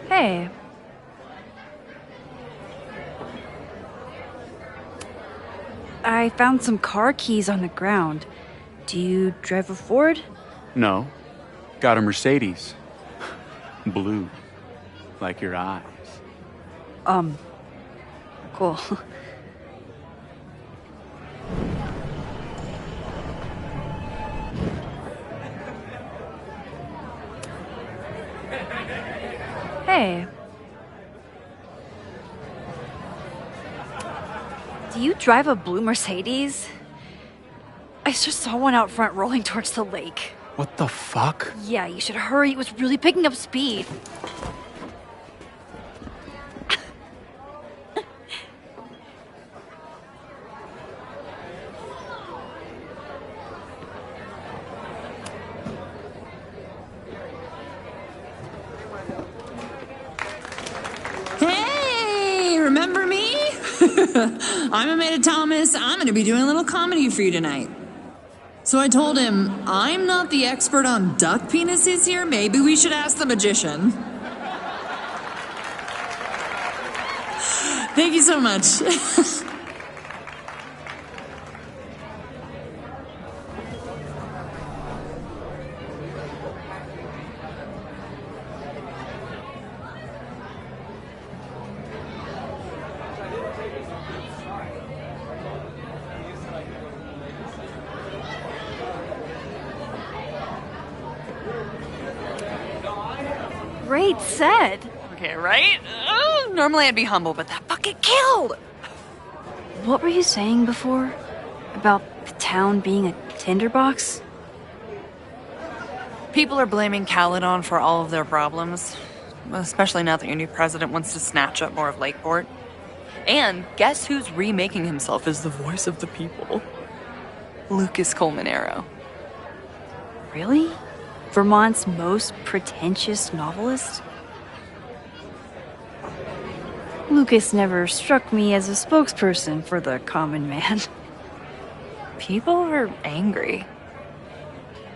Hey. I found some car keys on the ground. Do you drive a Ford? No. Got a Mercedes. Blue. Like your eyes. Cool. Hey. Do you drive a blue Mercedes? I just saw one out front rolling towards the lake. What the fuck? Yeah, you should hurry. It was really picking up speed. Hey, remember me? I'm Amanda Thomas. I'm going to be doing a little comedy for you tonight. So I told him, I'm not the expert on duck penises here. Maybe we should ask the magician. Thank you so much. Great set. Okay, right? Normally I'd be humble, but that fucking killed! What were you saying before? About the town being a tinderbox? People are blaming Caledon for all of their problems. Especially now that your new president wants to snatch up more of Lakeport. And guess who's remaking himself as the voice of the people? Lucas Colmenero. Really? Vermont's most pretentious novelist? Lucas never struck me as a spokesperson for the common man. People are angry.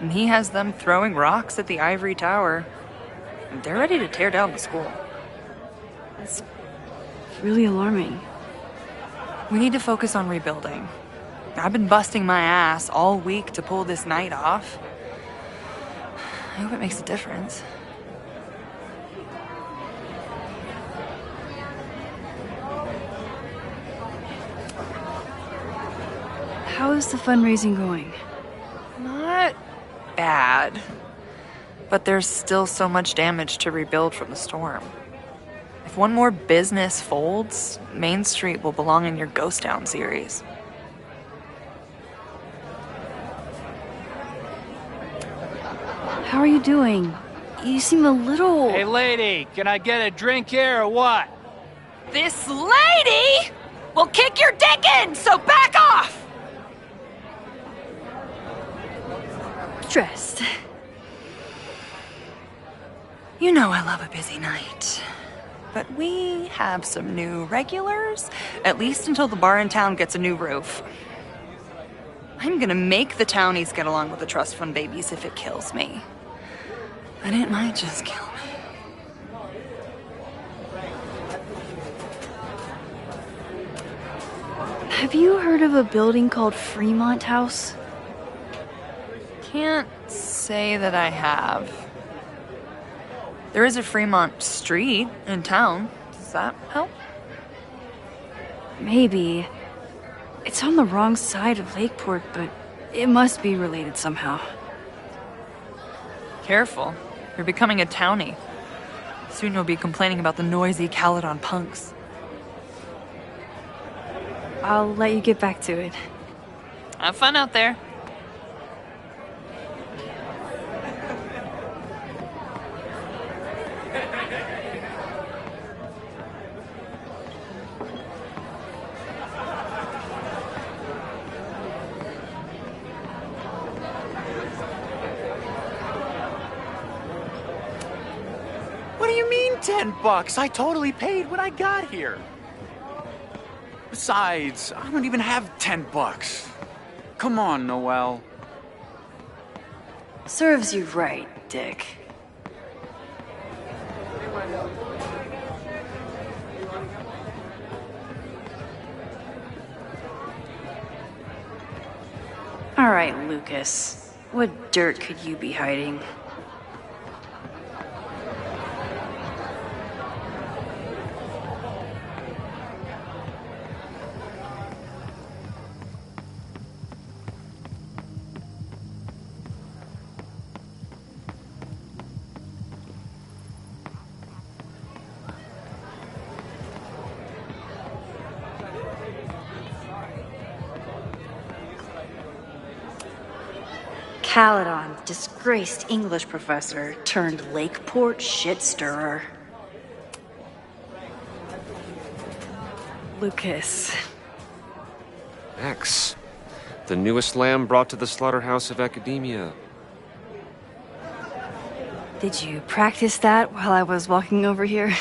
And he has them throwing rocks at the Ivory Tower. They're ready to tear down the school. That's really alarming. We need to focus on rebuilding. I've been busting my ass all week to pull this night off. I hope it makes a difference. How is the fundraising going? Not bad. But there's still so much damage to rebuild from the storm. If one more business folds, Main Street will belong in your Ghost Town series. How are you doing? You seem a little... Hey, lady, can I get a drink here or what? This lady will kick your dick in, so back off! Stressed. You know I love a busy night. But we have some new regulars, at least until the bar in town gets a new roof. I'm gonna make the townies get along with the trust fund babies if it kills me. But it might just kill me. Have you heard of a building called Fremont House? Can't say that I have. There is a Fremont Street in town. Does that help? Maybe. It's on the wrong side of Lakeport, but it must be related somehow. Careful. You're becoming a townie. Soon you'll be complaining about the noisy Caledon punks. I'll let you get back to it. Have fun out there. What do you mean $10? I totally paid when I got here. Besides, I don't even have $10. Come on, Noel. Serves you right, Dick. All right, Lucas. What dirt could you be hiding? Caledon, disgraced English professor turned Lakeport shit stirrer. Lucas. X, the newest lamb brought to the slaughterhouse of academia. Did you practice that while I was walking over here?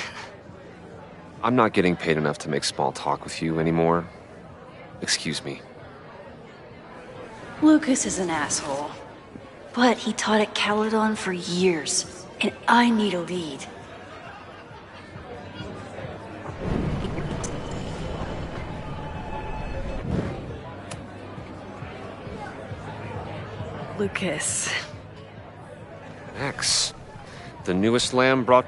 I'm not getting paid enough to make small talk with you anymore. Excuse me. Lucas is an asshole. But he taught at Caledon for years, and I need a lead. Lucas. X, the newest lamb brought...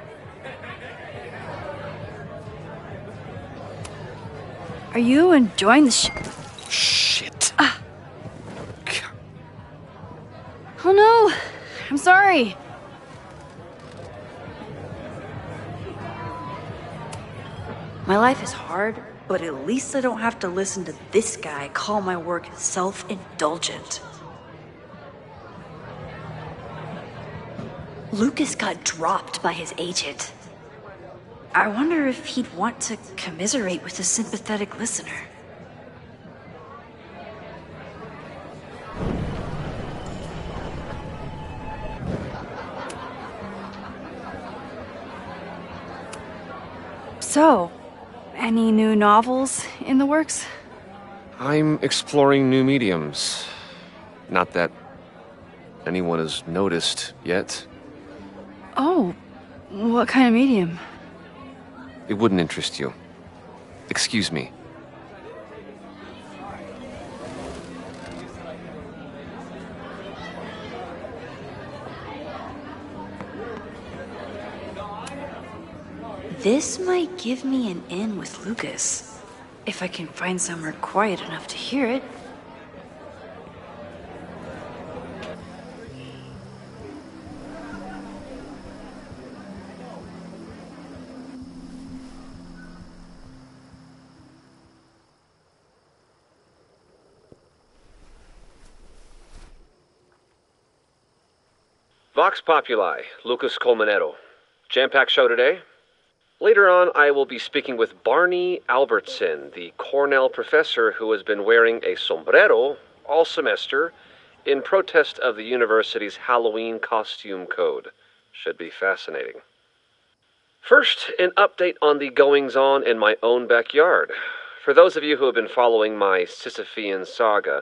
Are you enjoying the Shit. Oh no! I'm sorry. My life is hard, but at least I don't have to listen to this guy call my work self-indulgent. Lucas got dropped by his agent. I wonder if he'd want to commiserate with a sympathetic listener. So, any new novels in the works? I'm exploring new mediums. Not that anyone has noticed yet. Oh, what kind of medium? It wouldn't interest you. Excuse me. This might give me an in with Lucas, if I can find somewhere quiet enough to hear it. Vox Populi, Lucas Colmenero. Jam-packed show today? Later on, I will be speaking with Barney Albertson, the Cornell professor who has been wearing a sombrero all semester in protest of the university's Halloween costume code. Should be fascinating. First, an update on the goings-on in my own backyard. For those of you who have been following my Sisyphean saga,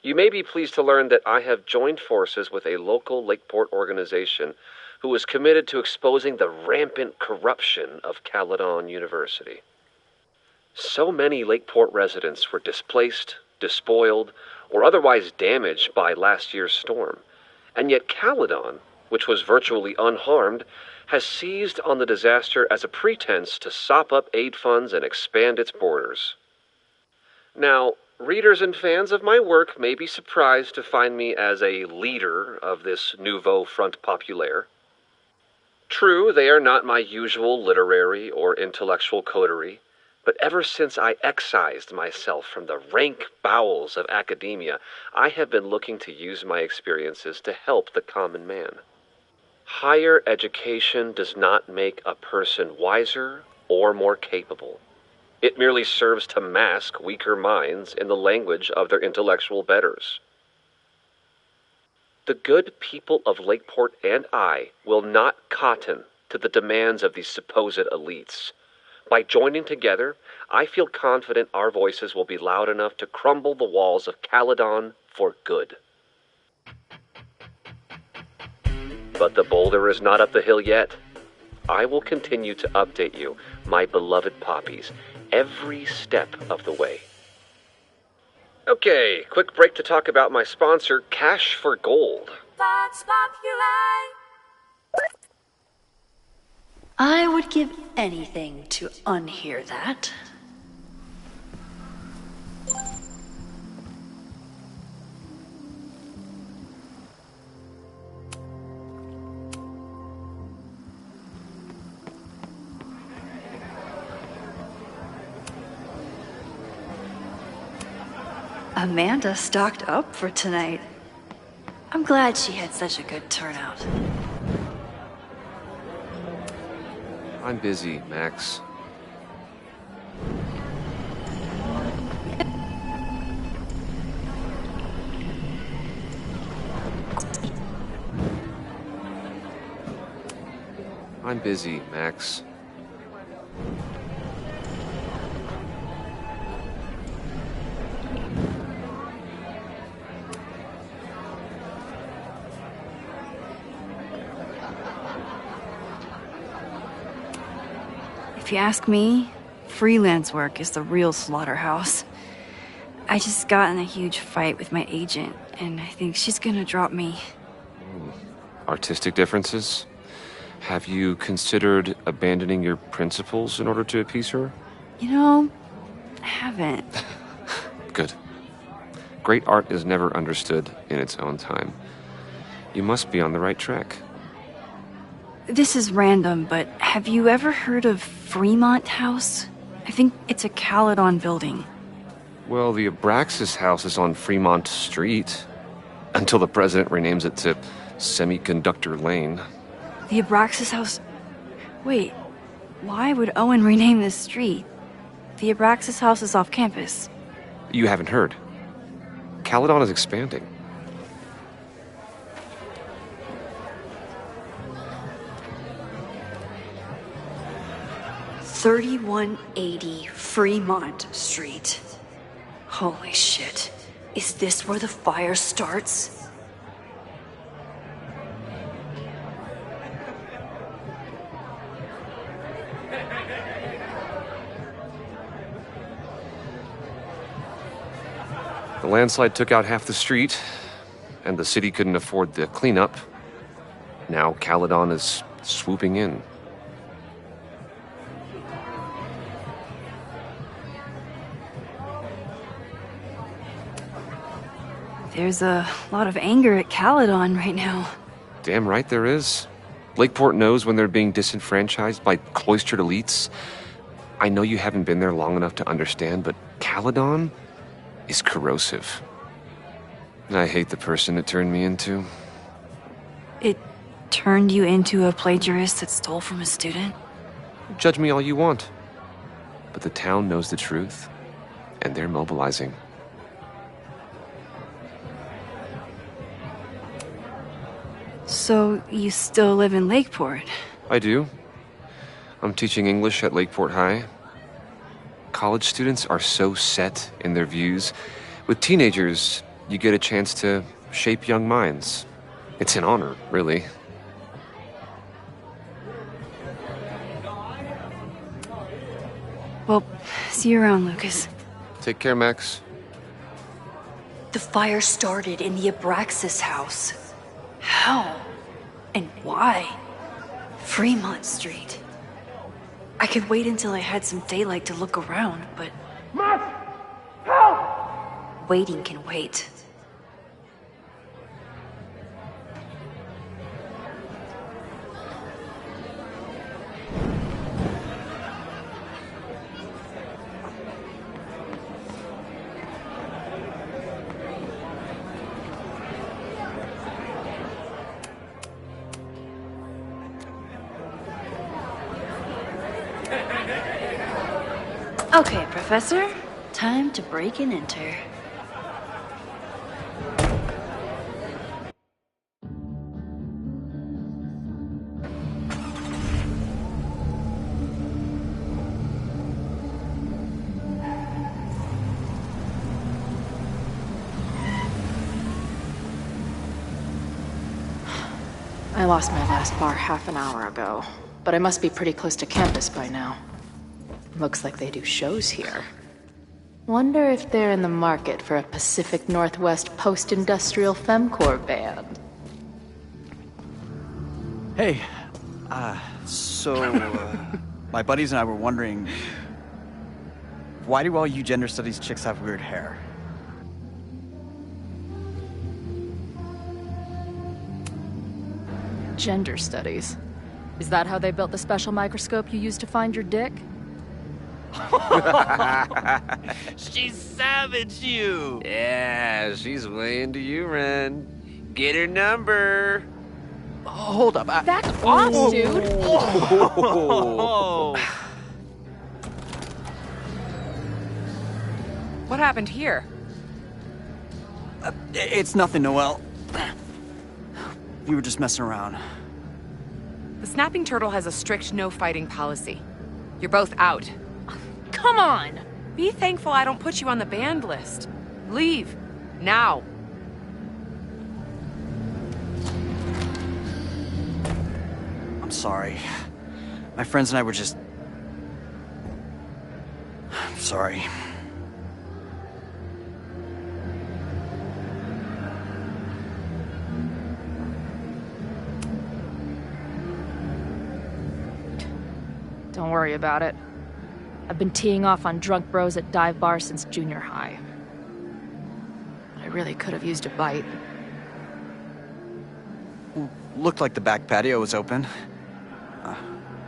you may be pleased to learn that I have joined forces with a local Lakeport organization who is committed to exposing the rampant corruption of Caledon University. So many Lakeport residents were displaced, despoiled, or otherwise damaged by last year's storm, and yet Caledon, which was virtually unharmed, has seized on the disaster as a pretense to sop up aid funds and expand its borders. Now, readers and fans of my work may be surprised to find me as a leader of this nouveau front populaire. True, they are not my usual literary or intellectual coterie, but ever since I excised myself from the rank bowels of academia, I have been looking to use my experiences to help the common man. Higher education does not make a person wiser or more capable. It merely serves to mask weaker minds in the language of their intellectual betters. The good people of Lakeport and I will not cotton to the demands of these supposed elites. By joining together, I feel confident our voices will be loud enough to crumble the walls of Caledon for good. But the boulder is not up the hill yet. I will continue to update you, my beloved poppies, every step of the way. Okay, quick break to talk about my sponsor, Cash for Gold. Vox Populi. I would give anything to unhear that. Amanda stocked up for tonight. I'm glad she had such a good turnout. I'm busy, Max. I'm busy, Max. If you ask me, freelance work is the real slaughterhouse. I just got in a huge fight with my agent, and I think she's gonna drop me. Artistic differences? Have you considered abandoning your principles in order to appease her? You know, I haven't. Good. Great art is never understood in its own time. You must be on the right track. This is random, but have you ever heard of Fremont House? I think it's a Caledon building. Well, the Abraxas house is on Fremont Street. Until the president renames it to Semiconductor Lane. The Abraxas house... Wait, why would Owen rename this street? The Abraxas house is off campus. You haven't heard. Caledon is expanding. $3180 Fremont Street. Holy shit. Is this where the fire starts? The landslide took out half the street, and the city couldn't afford the cleanup. Now Caledon is swooping in. There's a lot of anger at Caledon right now. Damn right there is. Lakeport knows when they're being disenfranchised by cloistered elites. I know you haven't been there long enough to understand, but Caledon is corrosive. And I hate the person it turned me into. It turned you into a plagiarist that stole from a student? Judge me all you want. But the town knows the truth, and they're mobilizing. So you still live in Lakeport? I do. I'm teaching English at Lakeport High. College students are so set in their views. With teenagers, you get a chance to shape young minds. It's an honor, really. Well, see you around, Lucas. Take care, Max. The fire started in the Abraxas house. How? And why? Fremont Street. I could wait until I had some daylight to look around, but... Max! Help! Waiting can wait. Okay, Professor. Time to break and enter. I lost my last bar half an hour ago, but I must be pretty close to campus by now. Looks like they do shows here. Wonder if they're in the market for a Pacific Northwest post-industrial femcore band. Hey, my buddies and I were wondering, why do all you gender studies chicks have weird hair? Gender studies. Is that how they built the special microscope you used to find your dick? She savaged you! Yeah, she's way into you, Ren. Get her number. Hold up. Back off, dude! Oh. What happened here? It's nothing, Noelle. We were just messing around. The Snapping Turtle has a strict no-fighting policy. You're both out. Come on! Be thankful I don't put you on the banned list. Leave. Now. I'm sorry. My friends and I were just... I'm sorry. Don't worry about it. I've been teeing off on drunk bros at dive bars since junior high. But I really could have used a bite. Looked like the back patio was open.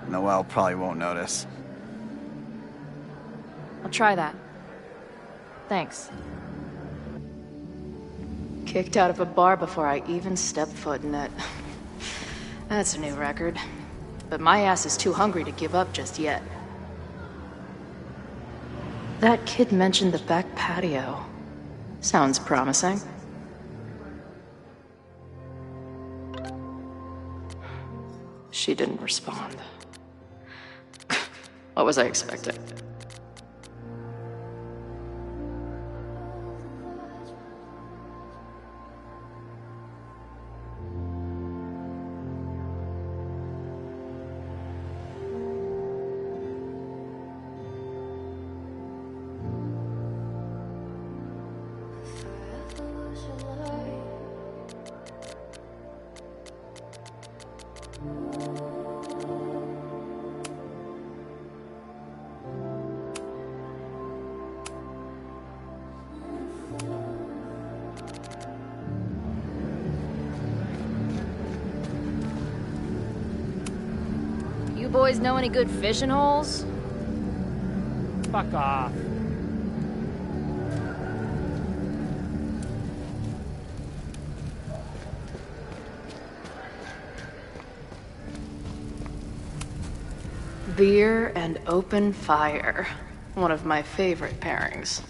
Noelle probably won't notice. I'll try that. Thanks. Kicked out of a bar before I even stepped foot in it. That's a new record. But my ass is too hungry to give up just yet. That kid mentioned the back patio. Sounds promising. She didn't respond. What was I expecting? You boys know any good fishing holes? Fuck off. Beer and open fire. One of my favorite pairings.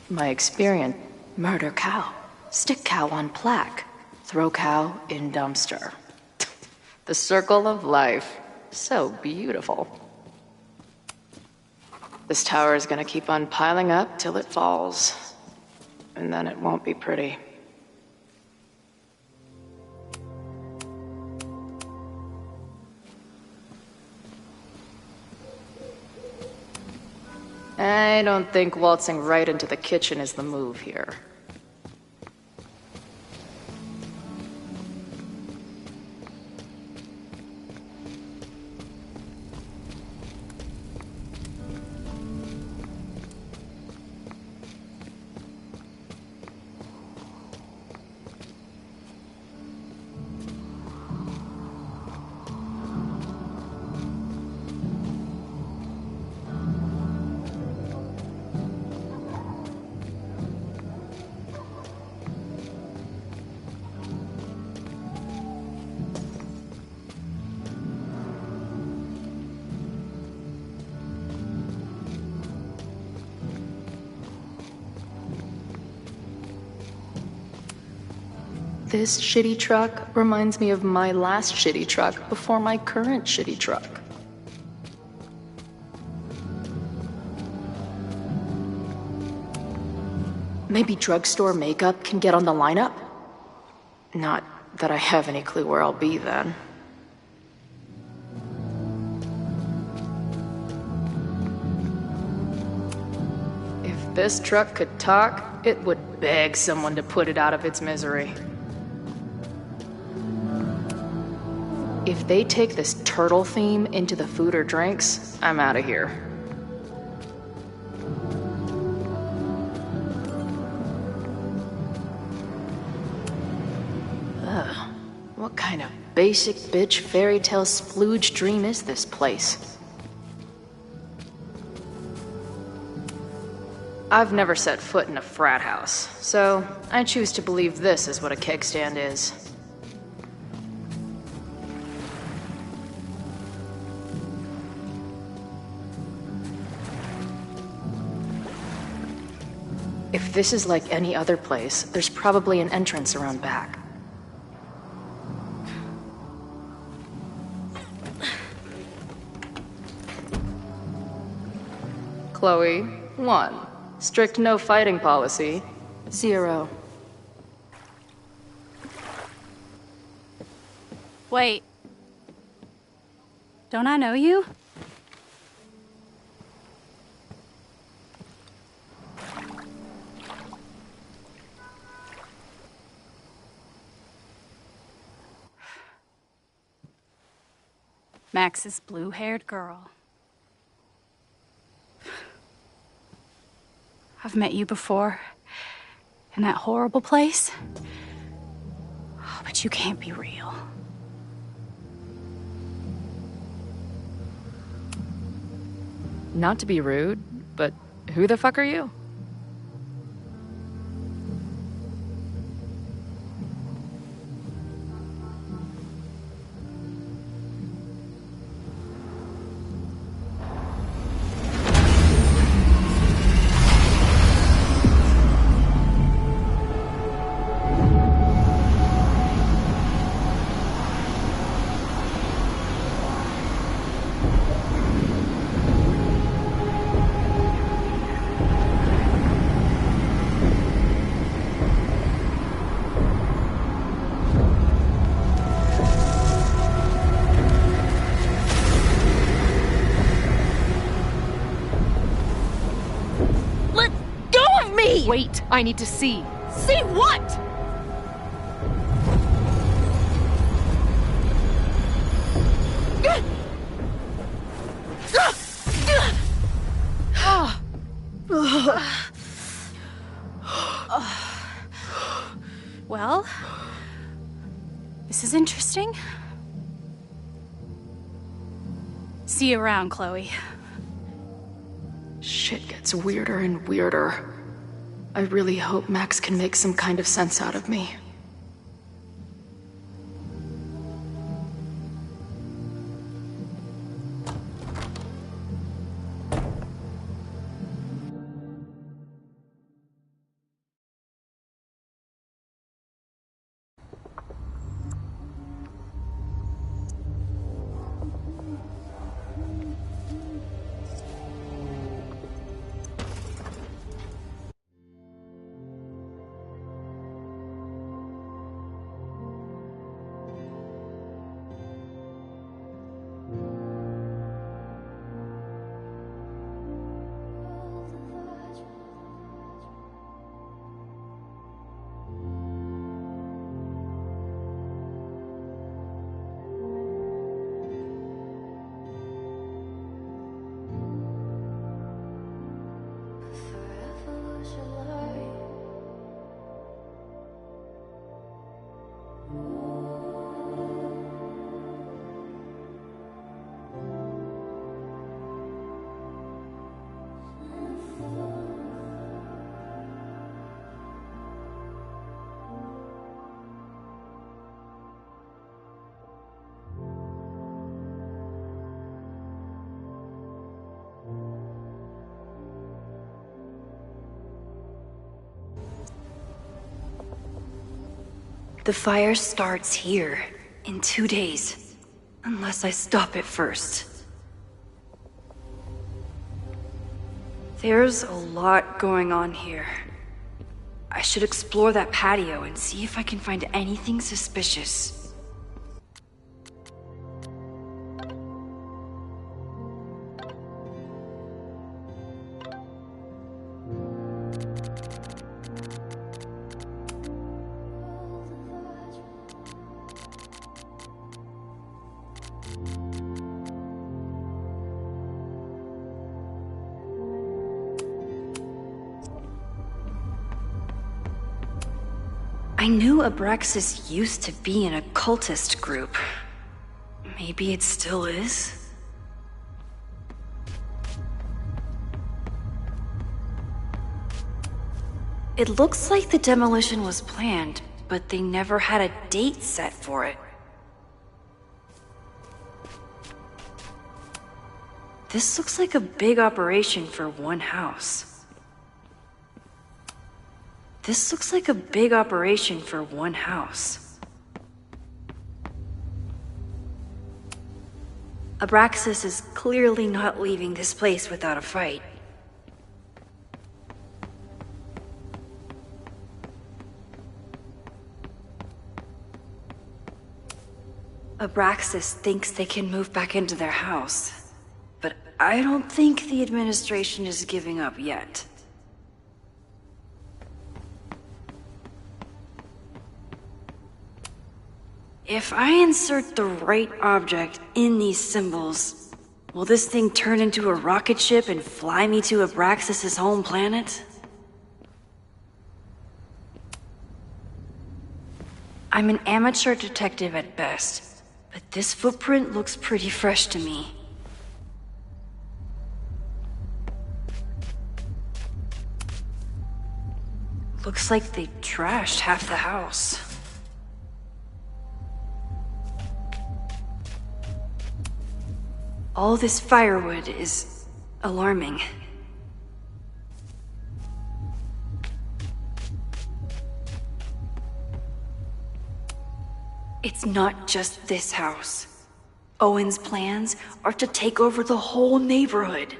My experience: murder cow, stick cow on plaque, throw cow in dumpster. The circle of life. So beautiful. This tower is gonna keep on piling up till it falls. And then it won't be pretty. I don't think waltzing right into the kitchen is the move here. This shitty truck reminds me of my last shitty truck before my current shitty truck. Maybe drugstore makeup can get on the lineup? Not that I have any clue where I'll be then. If this truck could talk, it would beg someone to put it out of its misery. If they take this turtle theme into the food or drinks, I'm out of here. Ugh, what kind of basic bitch fairy tale splooge dream is this place? I've never set foot in a frat house, so I choose to believe this is what a keg stand is. If this is like any other place, there's probably an entrance around back. Chloe, 1. Strict no fighting policy. 0. Wait. Don't I know you? Max's blue-haired girl. I've met you before. In that horrible place? Oh, but you can't be real. Not to be rude, but who the fuck are you? Wait, I need to see. See what? Well, this is interesting. See you around, Chloe. Shit gets weirder and weirder. I really hope Max can make some kind of sense out of me. The fire starts here in 2 days, unless I stop it first. There's a lot going on here. I should explore that patio and see if I can find anything suspicious. I knew Abraxas used to be an occultist group. Maybe it still is? It looks like the demolition was planned, but they never had a date set for it. This looks like a big operation for one house. This looks like a big operation for one house. Abraxas is clearly not leaving this place without a fight. Abraxas thinks they can move back into their house, but I don't think the administration is giving up yet. If I insert the right object in these symbols, will this thing turn into a rocket ship and fly me to Abraxas' home planet? I'm an amateur detective at best, but this footprint looks pretty fresh to me. Looks like they trashed half the house. All this firewood is alarming. It's not just this house. Owen's plans are to take over the whole neighborhood.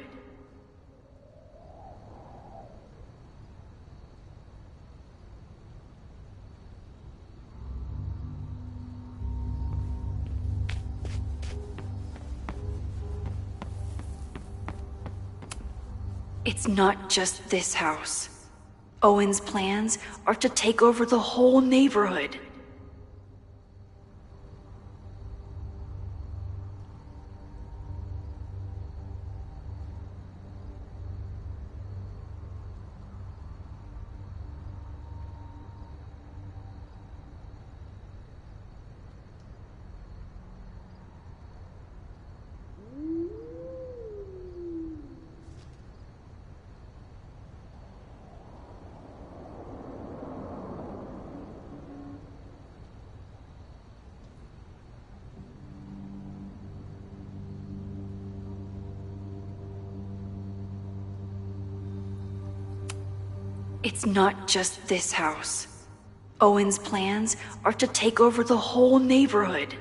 It's not just this house. Owen's plans are to take over the whole neighborhood. It's not just this house. Owen's plans are to take over the whole neighborhood.